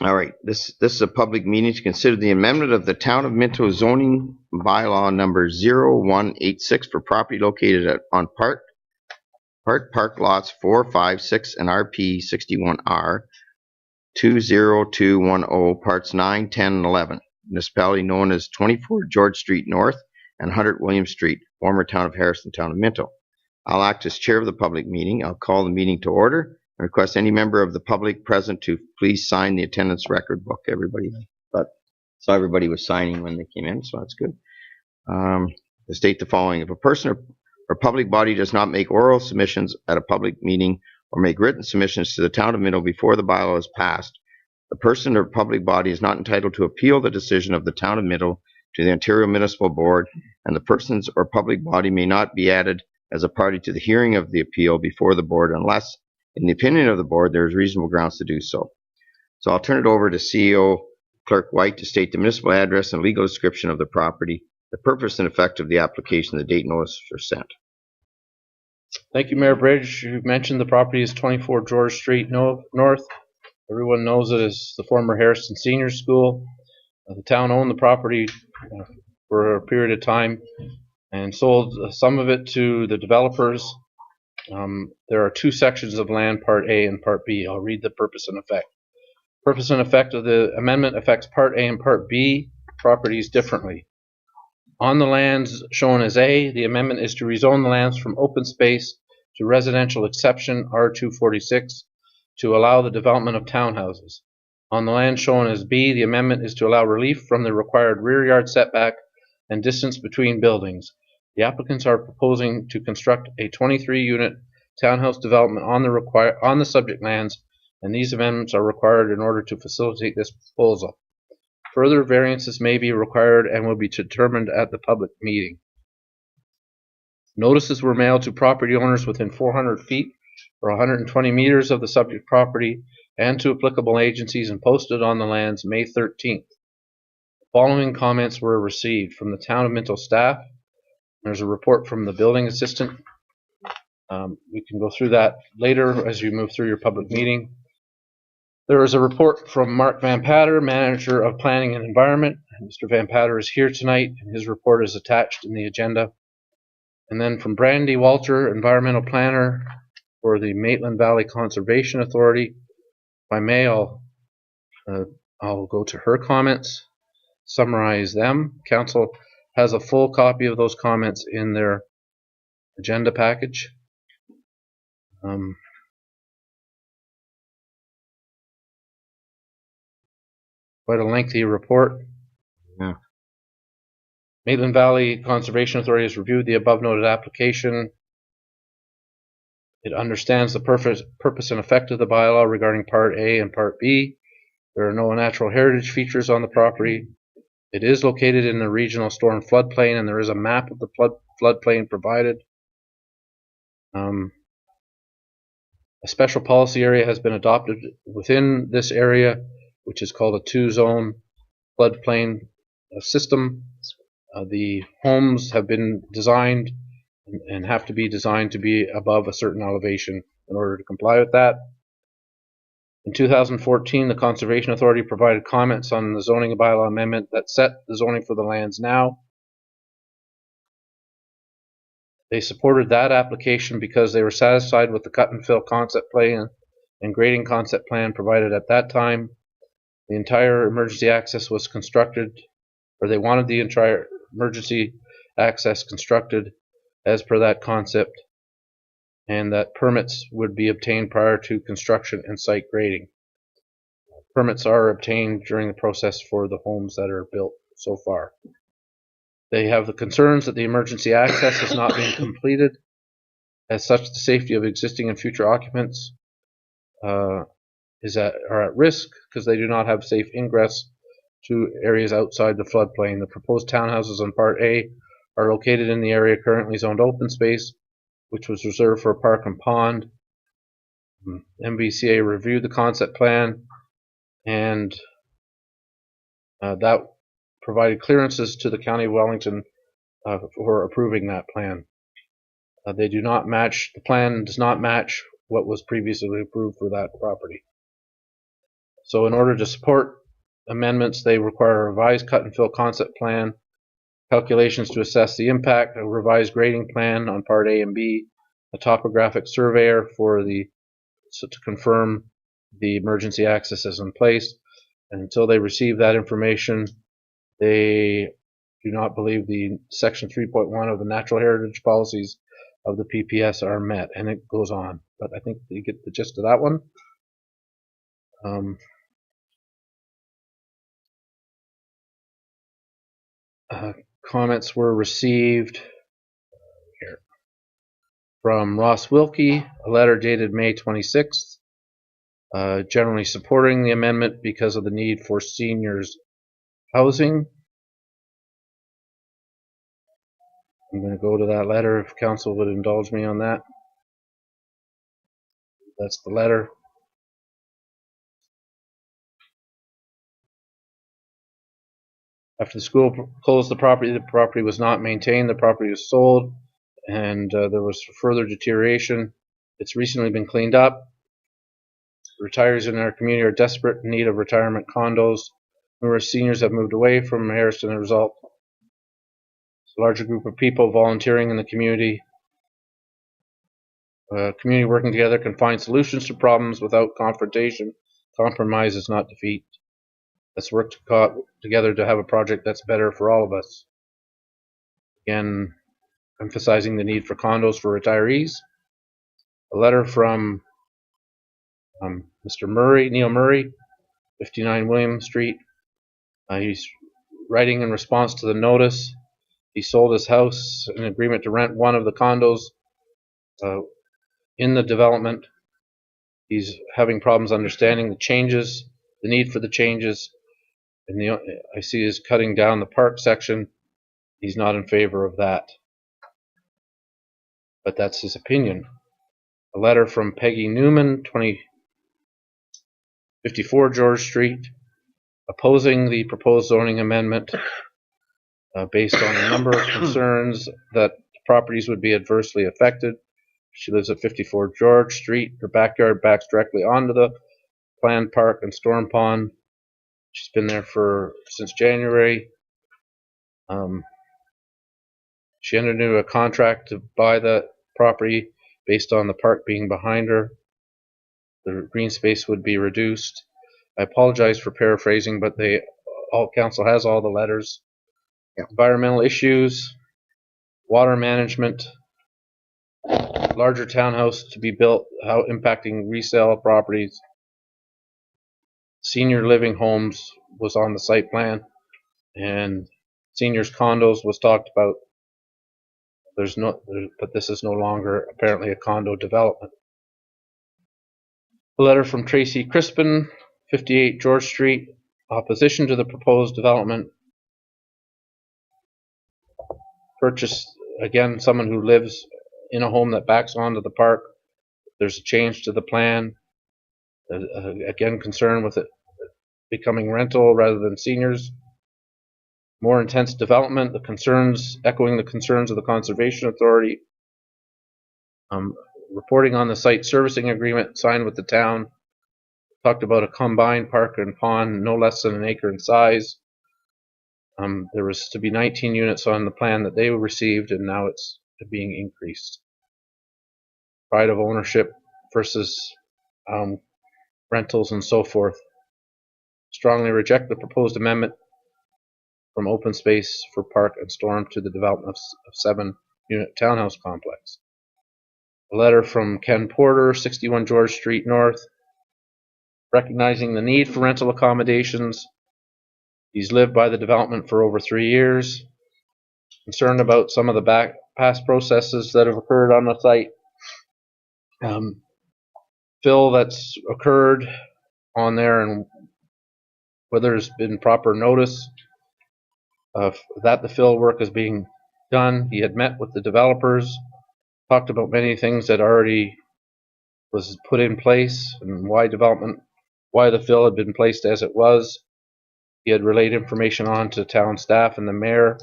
All right, this is a public meeting to consider the amendment of the Town of Minto zoning bylaw number 0186 for property located on park lots 4, 5, 6, and RP 61R 20210 parts 9, 10, and 11. Municipality known as 24 George Street North and 100 William Street, former town of Harrison, town of Minto. I'll act as chair of the public meeting. I'll call the meeting to order and request any member of the public present to please sign the attendance record book. Everybody, but so everybody was signing when they came in, so that's good. To state the following: if a person or public body does not make oral submissions at a public meeting or make written submissions to the town of Minto before the bylaw is passed, the person or public body is not entitled to appeal the decision of the town of Minto to the Ontario Municipal Board, and the persons or public body may not be added as a party to the hearing of the appeal before the board unless, in the opinion of the board, there is reasonable grounds to do so. So I'll turn it over to CEO Clerk White to state the municipal address and legal description of the property, the purpose and effect of the application, the date notice are sent. Thank you, Mayor Bridge. You mentioned the property is 24 George Street North. Everyone knows it as the former Harrison Senior School. The town owned the property for a period of time and sold some of it to the developers. There are two sections of land, Part A and Part B. I'll read the purpose and effect. Purpose and effect of the amendment affects Part A and Part B properties differently. On the lands shown as A, the amendment is to rezone the lands from open space to residential exception R246 to allow the development of townhouses. On the land shown as B, the amendment is to allow relief from the required rear yard setback and distance between buildings. The applicants are proposing to construct a 23-unit townhouse development on the subject lands, and these amendments are required in order to facilitate this proposal. Further variances may be required and will be determined at the public meeting. Notices were mailed to property owners within 400 feet or 120 meters of the subject property and to applicable agencies and posted on the lands May 13th. The following comments were received from the Town of Minto staff. There's a report from the building assistant. We can go through that later as you move through your public meeting. There is a report from Mark Van Patter, Manager of Planning and Environment. Mr. Van Patter is here tonight, and his report is attached in the agenda. And then from Brandy Walter, Environmental Planner for the Maitland Valley Conservation Authority. By mail, I'll go to her comments, summarize them. Council has a full copy of those comments in their agenda package. Quite a lengthy report. Yeah. Maitland Valley Conservation Authority has reviewed the above noted application. It understands the purpose and effect of the bylaw regarding Part A and Part B. There are no natural heritage features on the property. It is located in the regional storm floodplain, and there is a map of the floodplain provided. A special policy area has been adopted within this area, which is called a two-zone floodplain system. The homes have been designed and have to be designed to be above a certain elevation in order to comply with that. In 2014, the Conservation Authority provided comments on the zoning bylaw amendment that set the zoning for the lands now. They supported that application because they were satisfied with the cut and fill concept plan and grading concept plan provided at that time. The entire emergency access was constructed, or they wanted the entire emergency access constructed as per that concept, and that permits would be obtained prior to construction and site grading. Permits are obtained during the process for the homes that are built so far. They have the concerns that the emergency access has not been completed. As such, the safety of existing and future occupants are at risk because they do not have safe ingress to areas outside the floodplain. The proposed townhouses on Part A are located in the area currently zoned open space, which was reserved for a park and pond. MVCA reviewed the concept plan, and that provided clearances to the County of Wellington for approving that plan. They do not match, the plan does not match what was previously approved for that property. So in order to support amendments, they require a revised cut and fill concept plan, calculations to assess the impact, a revised grading plan on Part A and B, a topographic surveyor to confirm the emergency access is in place. And until they receive that information, they do not believe the section 3.1 of the natural heritage policies of the PPS are met, and it goes on. But I think you get the gist of that one. Comments were received here from Ross Wilkie, a letter dated May 26th, generally supporting the amendment because of the need for seniors housing. I'm going to go to that letter if council would indulge me on that. That's the letter. After the school closed the property was not maintained, the property was sold, and there was further deterioration. It's recently been cleaned up. Retirees in our community are desperate in need of retirement condos. Numerous seniors have moved away from Harrison as a result. It's a larger group of people volunteering in the community. Community working together can find solutions to problems without confrontation. Compromise is not defeat. Let's work together to have a project that's better for all of us. Again, emphasizing the need for condos for retirees. A letter from Mr. Murray, Neil Murray, 59 William Street. He's writing in response to the notice. He sold his house in agreement to rent one of the condos in the development. He's having problems understanding the changes, the need for the changes. And I see is cutting down the park section. He's not in favor of that. But that's his opinion. A letter from Peggy Newman, 54 George Street, opposing the proposed zoning amendment based on a number of concerns that properties would be adversely affected. She lives at 54 George Street. Her backyard backs directly onto the planned park and storm pond. She's been there since January. She entered into a contract to buy the property based on the park being behind her. The green space would be reduced. I apologize for paraphrasing, but council has all the letters. Yeah. Environmental issues, water management, larger townhouse to be built, how impacting resale properties. Senior living homes was on the site plan, and seniors condos was talked about. But this is no longer apparently a condo development. A letter from Tracy Crispin, 58 George Street, opposition to the proposed development. Purchase, again, someone who lives in a home that backs onto the park. There's a change to the plan. Again, concern with it becoming rental rather than seniors. More intense development, echoing the concerns of the Conservation Authority. Reporting on the site servicing agreement signed with the town. Talked about a combined park and pond no less than an acre in size. There was to be 19 units on the plan that they received, and now it's being increased. Pride of ownership versus rentals and so forth. Strongly reject the proposed amendment from open space for park and storm to the development of 7-unit townhouse complex. A letter from Ken Porter, 61 George Street North, recognizing the need for rental accommodations. He's lived by the development for over 3 years. Concerned about some of the past processes that have occurred on the site. Fill that's occurred on there and whether there's been proper notice of that the fill work is being done. He had met with the developers, talked about many things that already was put in place and why the fill had been placed as it was. He had relayed information on to town staff and the mayor,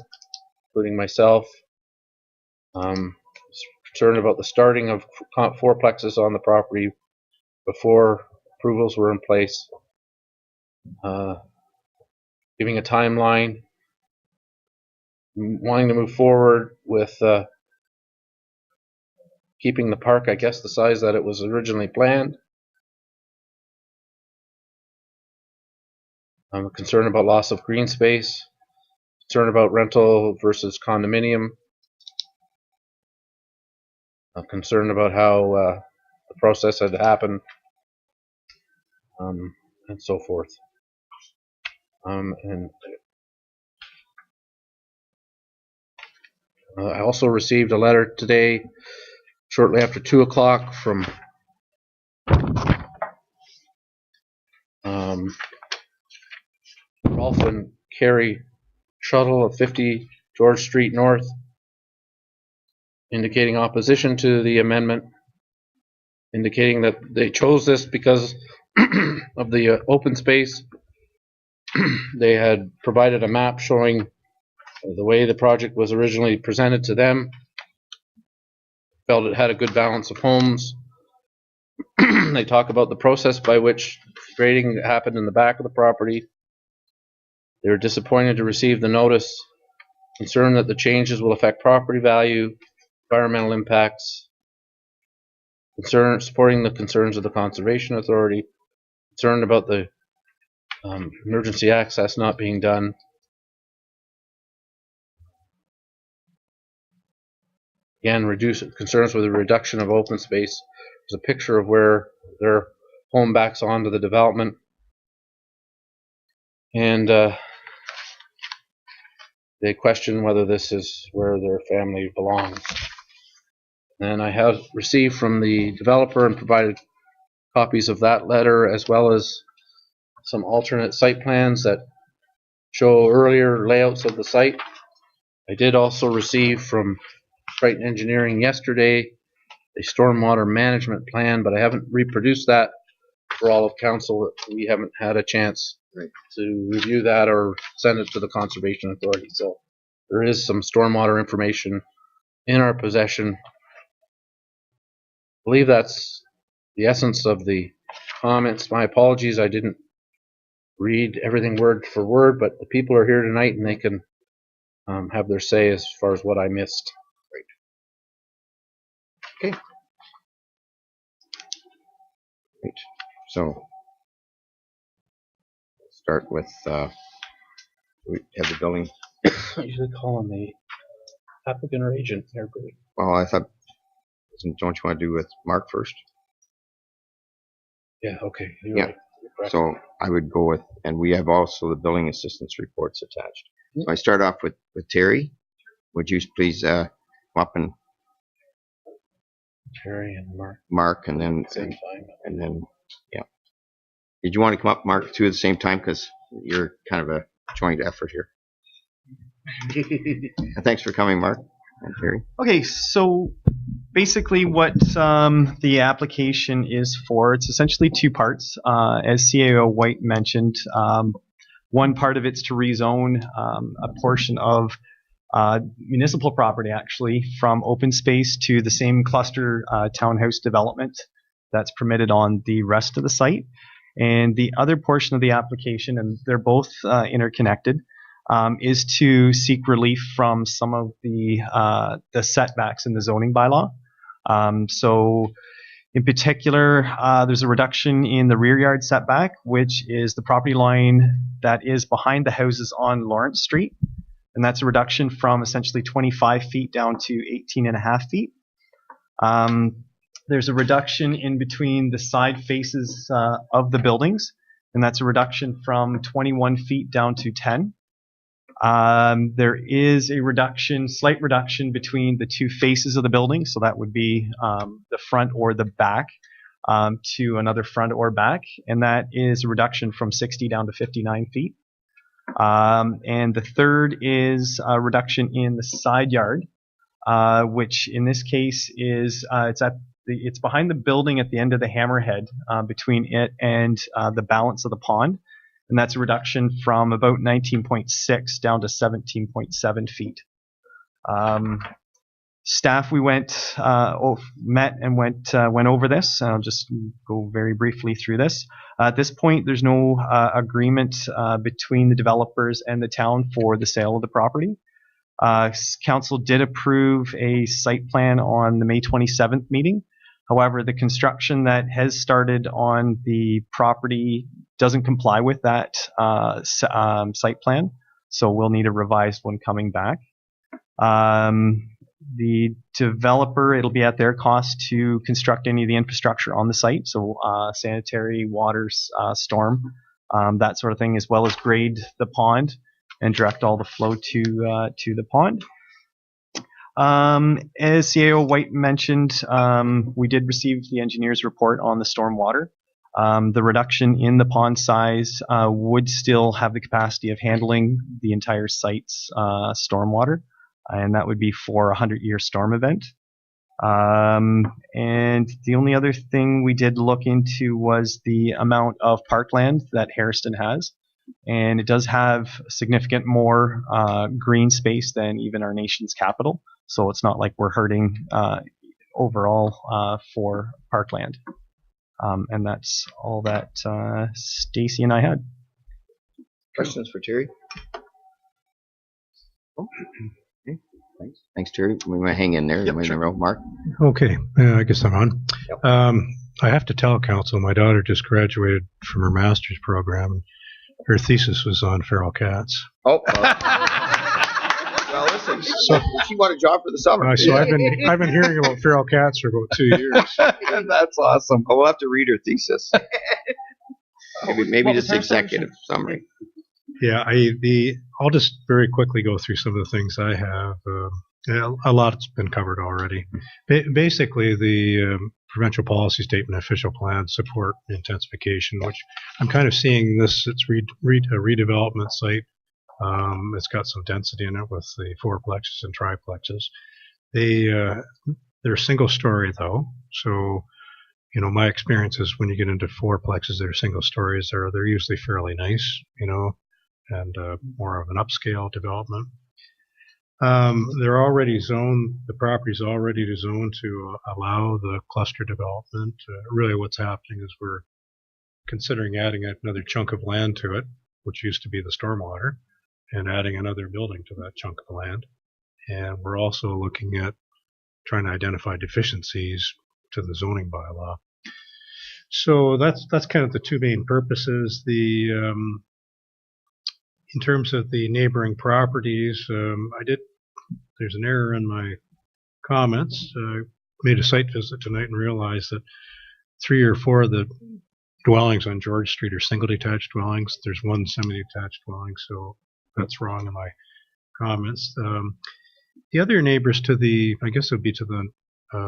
including myself. Concerned about the starting of fourplexes on the property before approvals were in place. Giving a timeline, wanting to move forward with keeping the park, I guess, the size that it was originally planned. I'm concerned about loss of green space. concern about rental versus condominium, a concern about how the process had happened, and so forth. And I also received a letter today, shortly after 2 o'clock, from Rolf and Carrie Shuttle of 50 George Street North, indicating opposition to the amendment, indicating that they chose this because of the open space. They had provided a map showing the way the project was originally presented to them, felt it had a good balance of homes. They talk about the process by which grading happened in the back of the property. They were disappointed to receive the notice, concerned that the changes will affect property value, environmental impacts, supporting the concerns of the Conservation Authority, concerned about the emergency access not being done. Again, concerns with the reduction of open space. There's a picture of where their home backs onto the development. And they question whether this is where their family belongs. And I have received from the developer and provided copies of that letter, as well as some alternate site plans that show earlier layouts of the site. I did also receive from Triton Engineering yesterday a stormwater management plan, but I haven't reproduced that for all of council. We haven't had a chance to review that or send it to the Conservation Authority. So there is some stormwater information in our possession. I believe that's the essence of the comments. My apologies, I didn't read everything word for word, but the people are here tonight and they can have their say as far as what I missed. Okay. Great. So, start with, we have the building. I usually call him the applicant or agent. Well, I thought, don't you want to do with Mark first? Yeah, okay. Yeah. Right. So I would go with, and we have also the building assistance reports attached. So I start off with Terry. Would you please come up and Terry and Mark. Mark, and then same time. And then yeah. Did you want to come up, Mark, too, at the same time, because you're kind of a joint effort here. And thanks for coming, Mark and Terry. Okay, so basically what the application is for, it's essentially two parts. As CAO White mentioned, one part of it's to rezone a portion of municipal property, actually, from open space to the same cluster townhouse development that's permitted on the rest of the site. And the other portion of the application, and they're both interconnected, is to seek relief from some of the setbacks in the zoning bylaw. So in particular, there's a reduction in the rear yard setback, which is the property line that is behind the houses on Lawrence Street. And that's a reduction from essentially 25 feet down to 18.5 feet. There's a reduction in between the side faces of the buildings, and that's a reduction from 21 feet down to 10. There is a slight reduction between the two faces of the building, so that would be the front or the back to another front or back, and that is a reduction from 60 down to 59 feet. And the third is a reduction in the side yard, which in this case is it's behind the building at the end of the hammerhead, between it and the balance of the pond. And that's a reduction from about 19.6 down to 17.7 feet. Staff, we met and went over this. I'll just go very briefly through this. At this point, there's no agreement between the developers and the town for the sale of the property. Council did approve a site plan on the May 27th meeting. However, the construction that has started on the property doesn't comply with that site plan. So we'll need a revised one coming back. The developer, it'll be at their cost to construct any of the infrastructure on the site, so sanitary, water, storm, that sort of thing, as well as grade the pond and direct all the flow to the pond. As CAO White mentioned, we did receive the engineer's report on the stormwater. The reduction in the pond size would still have the capacity of handling the entire site's stormwater, and that would be for a 100-year storm event. And the only other thing we did look into was the amount of parkland that Harriston has, and it does have significant more green space than even our nation's capital, so it's not like we're hurting overall for parkland. And that's all that Stacy and I had. Questions for Terry? Oh. Okay. Thanks. Thanks, Terry. We might hang in there. Yep, sure. Mark? Okay, I guess I'm on. Yep. I have to tell council, my daughter just graduated from her master's program. Her thesis was on feral cats. Oh. Well, listen. So she wanted a job for the summer. So I've been hearing about feral cats for about 2 years. That's awesome. We'll have to read her thesis. Maybe just executive summary. Yeah, I'll just very quickly go through some of the things I have. A lot's been covered already. Basically, the provincial policy statement, official plan support intensification, which I'm kind of seeing this. It's a redevelopment site. It's got some density in it with the fourplexes and triplexes. They're single story though, so my experience is when you get into fourplexes that are single stories, they're usually fairly nice, and more of an upscale development. They're already zoned. The property's already zoned to allow the cluster development. Really, what's happening is we're considering adding another chunk of land to it, which used to be the stormwater, and adding another building to that chunk of land. And we're also looking at trying to identify deficiencies to the zoning bylaw. So that's kind of the two main purposes. In terms of the neighboring properties, there's an error in my comments. I made a site visit tonight and realized that 3 or 4 of the dwellings on George Street are single detached dwellings. There's one semi-detached dwelling, so that's wrong in my comments. The other neighbors to the, I guess it would be to the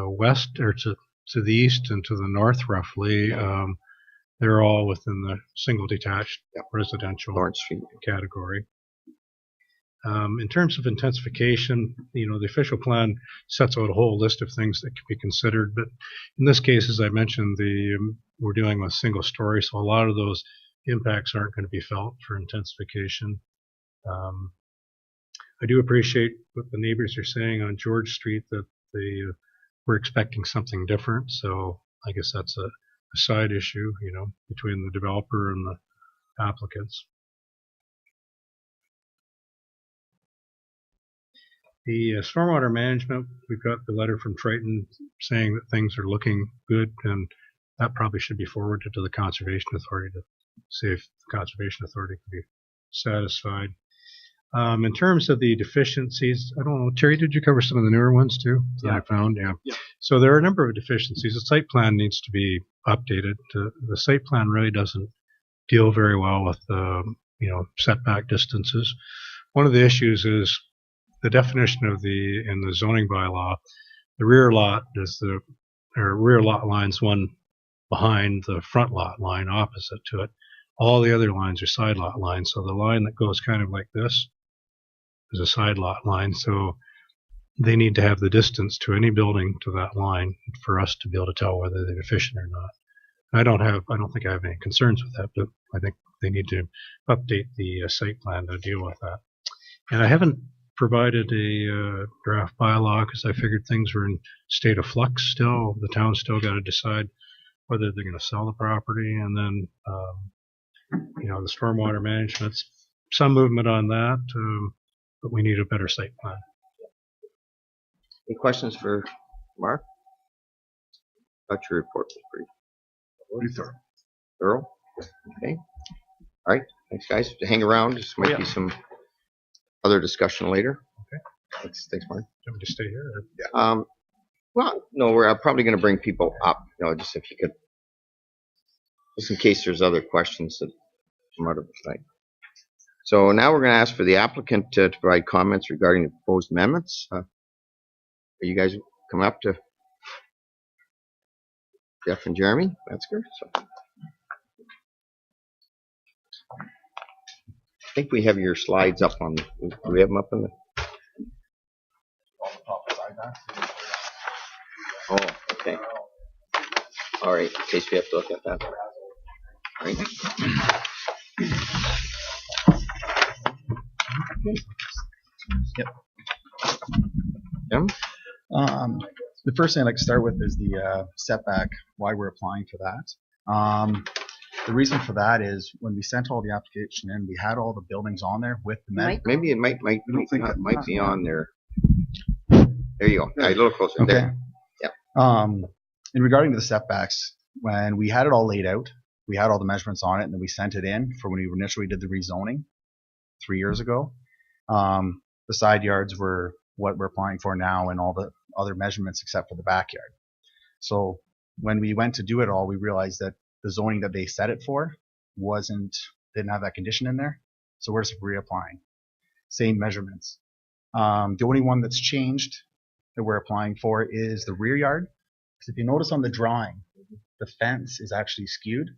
west, or to the east and to the north roughly, they're all within the single detached residential category. In terms of intensification, the official plan sets out a whole list of things that can be considered, but in this case, as I mentioned, we're dealing with single story, so a lot of those impacts aren't going to be felt for intensification. I do appreciate what the neighbors are saying on George Street, that we're expecting something different, so I guess that's a side issue, between the developer and the applicants. The stormwater management, we've got the letter from Triton saying that things are looking good, and that probably should be forwarded to the Conservation Authority to see if the Conservation Authority can be satisfied. In terms of the deficiencies, I don't know, Terry, did you cover some of the newer ones too that I found? Yeah. So there are a number of deficiencies. The site plan needs to be updated. The site plan really doesn't deal very well with setback distances. One of the issues is the definition of in the zoning bylaw. The rear lot rear lot line's one behind the front lot line opposite to it. All the other lines are side lot lines. So the line that goes kind of like this is a side lot line. So they need to have the distance to any building to that line for us to be able to tell whether they're deficient or not. I don't think I have any concerns with that, but I think they need to update the site plan to deal with that. And I haven't provided a draft bylaw because I figured things were in state of flux still. The town's still got to decide whether they're going to sell the property, and then the stormwater management's some movement on that, but we need a better site plan. Any questions for Mark? About your report, please. Pretty thorough. Okay. All right. Thanks, guys. To hang around. This might be some other discussion later. Okay. Thanks, Mark. Do you want me to stay here? Or? Yeah. Well, no, we're probably going to bring people up. Just if you could, just in case there's other questions that come out of the night. So now we're going to ask for the applicant to provide comments regarding the proposed amendments. Are you guys coming up to Jeff and Jeremy Metzger? So. I think we have your slides up on. Do we have them up on the? Oh, okay. All right. In case we have to look at that. All right. Yep. Jim? The first thing I'd like to start with is the setback, why we're applying for that. The reason for that is when we sent all the application in, we had all the buildings on there with the Maybe it might be on there. There you go. All right, a little closer. Okay. There. Yeah. And regarding to the setbacks, when we had it all laid out, we had all the measurements on it, and then we sent it in for when we initially did the rezoning 3 years ago. The side yards were what we're applying for now, and all the other measurements except for the backyard. So when we went to do it all, we realized that the zoning that they set it for didn't have that condition in there. So we're just reapplying. Same measurements. The only one that's changed that we're applying for is the rear yard. Because if you notice on the drawing, the fence is actually skewed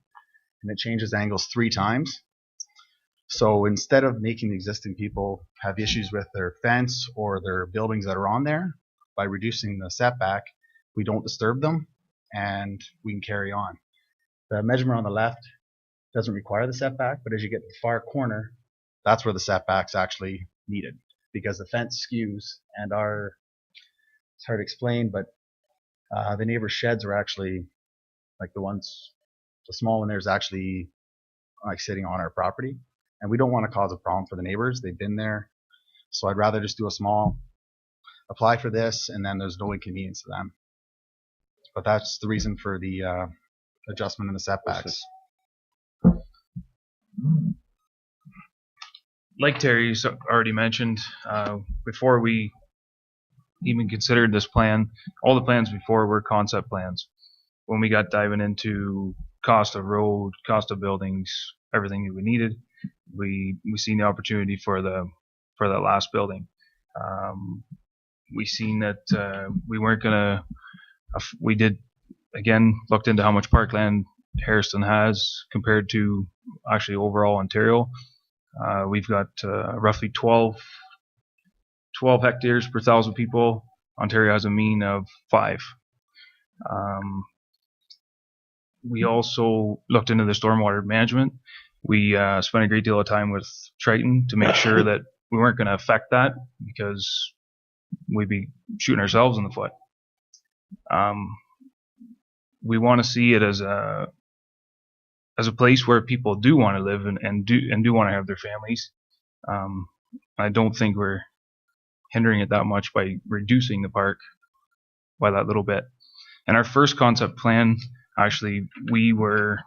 and it changes angles 3 times. So instead of making the existing people have issues with their fence or their buildings that are on there, by reducing the setback, we don't disturb them and we can carry on. The measurement on the left doesn't require the setback, but as you get to the far corner, that's where the setback's actually needed because the fence skews and it's hard to explain, but the neighbor's sheds are actually like the small one there's actually like sitting on our property, and we don't want to cause a problem for the neighbors. They've been there, so I'd rather just do a small apply for this, and then there's no inconvenience to them. But that's the reason for the adjustment in the setbacks. Like Terry's already mentioned, before we even considered this plan, all the plans before were concept plans. When we got diving into cost of road, cost of buildings, everything that we needed, we seen the opportunity for that last building. We seen that we weren't gonna. We did again looked into how much parkland Harrison has compared to actually overall Ontario. We've got roughly 12 hectares per 1,000 people. Ontario has a mean of 5. We also looked into the stormwater management. We spent a great deal of time with Triton to make sure that we weren't going to affect that because we'd be shooting ourselves in the foot. We want to see it as a place where people do want to live and do want to have their families. I don't think we're hindering it that much by reducing the park by that little bit. And our first concept plan, actually, we were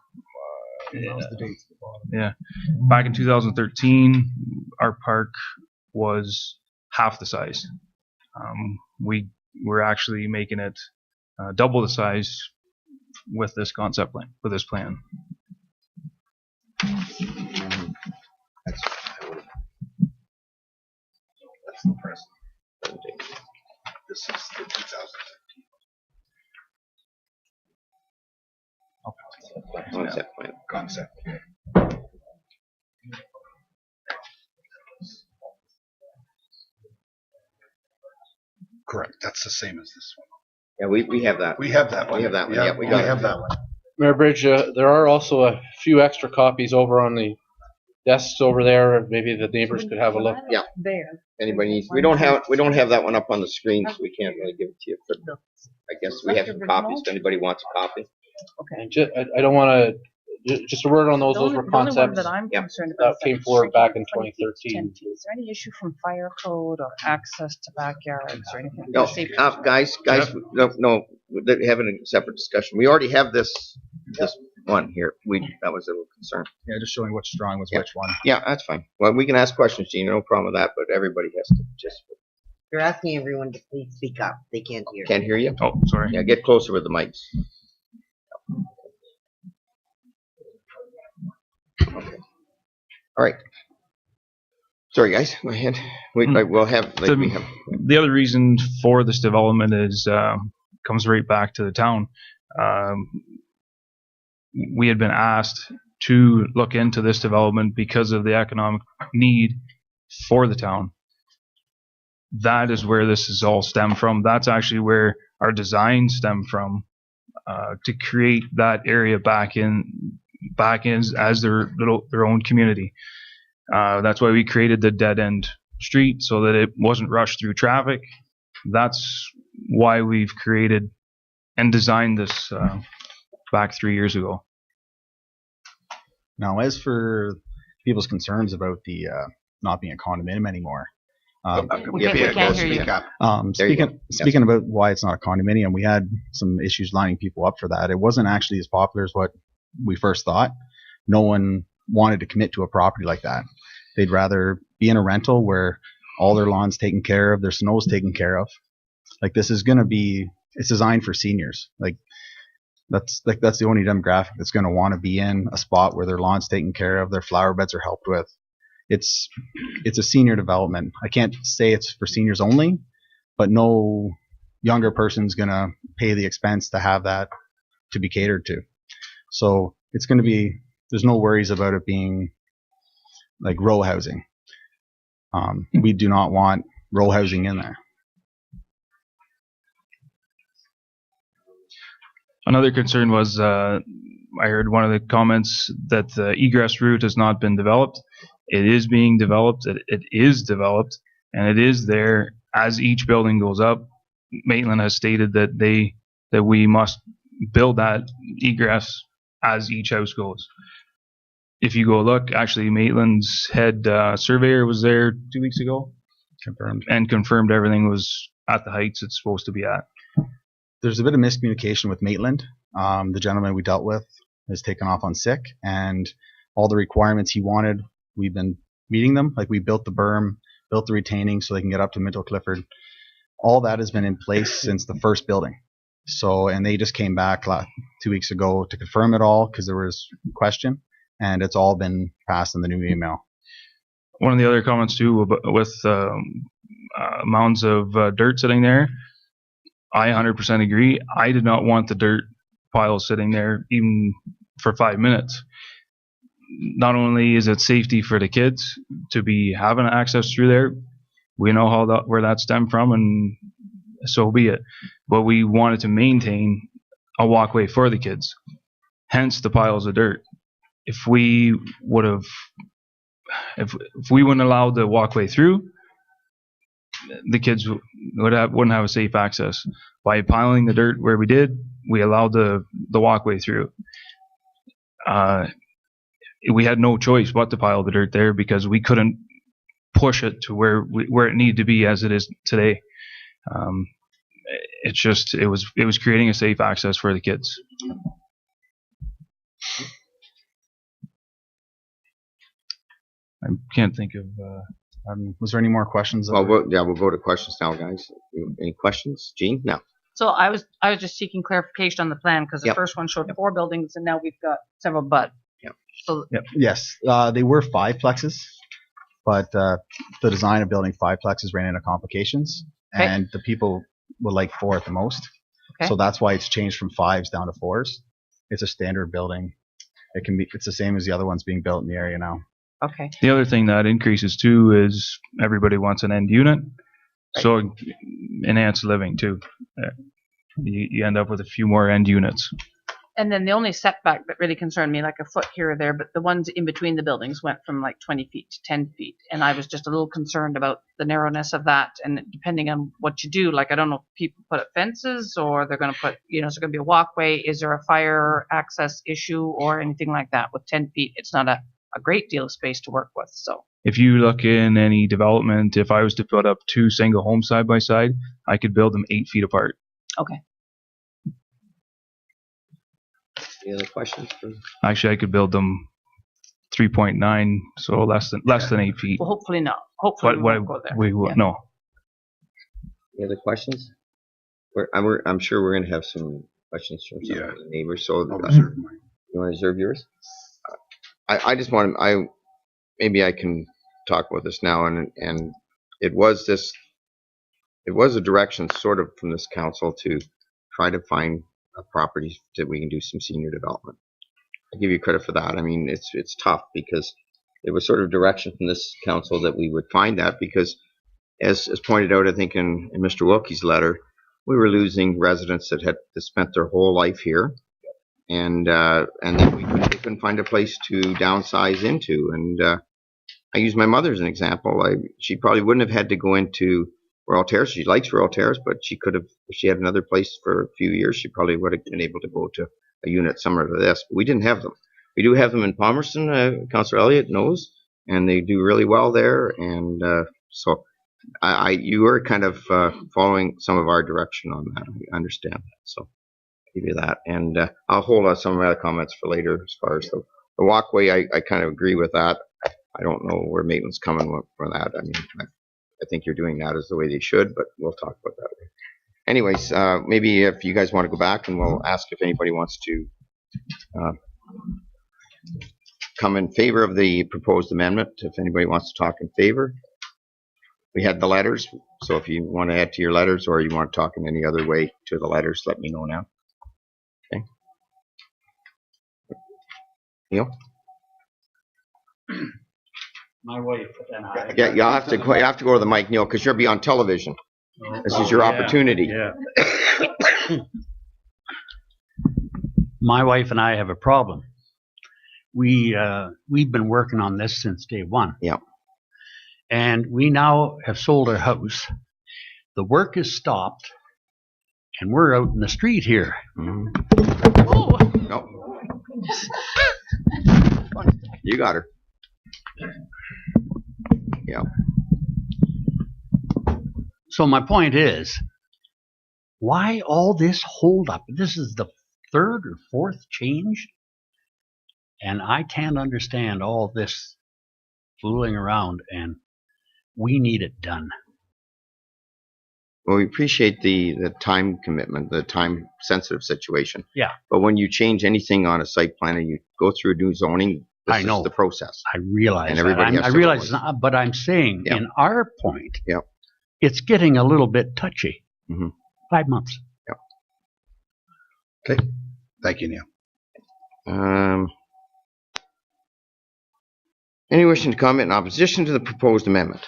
back in 2013, our park was half the size. We were actually making it double the size with this concept plan, with this plan. That's the present. This is the 2013. Concept plan. Concept. Correct. That's the same as this one. Yeah, we have that. We have that one. We have that one. Yeah, Yeah, we have that one. Mayor Bridge, there are also a few extra copies over on the desks over there. Maybe the neighbors could have a look. Yeah. There. Anybody needs? We don't have that one up on the screen, so we can't really give it to you. But I guess we have some copies. If anybody wants a copy. Okay. I don't want to. Just a word on those. Those were The only one concepts that I'm concerned about that is came that forward back in 20 feet to 10 2013. feet. Is there any issue from fire code or access to backyards or anything? No, Safety? guys, no, we're having a separate discussion. We already have this one here. That was a little concern. Yeah, just showing which drawing was Yeah. which one. Yeah, that's fine. Well, we can ask questions, Gene. No problem with that. But everybody has to just You're asking everyone to please speak up. They can't hear. can't hear you. Oh, sorry. Yeah, get closer with the mics. Okay. All right. Sorry, guys. Go ahead. We'll have. The other reason for this development is comes right back to the town. We had been asked to look into this development because of the economic need for the town. That is where this is all stemmed from. That's actually where our design stemmed from, to create that area back in as their own community. That's why we created the dead end street so that it wasn't rushed through traffic. That's why we've created and designed this back 3 years ago. Now, as for people's concerns about the not being a condominium anymore, We can't hear you. speaking about why it's not a condominium, we had some issues lining people up for that. It wasn't actually as popular as what we first thought. No one wanted to commit to a property like that. They'd rather be in a rental where all their lawn's taken care of, their snow's taken care of. Like, this is going to be, it's designed for seniors. That's the only demographic that's going to want to be in a spot where their lawn's taken care of, their flower beds are helped with. It's a senior development. I can't say it's for seniors only, but no younger person's going to pay the expense to have that to be catered to. So it's going to be, there's no worries about it being like row housing. We do not want row housing in there. Another concern was I heard one of the comments that the egress route has not been developed. It is being developed. It is developed, and it is there as each building goes up. Maitland has stated that we must build that egress as each house goes. If you go look, actually, Maitland's head surveyor was there 2 weeks ago, confirmed everything was at the heights it's supposed to be at. There's a bit of miscommunication with Maitland. The gentleman we dealt with has taken off on sick, and all the requirements he wanted, we've been meeting them. Like, we built the berm, built the retaining so they can get up to Minto Clifford. All that has been in place since the first building. So, and they just came back 2 weeks ago to confirm it all because there was a question, and it's all been passed in the new email. One of the other comments too, with mounds of dirt sitting there, I 100% agree. I did not want the dirt pile sitting there even for 5 minutes. Not only is it safety for the kids to be having access through there, we know where that stemmed from, and so be it. But we wanted to maintain a walkway for the kids, hence the piles of dirt. If we wouldn't allow the walkway through, the kids wouldn't have a safe access. By piling the dirt where we did, we allowed the walkway through. We had no choice but to pile the dirt there because we couldn't push it to where it needed to be as it is today. It was creating a safe access for the kids. I can't think of. Was there any more questions? Well, we'll go to questions now, guys. Any questions? Gene? No. So I was just seeking clarification on the plan because the first one showed 4 buildings and now we've got several but. Yep. So Yes, they were 5 plexes, but the design of building 5 plexes ran into complications, and the people would like 4 at the most. Okay. So that's why it's changed from 5s down to 4s. It's a standard building. It's the same as the other ones being built in the area now. Okay. The other thing that increases too is everybody wants an end unit, so enhanced living too. You end up with a few more end units. And then the only setback that really concerned me, like a foot here or there, but the ones in between the buildings went from like 20 feet to 10 feet. And I was just a little concerned about the narrowness of that. And depending on what you do, like, I don't know if people put up fences or they're going to put, is there going to be a walkway? Is there a fire access issue or anything like that? With 10 feet, it's not a great deal of space to work with. So if you look in any development, if I was to put up 2 single homes side by side, I could build them 8 feet apart. Okay. Any other questions? Actually, I could build them 3.9, so less than 8 feet. Well, hopefully not. Hopefully we won't go there. We will, no. Any other questions? I'm sure we're going to have some questions from some of the neighbors. So you want to reserve yours? I just want to. Maybe I can talk about this now, and it was a direction sort of from this council to try to find properties that we can do some senior development. I give you credit for that. I mean, it's tough because it was sort of direction from this council that we would find that, because as pointed out, I think in Mr. Wilkie's letter, we were losing residents that had spent their whole life here, and then they couldn't find a place to downsize into. And I use my mother as an example. She probably wouldn't have had to go into Royal Terrace. She likes Royal Terrace, but she could have, if she had another place for a few years, she probably would have been able to go to a unit similar to this. But we didn't have them. We do have them in Palmerston, Councillor Elliott knows, and they do really well there. And so you are kind of following some of our direction on that. I understand that. So I'll give you that. And I'll hold on some of my other comments for later as far as the walkway. I kind of agree with that. I don't know where Maitland's coming from that. I mean, I think you're doing that as the way they should, but we'll talk about that later. Anyways, maybe if you guys want to go back, and we'll ask if anybody wants to come in favor of the proposed amendment. If anybody wants to talk in favor. We had the letters, so if you want to add to your letters or you want to talk in any other way to the letters, let me know now. Okay. Neil? My wife and I. Yeah, you have to go to the mic, Neil, because you'll be on television. This is your opportunity. Yeah. My wife and I have a problem. We've been working on this since day one. Yeah. And we now have sold our house. The work is stopped, and we're out in the street here. Oh. No. You got her. Yeah. So my point is, why all this hold up? This is the third or fourth change, and I can't understand all this fooling around, and we need it done. Well, we appreciate the time commitment, the time sensitive situation. Yeah. But when you change anything on a site plan and you go through new zoning, this is the process. I realize and that. everybody has I to realize, but I'm saying Yeah. in our point, Yeah. it's getting a little bit touchy. Mhm. 5 months. Okay. Thank you, Neil. Any wishing to comment in opposition to the proposed amendment?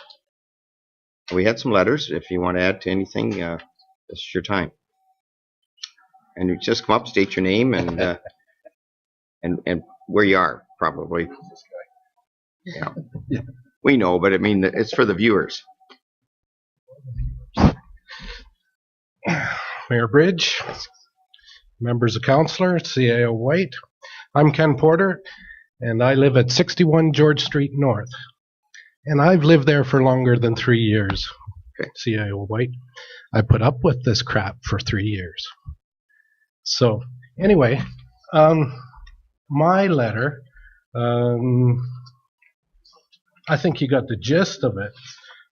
We had some letters. If you want to add to anything, this is your time. And you just come up, state your name, and where you are, probably. Yeah. We know, but I mean, it's for the viewers. Mayor Bridge, members of council, CAO White. I'm Ken Porter, and I live at 61 George Street North. And I've lived there for longer than 3 years. Okay. CAO White. I put up with this crap for 3 years. So anyway, my letter, I think you got the gist of it,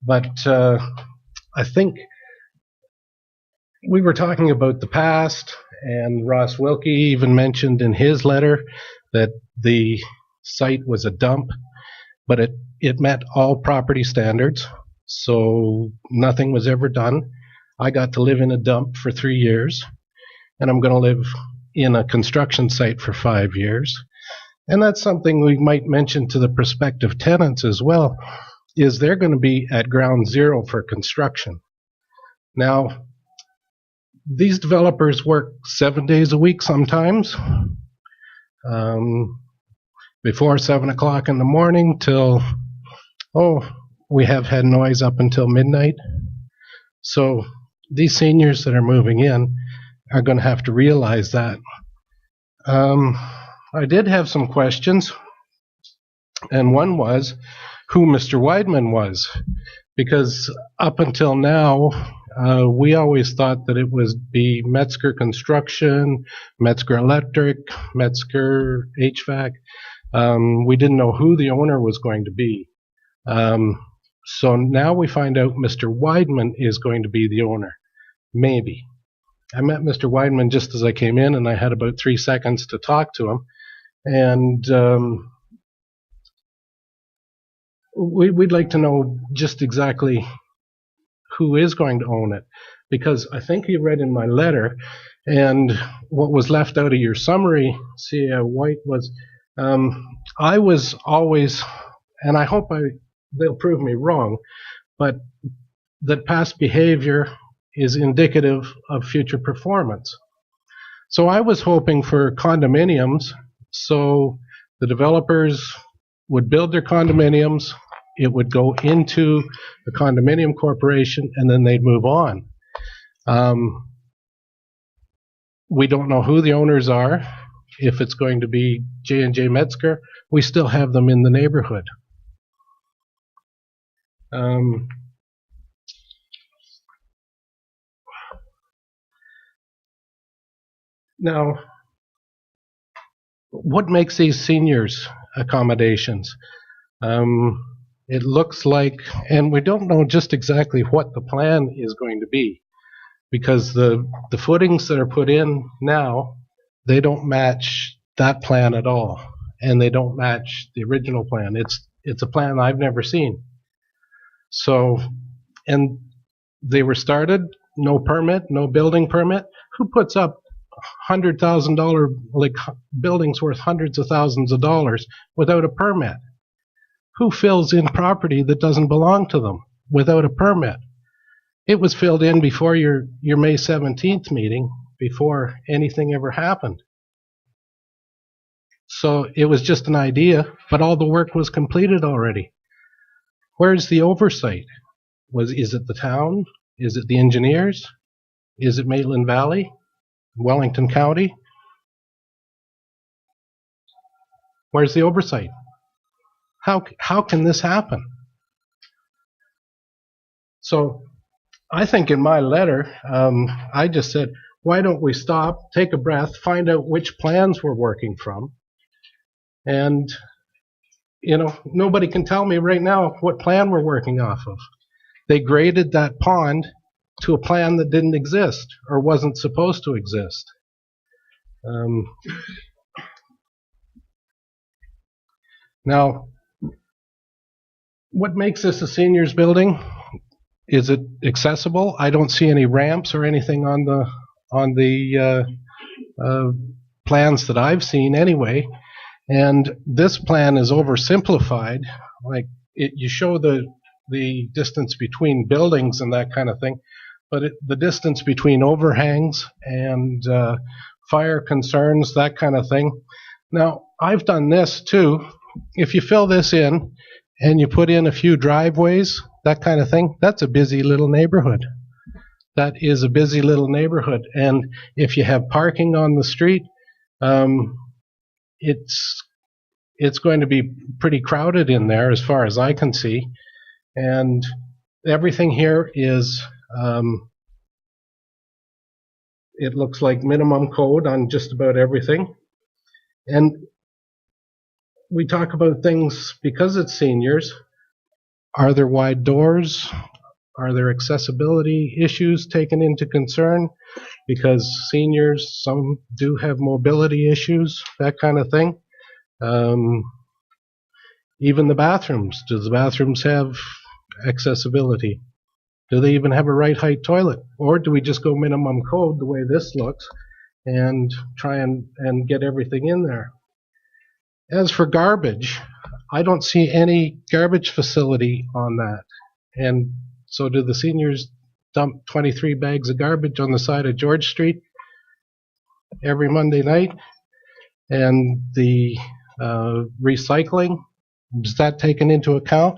but I think we were talking about the past, and Ross Wilkie even mentioned in his letter that the site was a dump, but it met all property standards, so nothing was ever done. I got to live in a dump for 3 years, and I'm going to live in a construction site for 5 years. And that's something we might mention to the prospective tenants as well, is they're going to be at ground zero for construction. Now, these developers work 7 days a week sometimes, before 7 o'clock in the morning till, we have had noise up until midnight. So these seniors that are moving in are going to have to realize that. I did have some questions, and one was who Mr. Weidman was, because up until now, We always thought that it was be Metzger Construction, Metzger Electric, Metzger HVAC. We didn't know who the owner was going to be. So now we find out Mr. Weidman is going to be the owner. Maybe. I met Mr. Weidman just as I came in, and I had about 3 seconds to talk to him. And we'd like to know just exactly who is going to own it. Because I think you read in my letter, and what was left out of your summary, C.A. White, was I was always, and I hope they'll prove me wrong, but that past behavior is indicative of future performance. So I was hoping for condominiums, so the developers would build their condominiums, it would go into the condominium corporation, and then they'd move on. We don't know who the owners are. If it's going to be J&J Metzger, we still have them in the neighborhood. Now, what makes these seniors accommodations? It looks like, and we don't know just exactly what the plan is going to be, because the footings that are put in now, they don't match that plan at all, and they don't match the original plan. It's a plan I've never seen. So, and they were started, no permit, no building permit. Who puts up $100,000, like buildings worth hundreds of thousands of dollars without a permit? Who fills in property that doesn't belong to them without a permit? It was filled in before your May 17th meeting, before anything ever happened. So it was just an idea, but all the work was completed already. Where's the oversight? Is it the town? Is it the engineers? Is it Maitland Valley? Wellington County? Where's the oversight? How can this happen? So I think in my letter, I just said, why don't we stop, take a breath, find out which plans we're working from, and nobody can tell me right now what plan we're working off of. They graded that pond to a plan that didn't exist or wasn't supposed to exist. Now, what makes this a seniors building? Is it accessible? I don't see any ramps or anything on the plans that I've seen anyway. And this plan is oversimplified. Like you show the distance between buildings and that kind of thing, but the distance between overhangs and fire concerns, that kind of thing. Now, I've done this too. If you fill this in and you put in a few driveways, that kind of thing, that's a busy little neighborhood. That is a busy little neighborhood. And if you have parking on the street, it's going to be pretty crowded in there as far as I can see. And everything here is, it looks like minimum code on just about everything. And we talk about things because it's seniors. Are there wide doors? Are there accessibility issues taken into concern? Because seniors, some do have mobility issues, that kind of thing. Even the bathrooms. Do the bathrooms have accessibility? Do they even have a right height toilet? Or do we just go minimum code the way this looks and try and get everything in there? As for garbage, I don't see any garbage facility on that. And so do the seniors dump 23 bags of garbage on the side of George Street every Monday night? And the recycling, is that taken into account?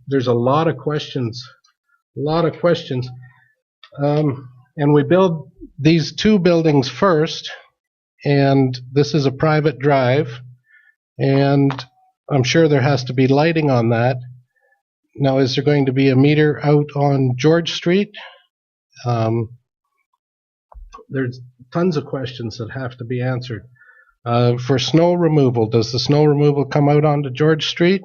There's a lot of questions, and we build these two buildings first, and this is a private drive, and I'm sure there has to be lighting on that. Now, is there going to be a meter out on George Street? There's tons of questions that have to be answered. For snow removal, does the snow removal come out onto George Street?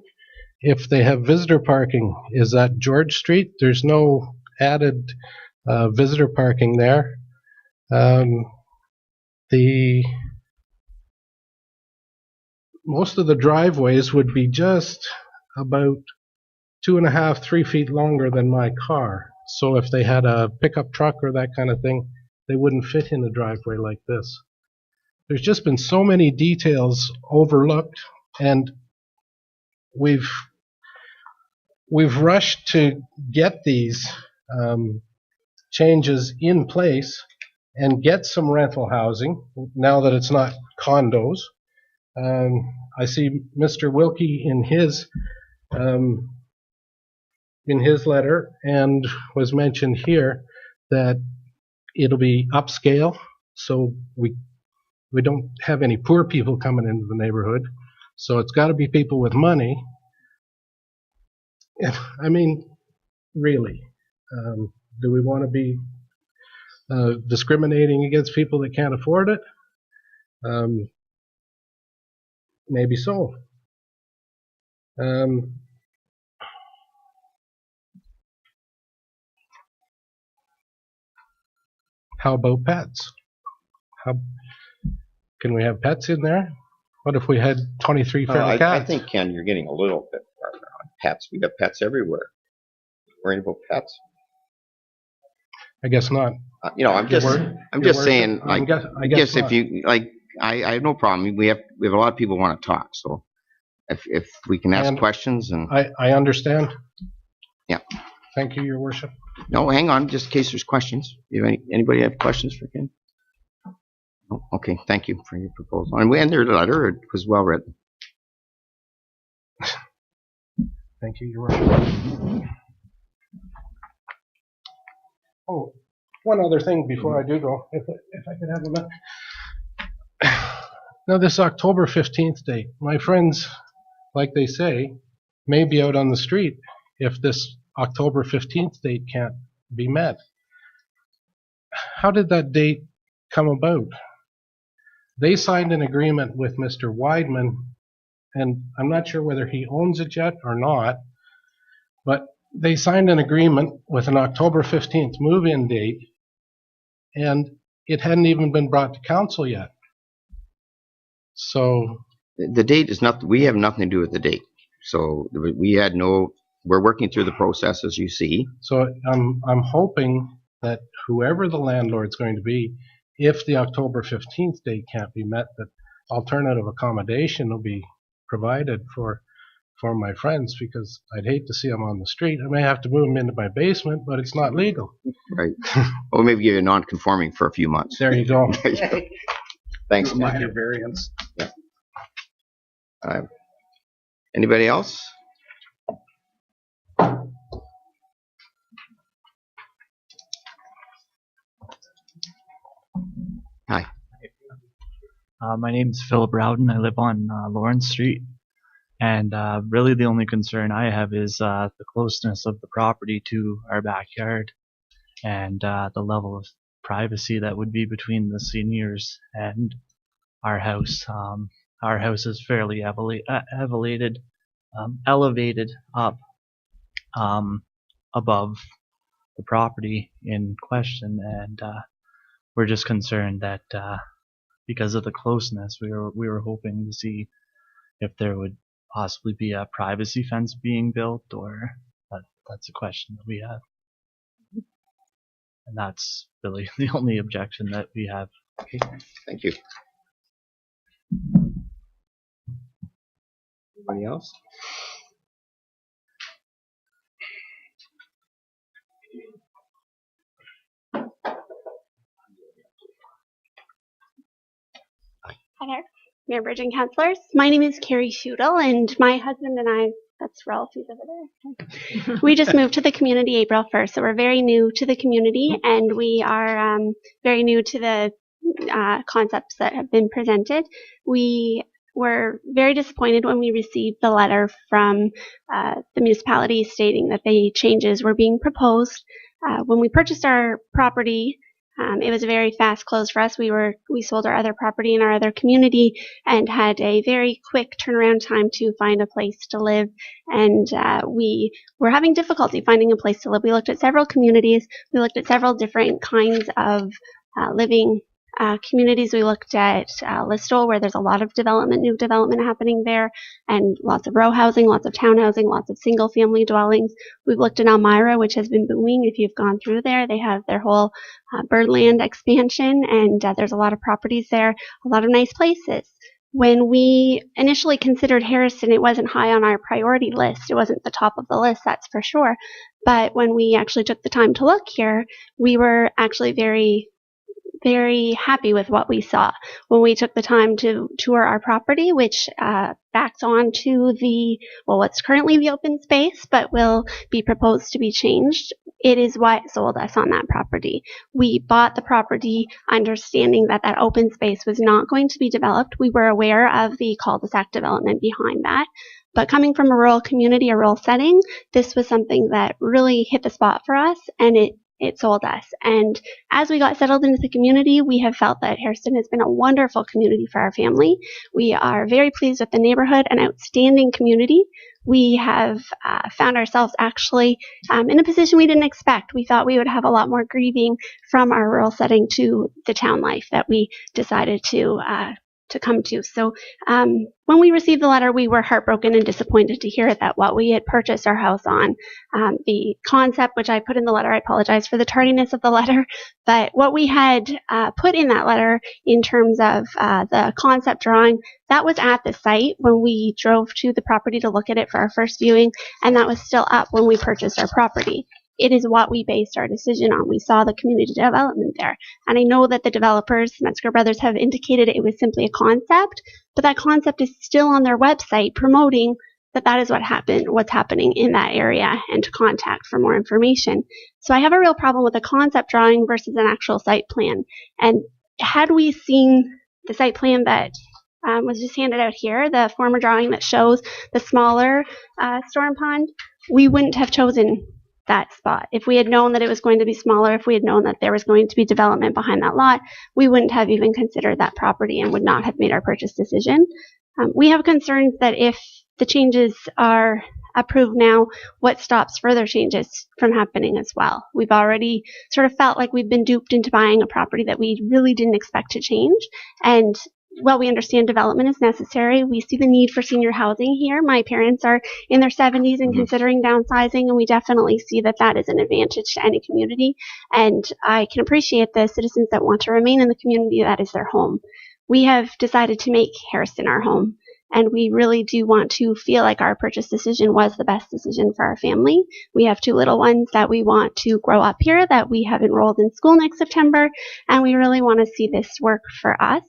If they have visitor parking, is that George Street? There's no added visitor parking there. Most of the driveways would be just about 2.5, 3 feet longer than my car. So if they had a pickup truck or that kind of thing, they wouldn't fit in a driveway like this. There's just been so many details overlooked, and we've rushed to get these changes in place and get some rental housing now that it's not condos. I see Mr. Wilkie in his letter, and was mentioned here that it'll be upscale, so we don't have any poor people coming into the neighborhood. So it's got to be people with money. I mean, really, do we want to be discriminating against people that can't afford it? Maybe so. How about pets? Can we have pets in there? What if we had 23 feral cats? I think, Ken, you're getting a little bit far on pets. We got pets everywhere. Worrying about pets? I guess not. I'm just saying. I guess if you like, I have no problem. We have a lot of people who want to talk. So if we can ask questions and I understand. Yeah. Thank you, Your Worship. No, hang on, just in case there's questions. Anybody have questions for Ken? Oh, okay, thank you for your proposal. And their letter, it was well written. Thank you, Your Worship. Oh, one other thing before I do go, if I could have a minute. Now, this October 15th date, my friends, like they say, may be out on the street if this October 15th date can't be met. How did that date come about? They signed an agreement with Mr. Weidman, and I'm not sure whether he owns it yet or not, but they signed an agreement with an October 15th move-in date, and it hadn't even been brought to council yet. So the date is not. We have nothing to do with the date. So we had no. We're working through the process, as you see. So I'm hoping that whoever the landlord's going to be, if the October 15th date can't be met, that alternative accommodation will be provided for my friends, because I'd hate to see them on the street. I may have to move them into my basement, but it's not legal. Right. Or maybe give you a non-conforming for a few months. There you go. There you go. Thanks. Minor variance. Yeah. Anybody else? Hi. My name is Philip Rowden. I live on Lawrence Street. And really the only concern I have is the closeness of the property to our backyard, and the level of privacy that would be between the seniors and our house. Our house is fairly elevated up above the property in question, and we're just concerned that because of the closeness, we were hoping to see if there would possibly be a privacy fence being built, or that's a question that we have. And that's really the only objection that we have. Okay, thank you. Anybody else? Hi there, Mayor Bridge and councillors. My name is Carrie Schudel, and my husband and I, that's Ralph, who's over there. We just moved to the community April 1st, so we're very new to the community, and we are very new to the concepts that have been presented. We were very disappointed when we received the letter from the municipality stating that the changes were being proposed. When we purchased our property, it was a very fast close for us. We sold our other property in our other community and had a very quick turnaround time to find a place to live. And we were having difficulty finding a place to live. We looked at several communities. We looked at several different kinds of living communities. We looked at Listowel, where there's a lot of new development happening there, and lots of row housing, lots of town housing, lots of single family dwellings. We've looked at Elmira, which has been booming. If you've gone through there, they have their whole birdland expansion, and there's a lot of properties there, a lot of nice places. When we initially considered Harrison, it wasn't high on our priority list. It wasn't the top of the list, that's for sure. But when we actually took the time to look here, we were actually very happy with what we saw when we took the time to tour our property, which backs onto what's currently the open space, but will be proposed to be changed. It is what sold us on that property. We bought the property understanding that that open space was not going to be developed. We were aware of the cul-de-sac development behind that. But coming from a rural community, a rural setting, this was something that really hit the spot for us, and it sold us. And as we got settled into the community, we have felt that Harrison has been a wonderful community for our family. We are very pleased with the neighborhood, an outstanding community. We have found ourselves actually in a position we didn't expect. We thought we would have a lot more grieving from our rural setting to the town life that we decided to come to. So when we received the letter, we were heartbroken and disappointed to hear that what we had purchased our house on, the concept, which I put in the letter, I apologize for the tardiness of the letter, but what we had put in that letter in terms of the concept drawing, that was at the site when we drove to the property to look at it for our first viewing, and that was still up when we purchased our property. It is what we based our decision on. We saw the community development there. And I know that the developers, Metzger Brothers, have indicated it was simply a concept, but that concept is still on their website promoting that is what's happening in that area, and to contact for more information. So I have a real problem with a concept drawing versus an actual site plan. And had we seen the site plan that was just handed out here, the former drawing that shows the smaller storm pond, we wouldn't have chosen that spot. If we had known that it was going to be smaller, if we had known that there was going to be development behind that lot, we wouldn't have even considered that property and would not have made our purchase decision. We have concerns that if the changes are approved now, what stops further changes from happening as well? We've already sort of felt like we've been duped into buying a property that we really didn't expect to change. And while we understand development is necessary, we see the need for senior housing here. My parents are in their 70s and considering downsizing, and we definitely see that is an advantage to any community. And I can appreciate the citizens that want to remain in the community that is their home. We have decided to make Harrison our home, and we really do want to feel like our purchase decision was the best decision for our family. We have 2 little ones that we want to grow up here, that we have enrolled in school next September, and we really want to see this work for us.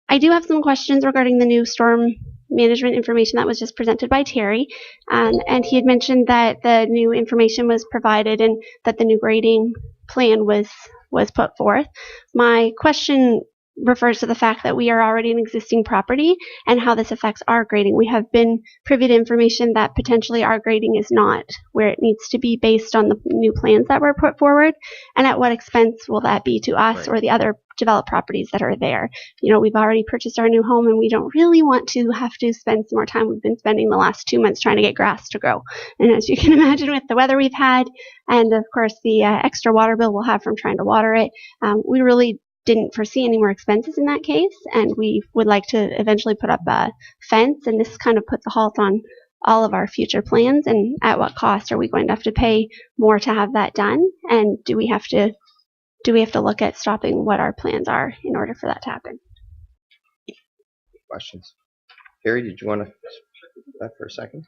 I do have some questions regarding the new storm management information that was just presented by Terry. And he had mentioned that the new information was provided and that the new grading plan was put forth. My question refers to the fact that we are already an existing property and how this affects our grading. We have been privy to information that potentially our grading is not where it needs to be based on the new plans that were put forward. And at what expense will that be to us or the other developed properties that are there? You know, we've already purchased our new home and we don't really want to have to spend some more time. We've been spending the last 2 months trying to get grass to grow. And as you can imagine, with the weather we've had and of course the extra water bill we'll have from trying to water it, we really didn't foresee any more expenses in that case, and we would like to eventually put up a fence, and this kind of puts a halt on all of our future plans. And at what cost are we going to have to pay more to have that done? And do we have to look at stopping what our plans are in order for that to happen? Questions? Harry, did you want to that for a second?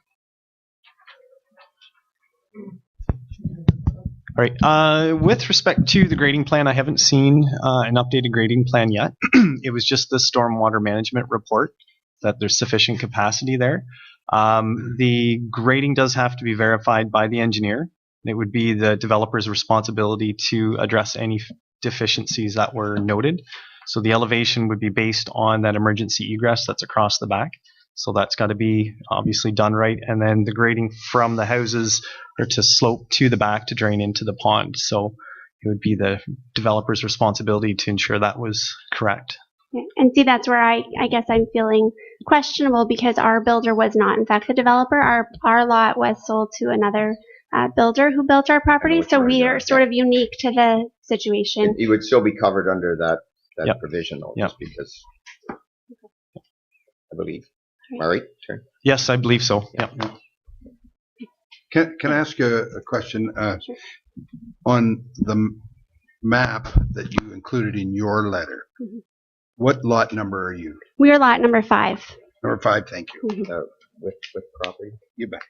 All right. With respect to the grading plan, I haven't seen an updated grading plan yet. It was just the stormwater management report that there's sufficient capacity there. The grading does have to be verified by the engineer. It would be the developer's responsibility to address any deficiencies that were noted. So the elevation would be based on that emergency egress that's across the back. So that's got to be obviously done right. And then the grading from the houses are to slope to the back to drain into the pond. So it would be the developer's responsibility to ensure that was correct. And see, that's where I guess I'm feeling questionable because our builder was not, in fact, the developer. Our lot was sold to another builder who built our property, so we are sort of unique to the situation. You would still be covered under that provision, though, just because, I believe. Am I right? Sure. Yes, I believe so. Yeah. Can I ask you a question? On the map that you included in your letter, what lot number are you? We are lot number 5. Number 5, thank you. With property? You bet.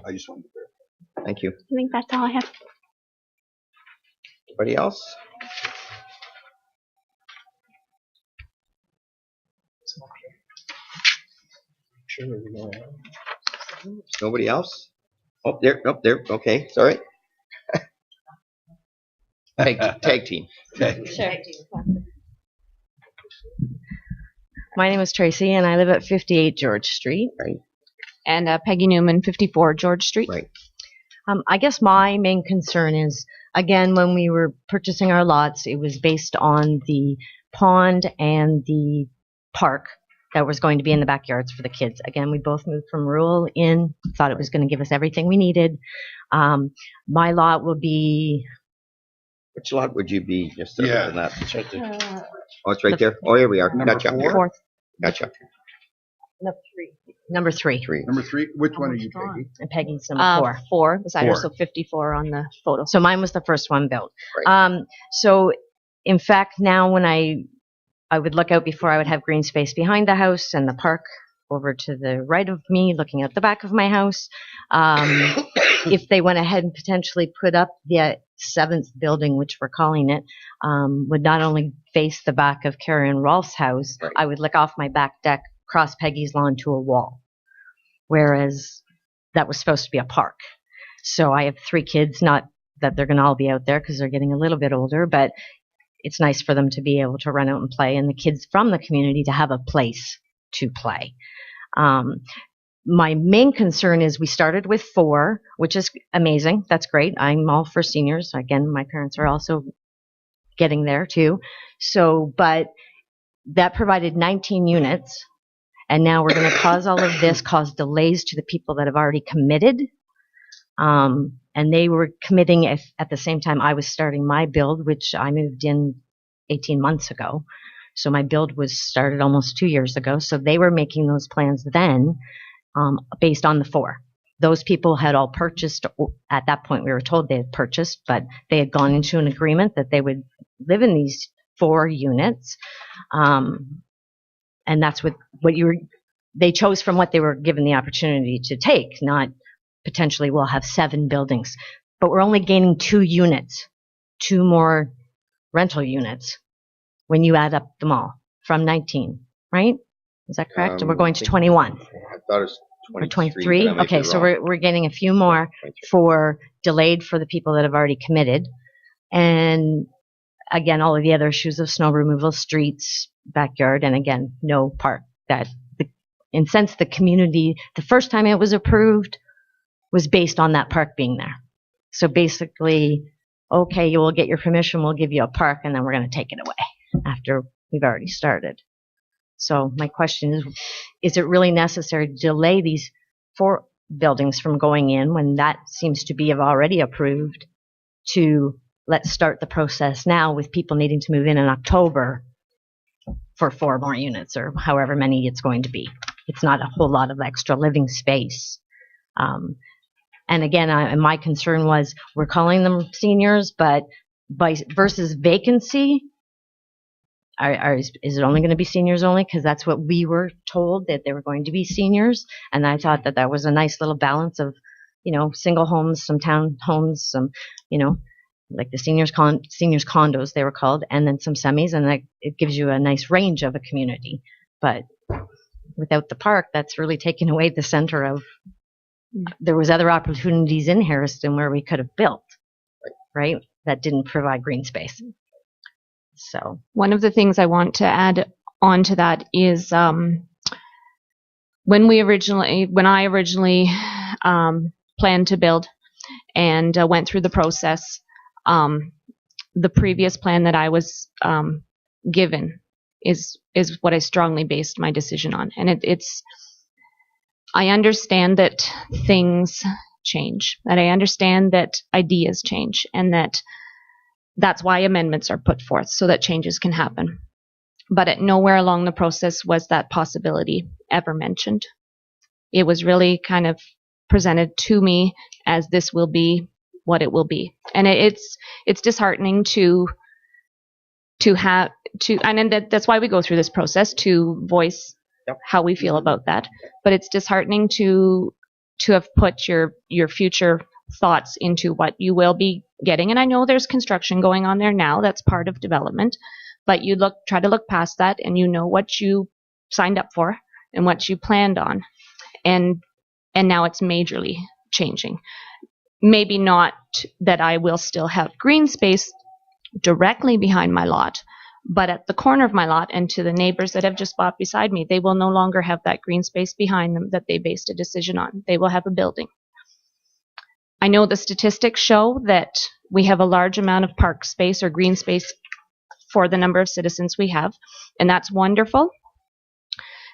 I just wanted to verify. Thank you. I think that's all I have. Anybody else? Nobody else? Oh, there. Okay, sorry. Tag team. Sure. My name is Tracy, and I live at 58 George Street. Right. And Peggy Newman, 54 George Street. Right. I guess my main concern is, again, when we were purchasing our lots, it was based on the pond and the park that was going to be in the backyards for the kids. Again, we both moved from rural in, thought it was going to give us everything we needed. My lot will be... Which lot would you be just other than that? It's right there. Oh, it's right there. Oh, here we are. Number Gotcha. 4. Gotcha. Number 3. Number 3. Which one are you, Peggy? And Peggy's number 4. 4 beside her, 4. so 54 on the photo. So mine was the first one built. Right. So in fact, now when I would look out before, I would have green space behind the house and the park over to the right of me, looking at the back of my house. If they went ahead and potentially put up the 7th building, which we're calling it, would not only face the back of Carrie and Rolf's house, Right. I would look off my back deck, cross Peggy's lawn to a wall, whereas that was supposed to be a park. So I have 3 kids, not that they're going to all be out there because they're getting a little bit older, but it's nice for them to be able to run out and play, and the kids from the community to have a place to play. My main concern is we started with 4, which is amazing. That's great. I'm all for seniors. Again, my parents are also getting there too. So, but that provided 19 units, and now we're going to cause all of this, cause delays to the people that have already committed. And they were committing at the same time I was starting my build, which I moved in 18 months ago. So my build was started almost 2 years ago. So they were making those plans then, based on the 4. Those people had all purchased. At that point, we were told they had purchased, but they had gone into an agreement that they would live in these 4 units. And that's what they chose from what they were given the opportunity to take, not potentially we'll have 7 buildings. But we're only gaining 2 units, 2 more rental units when you add up them all from 19, right? Is that correct? And we're going to 21. I thought it was 23. Or 23? but I might be Okay, so wrong. we're getting a few more for delayed for the people that have already committed. And again, all of the other issues of snow removal, streets, backyard, and again, no park. In sense, the community, the first time it was approved was based on that park being there. So basically, okay, you will get your permission, we'll give you a park, and then we're going to take it away after we've already started. So my question is it really necessary to delay these 4 buildings from going in when that seems to be already approved to let's start the process now with people needing to move in October for 4 more units or however many it's going to be? It's not a whole lot of extra living space. And again, my concern was we're calling them seniors, but versus vacancy, is it only going to be seniors only? Because that's what we were told, that they were going to be seniors. And I thought that was a nice little balance of, single homes, some town homes, some, like the seniors condos they were called, and then some semis, and it gives you a nice range of a community. But without the park, that's really taking away the center of. There was other opportunities in Harrison where we could have built, right? That didn't provide green space. So One of the things I want to add on to that is when I originally planned to build and went through the process, the previous plan that I was given is what I strongly based my decision on, and it's. I understand that things change, and I understand that ideas change, and that's why amendments are put forth so that changes can happen. But at nowhere along the process was that possibility ever mentioned. It was really kind of presented to me as this will be what it will be, and it's disheartening to have to, and that's why we go through this process to voice how we feel about that. But it's disheartening to have put your future thoughts into what you will be getting. And I know there's construction going on there now. That's part of development. But you try to look past that, and you know what you signed up for and what you planned on. And now it's majorly changing. Maybe not that I will still have green space directly behind my lot, but at the corner of my lot and to the neighbors that have just bought beside me, they will no longer have that green space behind them that they based a decision on. They will have a building. I know the statistics show that we have a large amount of park space or green space for the number of citizens we have, and that's wonderful.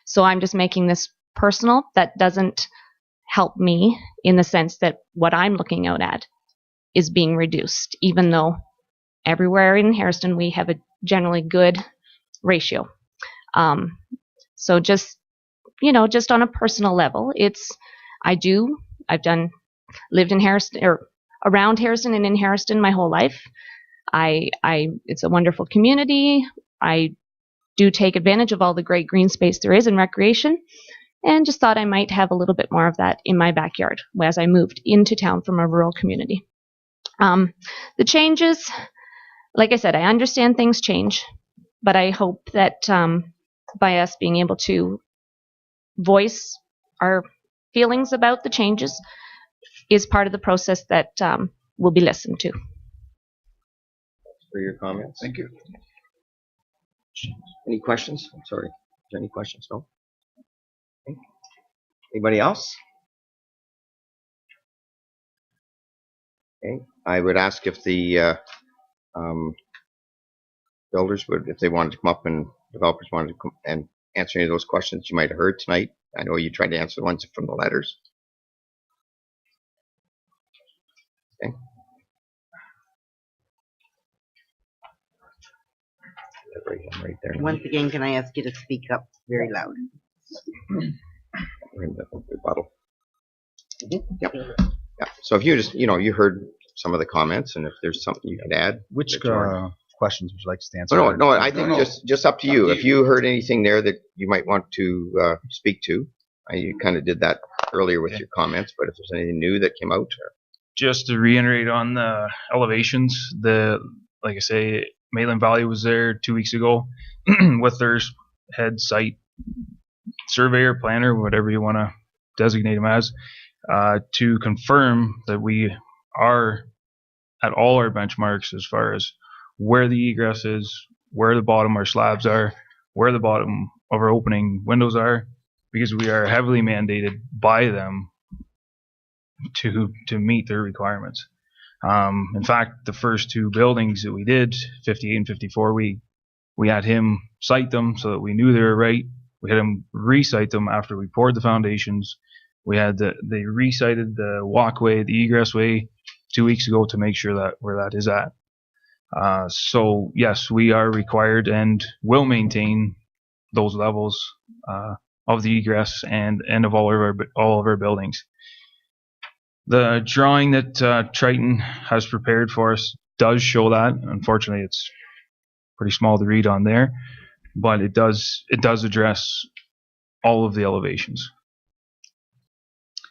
So I'm just making this personal. That doesn't help me in the sense that what I'm looking out at is being reduced, even though everywhere in Harrison we have a generally good ratio. So just on a personal level, lived in Harrison or around Harrison and in Harrison my whole life. It's a wonderful community. I do take advantage of all the great green space there is in recreation, and just thought I might have a little bit more of that in my backyard as I moved into town from a rural community. The changes, like I said, I understand things change, but I hope that by us being able to voice our feelings about the changes is part of the process that will be listened to. For your comments. Thank you. Any questions? I'm sorry. Is there any questions? No? Okay. Anybody else? Okay. I would ask if the builders would, if they wanted to come up and developers wanted to come and answer any of those questions you might have heard tonight. I know you tried to answer the ones from the letters. Okay. Right there. Once again, can I ask you to speak up very loud? We're in the rebuttal. Yep. Yeah. So if you just, you heard some of the comments, and if there's something you could add. Which questions would you like to answer? No, I think just up to you. If you heard anything there that you might want to speak to, you kind of did that earlier with your comments, but if there's anything new that came out. Just to reiterate on the elevations, like I say, Maitland Valley was there 2 weeks ago with their head site surveyor, planner, whatever you want to designate him as, to confirm that we are at all our benchmarks as far as where the egress is, where the bottom of our slabs are, where the bottom of our opening windows are, because we are heavily mandated by them to meet their requirements. In fact, the first two buildings that we did, 58 and 54, we had him site them so that we knew they were right. We had him re-site them after we poured the foundations. They re-sited the walkway, the egress way 2 weeks ago to make sure that where that is at. So yes, we are required and will maintain those levels of the egress and of all of our buildings. The drawing that Triton has prepared for us does show that. Unfortunately, it's pretty small to read on there, but it does address all of the elevations.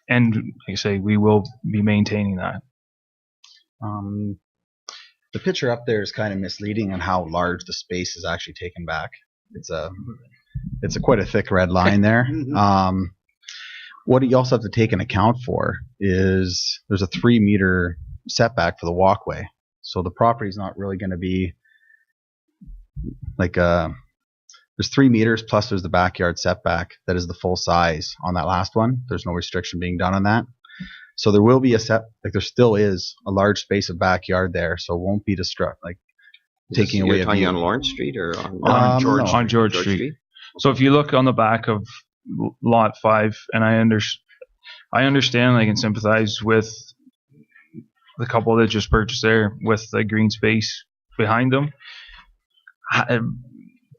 And like I say, we will be maintaining that. The picture up there is kind of misleading on how large the space is actually taken back. It's quite a thick red line there. What you also have to take into account for is there's a 3 meter setback for the walkway. So the property is not really going to be like there's 3 meters plus there's the backyard setback that is the full size on that last one. There's no restriction being done on that. So there will be there still is a large space of backyard there, so it won't be taking away You're a talking view. on Lawrence Street or on No. On George Street. So if you look on the back of lot 5, and I understand, I can sympathize with the couple that just purchased there with the green space behind them.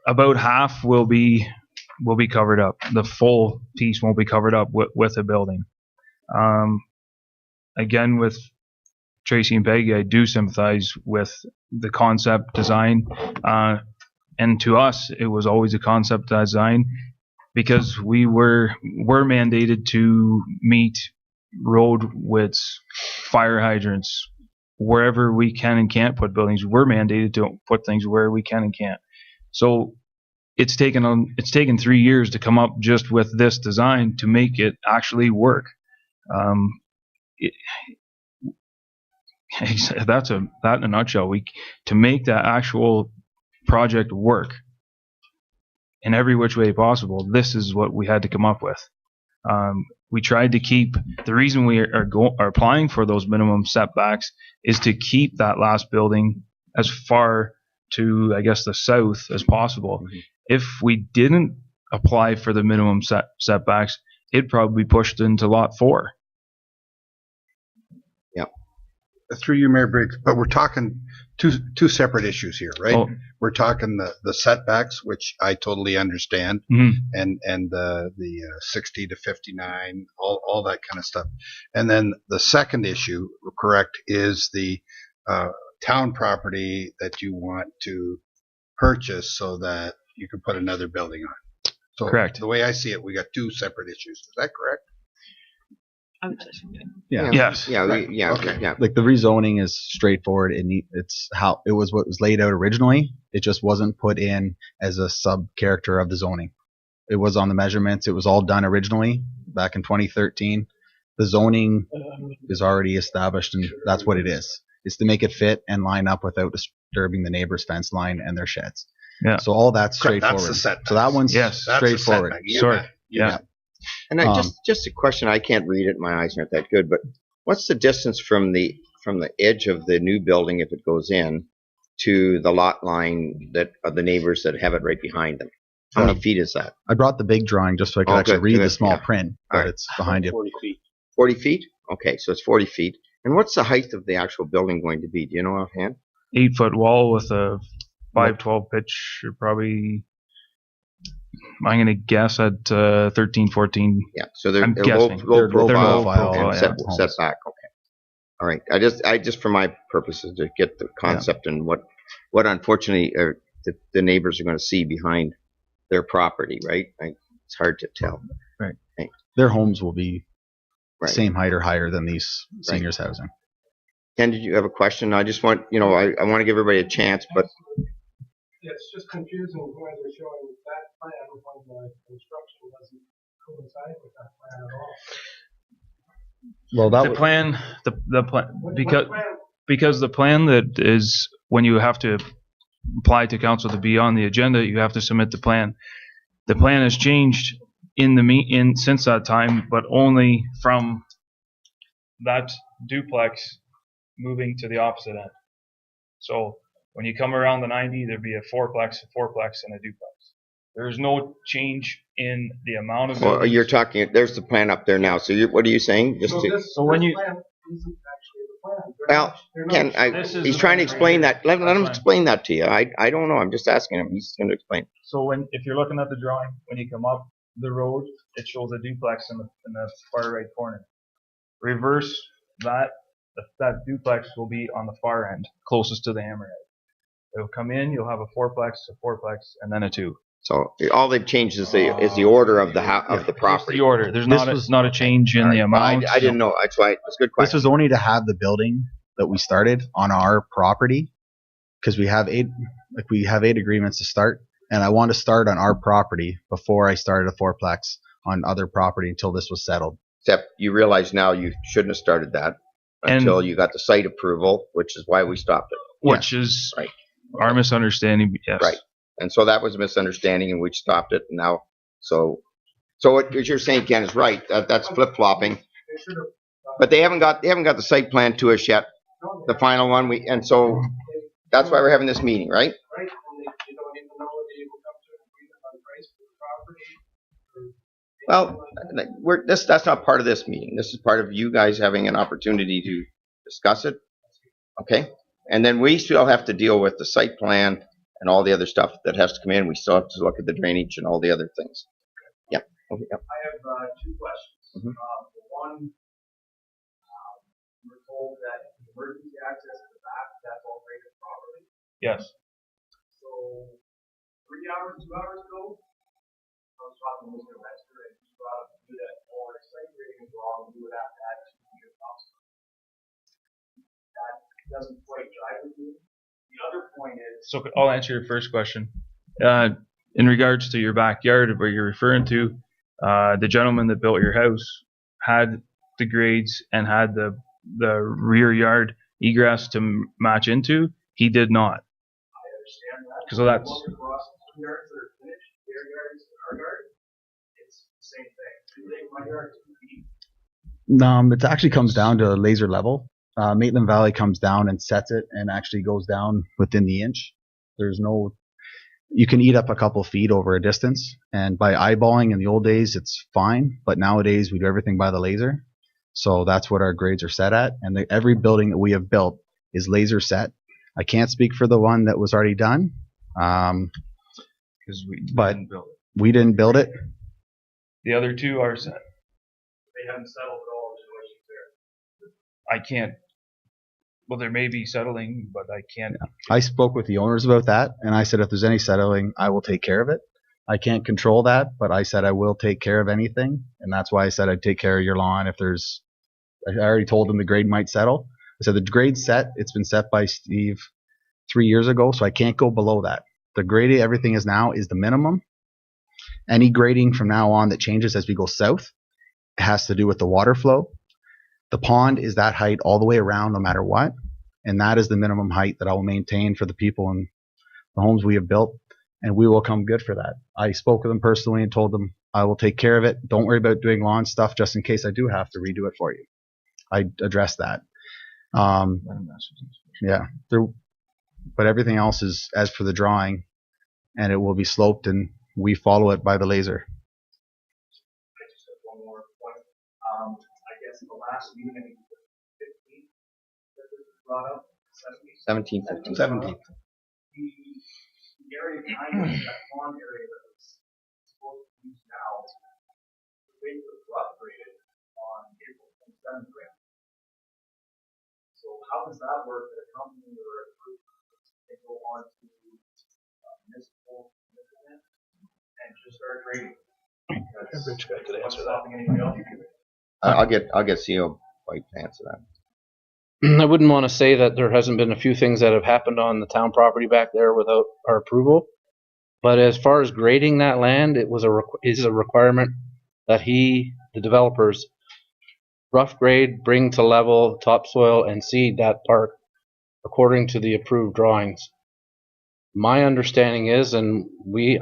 About half will be covered up. The full piece won't be covered up with a building. Again, with Tracy and Peggy, I do sympathize with the concept design. And to us, it was always a concept design because we were mandated to meet road widths, fire hydrants, wherever we can and can't put buildings. We're mandated to put things where we can and can't. So it's taken 3 years to come up just with this design to make it actually work. That in a nutshell. To make that actual project work in every which way possible, this is what we had to come up with. We tried to keep, the reason we are applying for those minimum setbacks is to keep that last building as far to, I guess, the south as possible. Mm-hmm. If we didn't apply for the minimum setbacks, it'd probably be pushed into lot 4. Through you, Mayor Briggs, but we're talking two separate issues here, right? Oh. We're talking the setbacks, which I totally understand, and the 60 to 59, all that kind of stuff. And then the second issue, correct, is the town property that you want to purchase so that you can put another building on. So correct. The way I see it, we got 2 separate issues. Is that correct? Yeah. Yes. Okay. Yeah. Like the rezoning is straightforward. It's how it was what was laid out originally. It just wasn't put in as a sub character of the zoning. It was on the measurements. It was all done originally back in 2013. The zoning is already established, and that's what it is. It's to make it fit and line up without disturbing the neighbor's fence line and their sheds. Yeah. So all that's straightforward. That's the setback. So that one's Yes, straightforward. Sorry. Yeah. And just a question. I can't read it. My eyes aren't that good. But what's the distance from the edge of the new building, if it goes in, to the lot line that of the neighbors that have it right behind them? How many feet is that? I brought the big drawing just so I could actually read the small Yeah. print, but it's behind you. 40 feet. 40 feet? Okay, so it's 40 feet. And what's the height of the actual building going to be? Do you know offhand? 8-foot wall with a 512 pitch, or probably, I'm going to guess at 13, 14. Yeah, so they're I'm low guessing. profile yeah. set back. Okay. All right. I just for my purposes to get the concept and what unfortunately the neighbors are going to see behind their property, right? It's hard to tell. Right. Their homes will be the Right. same height or higher than these seniors' housing. Ken, did you have a question? I just want, I want to give everybody a chance, but It's just confusing why they're showing that plan when the construction doesn't coincide with that plan at all. Well, The plan, because the plan that is, when you have to apply to council to be on the agenda, you have to submit the plan. The plan has changed since that time, but only from that duplex moving to the opposite end. So when you come around the 90, there'd be a fourplex, and a duplex. There's no change in the amount of. well, you're talking. There's the plan up there now. So what are you saying? So when you. Plan isn't actually the plan. Well, Ken, he's trying to explain that. Let him explain that to you. I don't know. I'm just asking him. He's going to explain. So if you're looking at the drawing, when you come up the road, it shows a duplex in the far right corner. Reverse that duplex will be on the far end, closest to the hammerhead. It'll come in. You'll have a fourplex, and then a 2. So all they've changed is the order of the property. The order. There's not a change in the amount. I didn't know. That's why it's a good question. This was only to have the building that we started on our property because we have 8 agreements to start, and I want to start on our property before I started a fourplex on other property until this was settled. Except you realize now you shouldn't have started that until you got the site approval, which is why we stopped it. Which is our misunderstanding. Yes. Right. And so that was a misunderstanding, and we stopped it. And now, so what you're saying, Ken, is right. That's flip flopping. But they haven't got the site plan to us yet, the final one. And so that's why we're having this meeting, right? Well, that's not part of this meeting. This is part of you guys having an opportunity to discuss it. Okay? And then we still have to deal with the site plan and all the other stuff that has to come in. We still have to look at the drainage and all the other things. Yeah. Okay, yeah. I have two questions. One, we're told that emergency access to the back, that's all graded properly. Yes. So 3 hours, 2 hours ago, I was talking to Mr. Metzger, and he brought up to me that all our site grading is wrong, we would have to add 200 bucks. That doesn't quite jive with me. The other point is... So I'll answer your first question. In regards to your backyard, where you're referring to, the gentleman that built your house had the grades and had the rear yard egress to match into. He did not. I understand that. So that's... Look across the 2 yards that are finished, their yard is our yard. It's the same thing. My yard is 2 feet. It actually comes down to laser level. Maitland Valley comes down and sets it and actually goes down within the inch. There's no... You can eat up a couple feet over a distance, and by eyeballing in the old days, it's fine. But nowadays, we do everything by the laser. So that's what our grades are set at. And every building that we have built is laser set. I can't speak for the one that was already done. Because we didn't build it. The other two are set. They haven't settled at all the issues there. I can't. Well, there may be settling, but I can't. I spoke with the owners about that, and I said if there's any settling, I will take care of it. I can't control that, but I said I will take care of anything, and that's why I said I'd take care of your lawn if there's... I already told them the grade might settle. I said the grade's set. It's been set by Steve 3 years ago, so I can't go below that. The grade everything is now is the minimum. Any grading from now on that changes as we go south has to do with the water flow. The pond is that height all the way around no matter what, and that is the minimum height that I will maintain for the people in the homes we have built, and we will come good for that. I spoke with them personally and told them I will take care of it. Don't worry about doing lawn stuff just in case I do have to redo it for you. I addressed that. Yeah, but everything else is as per the drawing, and it will be sloped, and we follow it by the laser. I just have one more point. I guess in the last meeting, I think it was 15th that this was brought up. 17th. The area behind us, that pond area that was supposed to use now, the way it was upgraded on April 27th. So how does that work that a company or a group can go on to municipal and just start grading? Rich guy could answer Stopping anybody else? I'll get CO White to answer that. I wouldn't want to say that there hasn't been a few things that have happened on the town property back there without our approval. But as far as grading that land, it was is a requirement that the developers, rough grade, bring to level, topsoil, and seed that park according to the approved drawings. My understanding is, and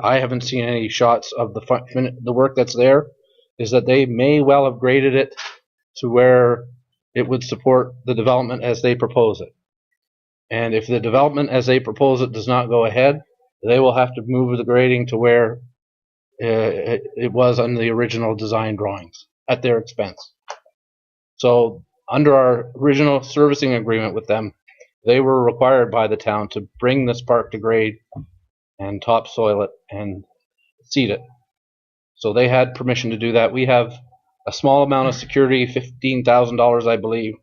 I haven't seen any shots of the work that's there, is that they may well have graded it to where it would support the development as they propose it. And if the development as they propose it does not go ahead, they will have to move the grading to where it was on the original design drawings at their expense. So under our original servicing agreement with them, they were required by the town to bring this park to grade and topsoil it and seed it. So they had permission to do that. We have a small amount of security, $15,000, I believe,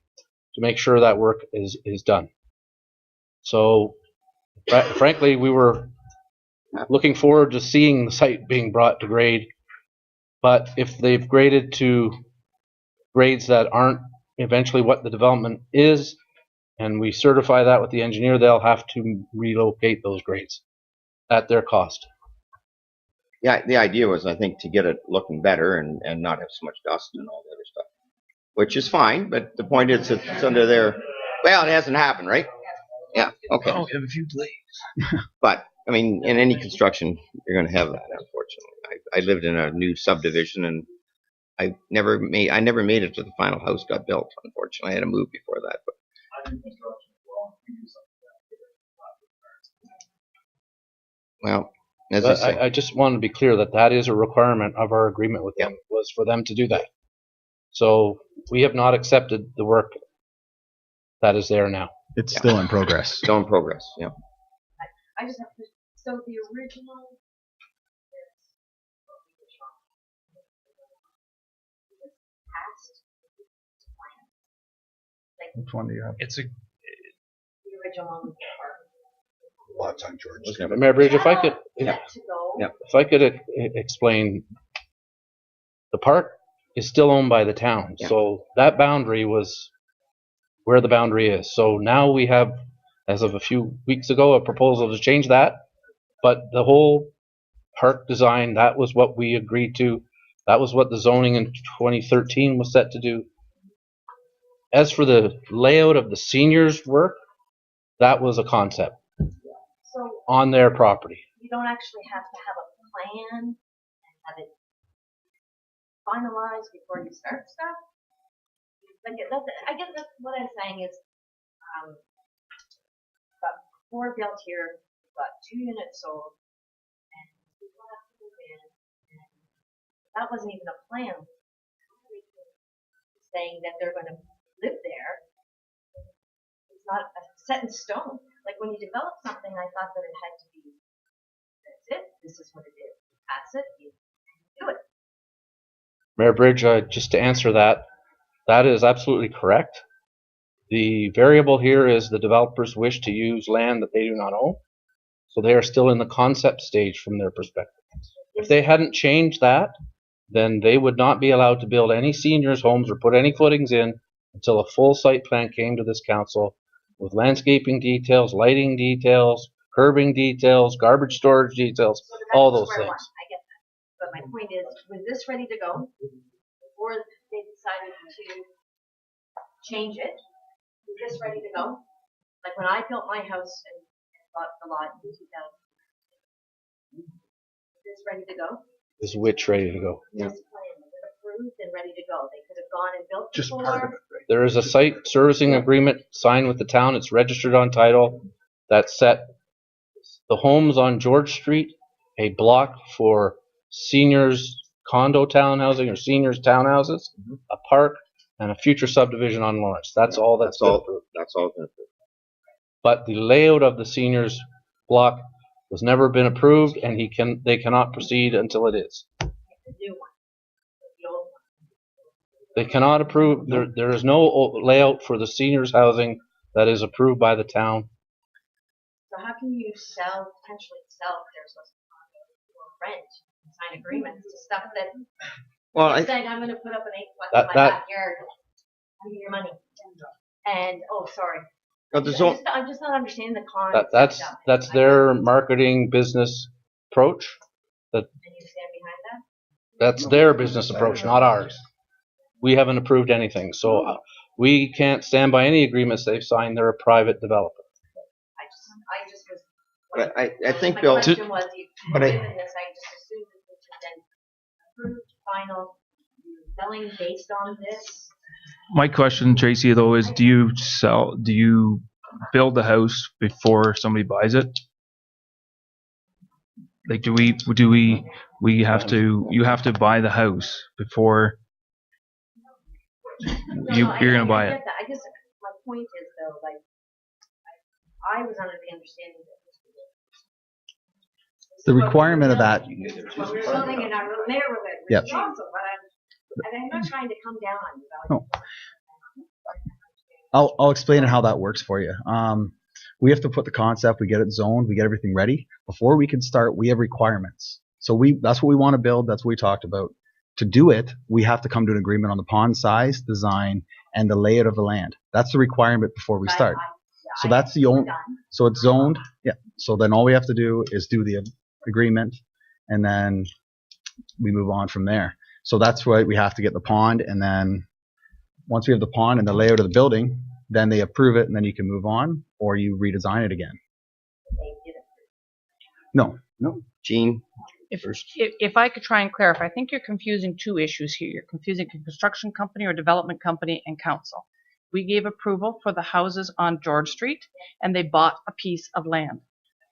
to make sure that work is done. So frankly, we were looking forward to seeing the site being brought to grade. But if they've graded to grades that aren't eventually what the development is, and we certify that with the engineer, they'll have to relocate those grades at their cost. Yeah, the idea was, I think, to get it looking better and not have so much dust and all the other stuff, which is fine. But the point is, it's under their... Well, it hasn't happened, right? Yeah. Okay. Oh, we have a few delays. But I mean, in any construction, you're going to have that, unfortunately. I lived in a new subdivision, and I never made it to the final house got built, unfortunately. I had to move before that. But well, as I say, I just want to be clear that that is a requirement of our agreement with them, was for them to do that. So we have not accepted the work that is there now. It's still in progress. Still in progress, yeah. I just have to, so the original Which one do you have? It's a the original one with the park. Lots on George. Mayor Bridge, if I could, Yeah. if I could explain, the park is still owned by the town. Yeah. So that boundary was where the boundary is. So now we have, as of a few weeks ago, a proposal to change that. But the whole park design, that was what we agreed to. That was what the zoning in 2013 was set to do. As for the layout of the seniors' work, that was a concept So on their property. you don't actually have to have a plan and have it finalized before you start stuff. Like I guess that's what I'm saying is, got 4 built here, got 2 units sold, and people have to move in. And that wasn't even a plan. Saying that they're going to live there. It's not set in stone. Like when you develop something, I thought that it had to be, that's it, this is what it is. That's it, you do it. Mayor Bridge, just to answer that, that is absolutely correct. The variable here is the developers wish to use land that they do not own. So they are still in the concept stage from their perspective. If they hadn't changed that, then they would not be allowed to build any seniors' homes or put any footings in until a full site plan came to this council with landscaping details, lighting details, curbing details, garbage storage details, So all that's those square things. one. I get that. But my point is, was this ready to go before they decided to change it? Was this ready to go? Like when I built my house and bought the lot in 2000, was this ready to go? Is which ready to go? This plan was it approved and ready to go? They could have gone and built Just before. part of it, right? There is a site servicing agreement signed with the town. It's registered on title that set the homes on George Street a block for seniors condo townhousing or seniors townhouses, a park, and a future subdivision on Lawrence. That's all that's been approved. That's all. But the layout of the seniors block has never been approved, and they cannot proceed until it is. The new one, the old one. They cannot approve. There is no layout for the seniors housing that is approved by the town. So how can you potentially sell if there's a or rent and sign agreements to stuff that Well, it's saying I'm going to put up an 8-foot in my backyard, give me your money, and oh sorry. I'm just not understanding the concept. That's their marketing business approach. And you stand behind that? That's their business approach, not ours. We haven't approved anything, so we can't stand by any agreements they've signed. They're a private developer. I just was. But I think, my Bill. question was, But given this, I just assumed that this was then approved, final, selling based on this. My question, Tracy, though, is do you build the house before somebody buys it? Like, you have to buy the house before you're going to buy it. I guess my point is though, like, I was under the understanding that this was The requirement of that. what we were building in our neighborhood, which Yep. is awesome, but I'm not trying to come down on you. No. I'll explain how that works for you. We have to put the concept, we get it zoned, we get everything ready. Before we can start, we have requirements. So that's what we want to build, that's what we talked about. To do it, we have to come to an agreement on the pond size, design, and the layout of the land. That's the requirement before we start. So that's the only, so it's zoned, yeah. So then all we have to do is do the agreement, and then we move on from there. So that's why we have to get the pond, and then once we have the pond and the layout of the building, then they approve it, and then you can move on, or you redesign it again. No. Gene? If I could try and clarify, I think you're confusing two issues here. You're confusing a construction company or development company and council. We gave approval for the houses on George Street, and they bought a piece of land.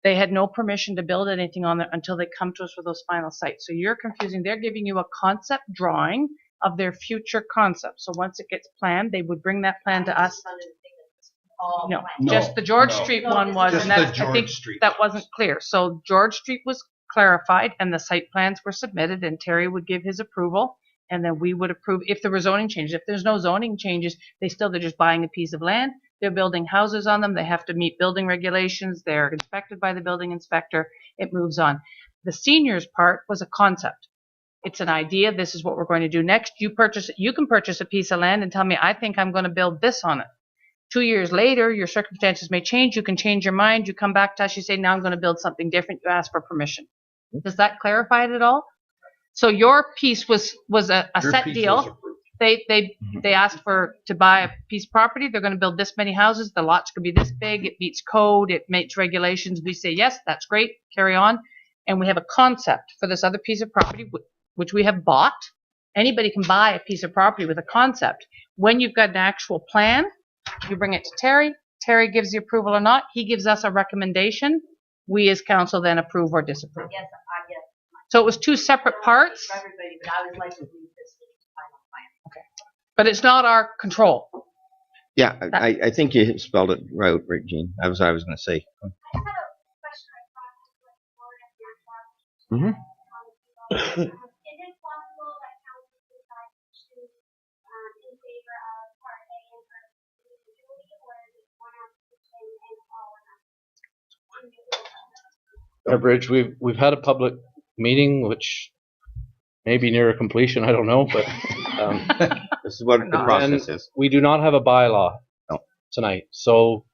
They had no permission to build anything on there until they come to us for those final sites. So you're confusing. They're giving you a concept drawing of their future concept. So once it gets planned, they would bring that plan to us. No, just the George Street one was, Just and the that's, I George think Street. that wasn't clear. So George Street was clarified and the site plans were submitted and Terry would give his approval and then we would approve if there were zoning changes. If there's no zoning changes, they're just buying a piece of land. They're building houses on them. They have to meet building regulations. They're inspected by the building inspector. It moves on. The seniors part was a concept. It's an idea. This is what we're going to do next. You can purchase a piece of land and tell me, I think I'm going to build this on it. 2 years later, your circumstances may change. You can change your mind. You come back to us. You say, now I'm going to build something different. You ask for permission. Does that clarify it at all? So your piece was a set deal. They asked to buy a piece of property. They're going to build this many houses. The lots could be this big. It meets code. It meets regulations. We say, yes, that's great. Carry on. And we have a concept for this other piece of property, which we have bought. Anybody can buy a piece of property with a concept. When you've got an actual plan, you bring it to Terry. Terry gives the approval or not. He gives us a recommendation. We as council then approve or disapprove. I guess. So it was two separate parts. For everybody, but I would like to leave this with the final plan. Okay. But it's not our control. Yeah, I think you spelled it right, Gene. That was what I was going to say. Mm-hmm. Is it possible that council decides to choose in favor of Part A and Part B individually, or is it one application and all of them? Bridge, we've had a public meeting, which may be near completion. I don't know, but this is what the process is. We do not have a bylaw tonight, so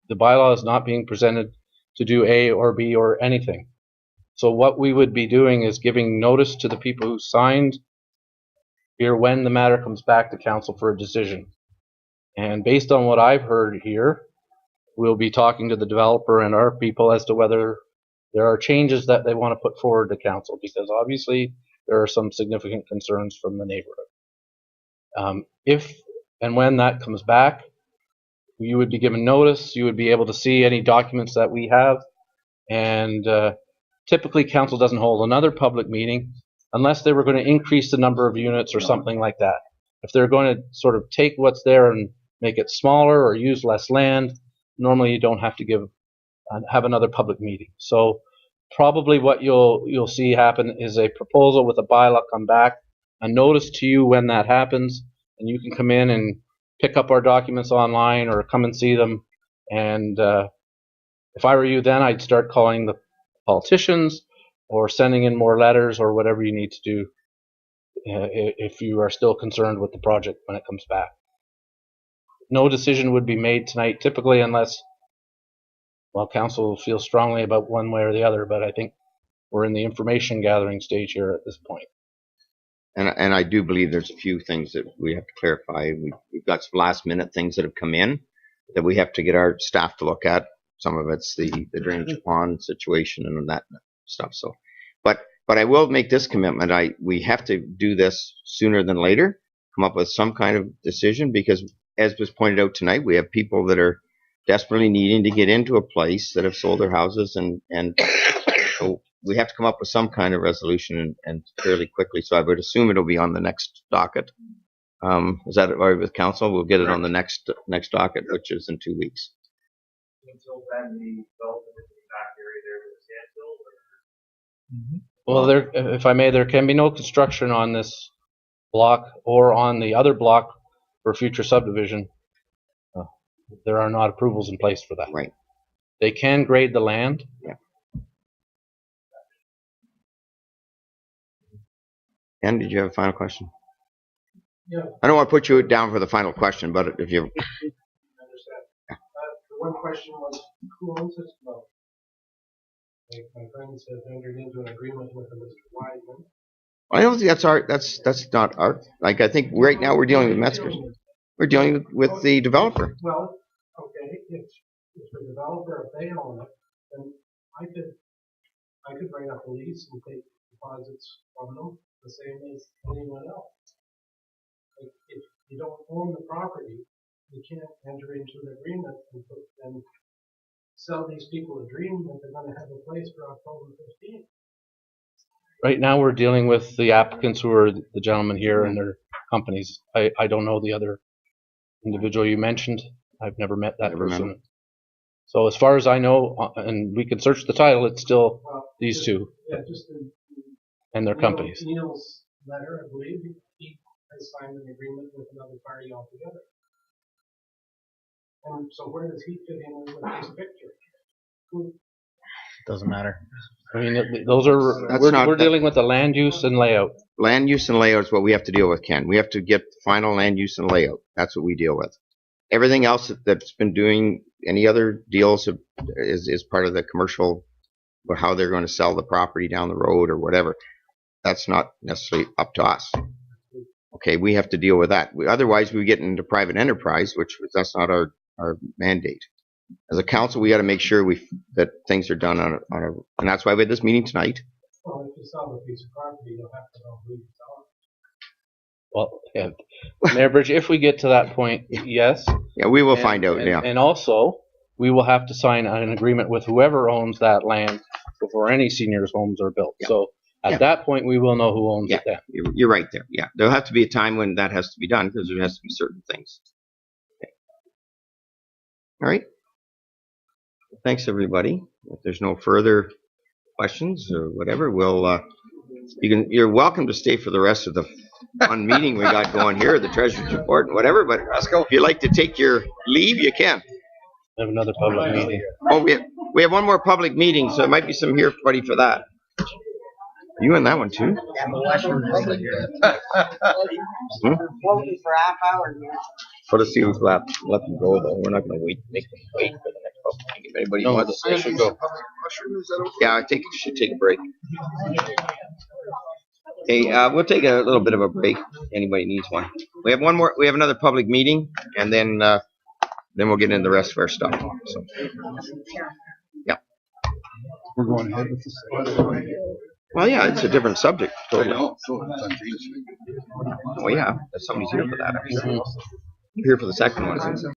the bylaw is not being presented to do A or B or anything. So what we would be doing is giving notice to the people who signed here when the matter comes back to council for a decision. And based on what I've heard here, we'll be talking to the developer and our people as to whether there are changes that they want to put forward to council, because obviously there are some significant concerns from the neighborhood. If and when that comes back, you would be given notice. You would be able to see any documents that we have, and typically council doesn't hold another public meeting unless they were going to increase the number of units or something like that. If they're going to sort of take what's there and make it smaller or use less land, normally you don't have to have another public meeting. So probably what you'll see happen is a proposal with a bylaw come back, a notice to you when that happens, and you can come in and pick up our documents online or come and see them. And if I were you, then I'd start calling the politicians or sending in more letters or whatever you need to do if you are still concerned with the project when it comes back. No decision would be made tonight typically unless, well, council feels strongly about one way or the other, but I think we're in the information gathering stage here at this point. And I do believe there's a few things that we have to clarify. We've got some last minute things that have come in that we have to get our staff to look at. Some of it's the drainage pond situation and that stuff. So, but I will make this commitment. We have to do this sooner than later. Come up with some kind of decision, because as was pointed out tonight, we have people that are desperately needing to get into a place that have sold their houses, and so we have to come up with some kind of resolution and fairly quickly. So I would assume it'll be on the next docket. Is that all right with council? We'll get it on the next docket, which is in 2 weeks. Until then, the development in the back area there is standstill. Well, if I may, there can be no construction on this block or on the other block for future subdivision. There are not approvals in place for that. Right. They can grade the land. Yeah. Ken, did you have a final question? Yeah. I don't want to put you down for the final question, but if you... I understand. The one question was, who owns this development? Like my friends have entered into an agreement with Mr. Wiseman. I don't think that's not our, like, I think right now we're dealing with Metzger's. We're dealing with the developer. Well, okay, if the developer, if they own it, then I could write up a lease and take deposits from them the same as anyone else. Like, if you don't own the property, you can't enter into an agreement and sell these people a dream that they're going to have a place for October 15th. Right now, we're dealing with the applicants who are the gentlemen here and their companies. I don't know the other individual you mentioned. I've never met that person. So as far as I know, and we can search the title, it's still these two and their companies. Neil's letter, I believe, he has signed an agreement with another party altogether. And so where does he fit in with this picture? Doesn't matter. I mean, those are, we're dealing with the land use and layout. Land use and layout is what we have to deal with, Ken. We have to get final land use and layout. That's what we deal with. Everything else that's been doing, any other deals is part of the commercial, or how they're going to sell the property down the road or whatever. That's not necessarily up to us. Okay, we have to deal with that. Otherwise, we get into private enterprise, which that's not our mandate. As a council, we got to make sure that things are done on a, and that's why we had this meeting tonight. Well, if you sell a piece of property, you'll have to know who you sell it. Well, yeah. Mayor Bridge, if we get to that point, yes. Yeah, we will find out, yeah. And also, we will have to sign an agreement with whoever owns that land before any seniors' homes are built. Yeah. So at that point, we will know who owns it then. You're right there, yeah. There'll have to be a time when that has to be done, because there has to be certain things. Okay. All right. Thanks, everybody. If there's no further questions or whatever, we'll, you're welcome to stay for the rest of the fun meeting we got going here, the treasurer's report and whatever, but if you'd like to take your leave, you can. We have another public meeting. Oh, we have one more public meeting, so there might be some here ready for that. You in that one too? Yeah, but watch your public. Floating for a half hour. For the students, let them go though. We're not going to make them wait for the next public meeting. If anybody wants to, should go. Yeah, should take a break. Okay, we'll take a little bit of a break. Anybody needs one. We have one more. We have another public meeting, and then we'll get into the rest of our stuff. So, yeah. We're going ahead with this. Well, yeah, it's a different subject. Totally. Oh yeah, somebody's here for that. Actually. Here for the second one.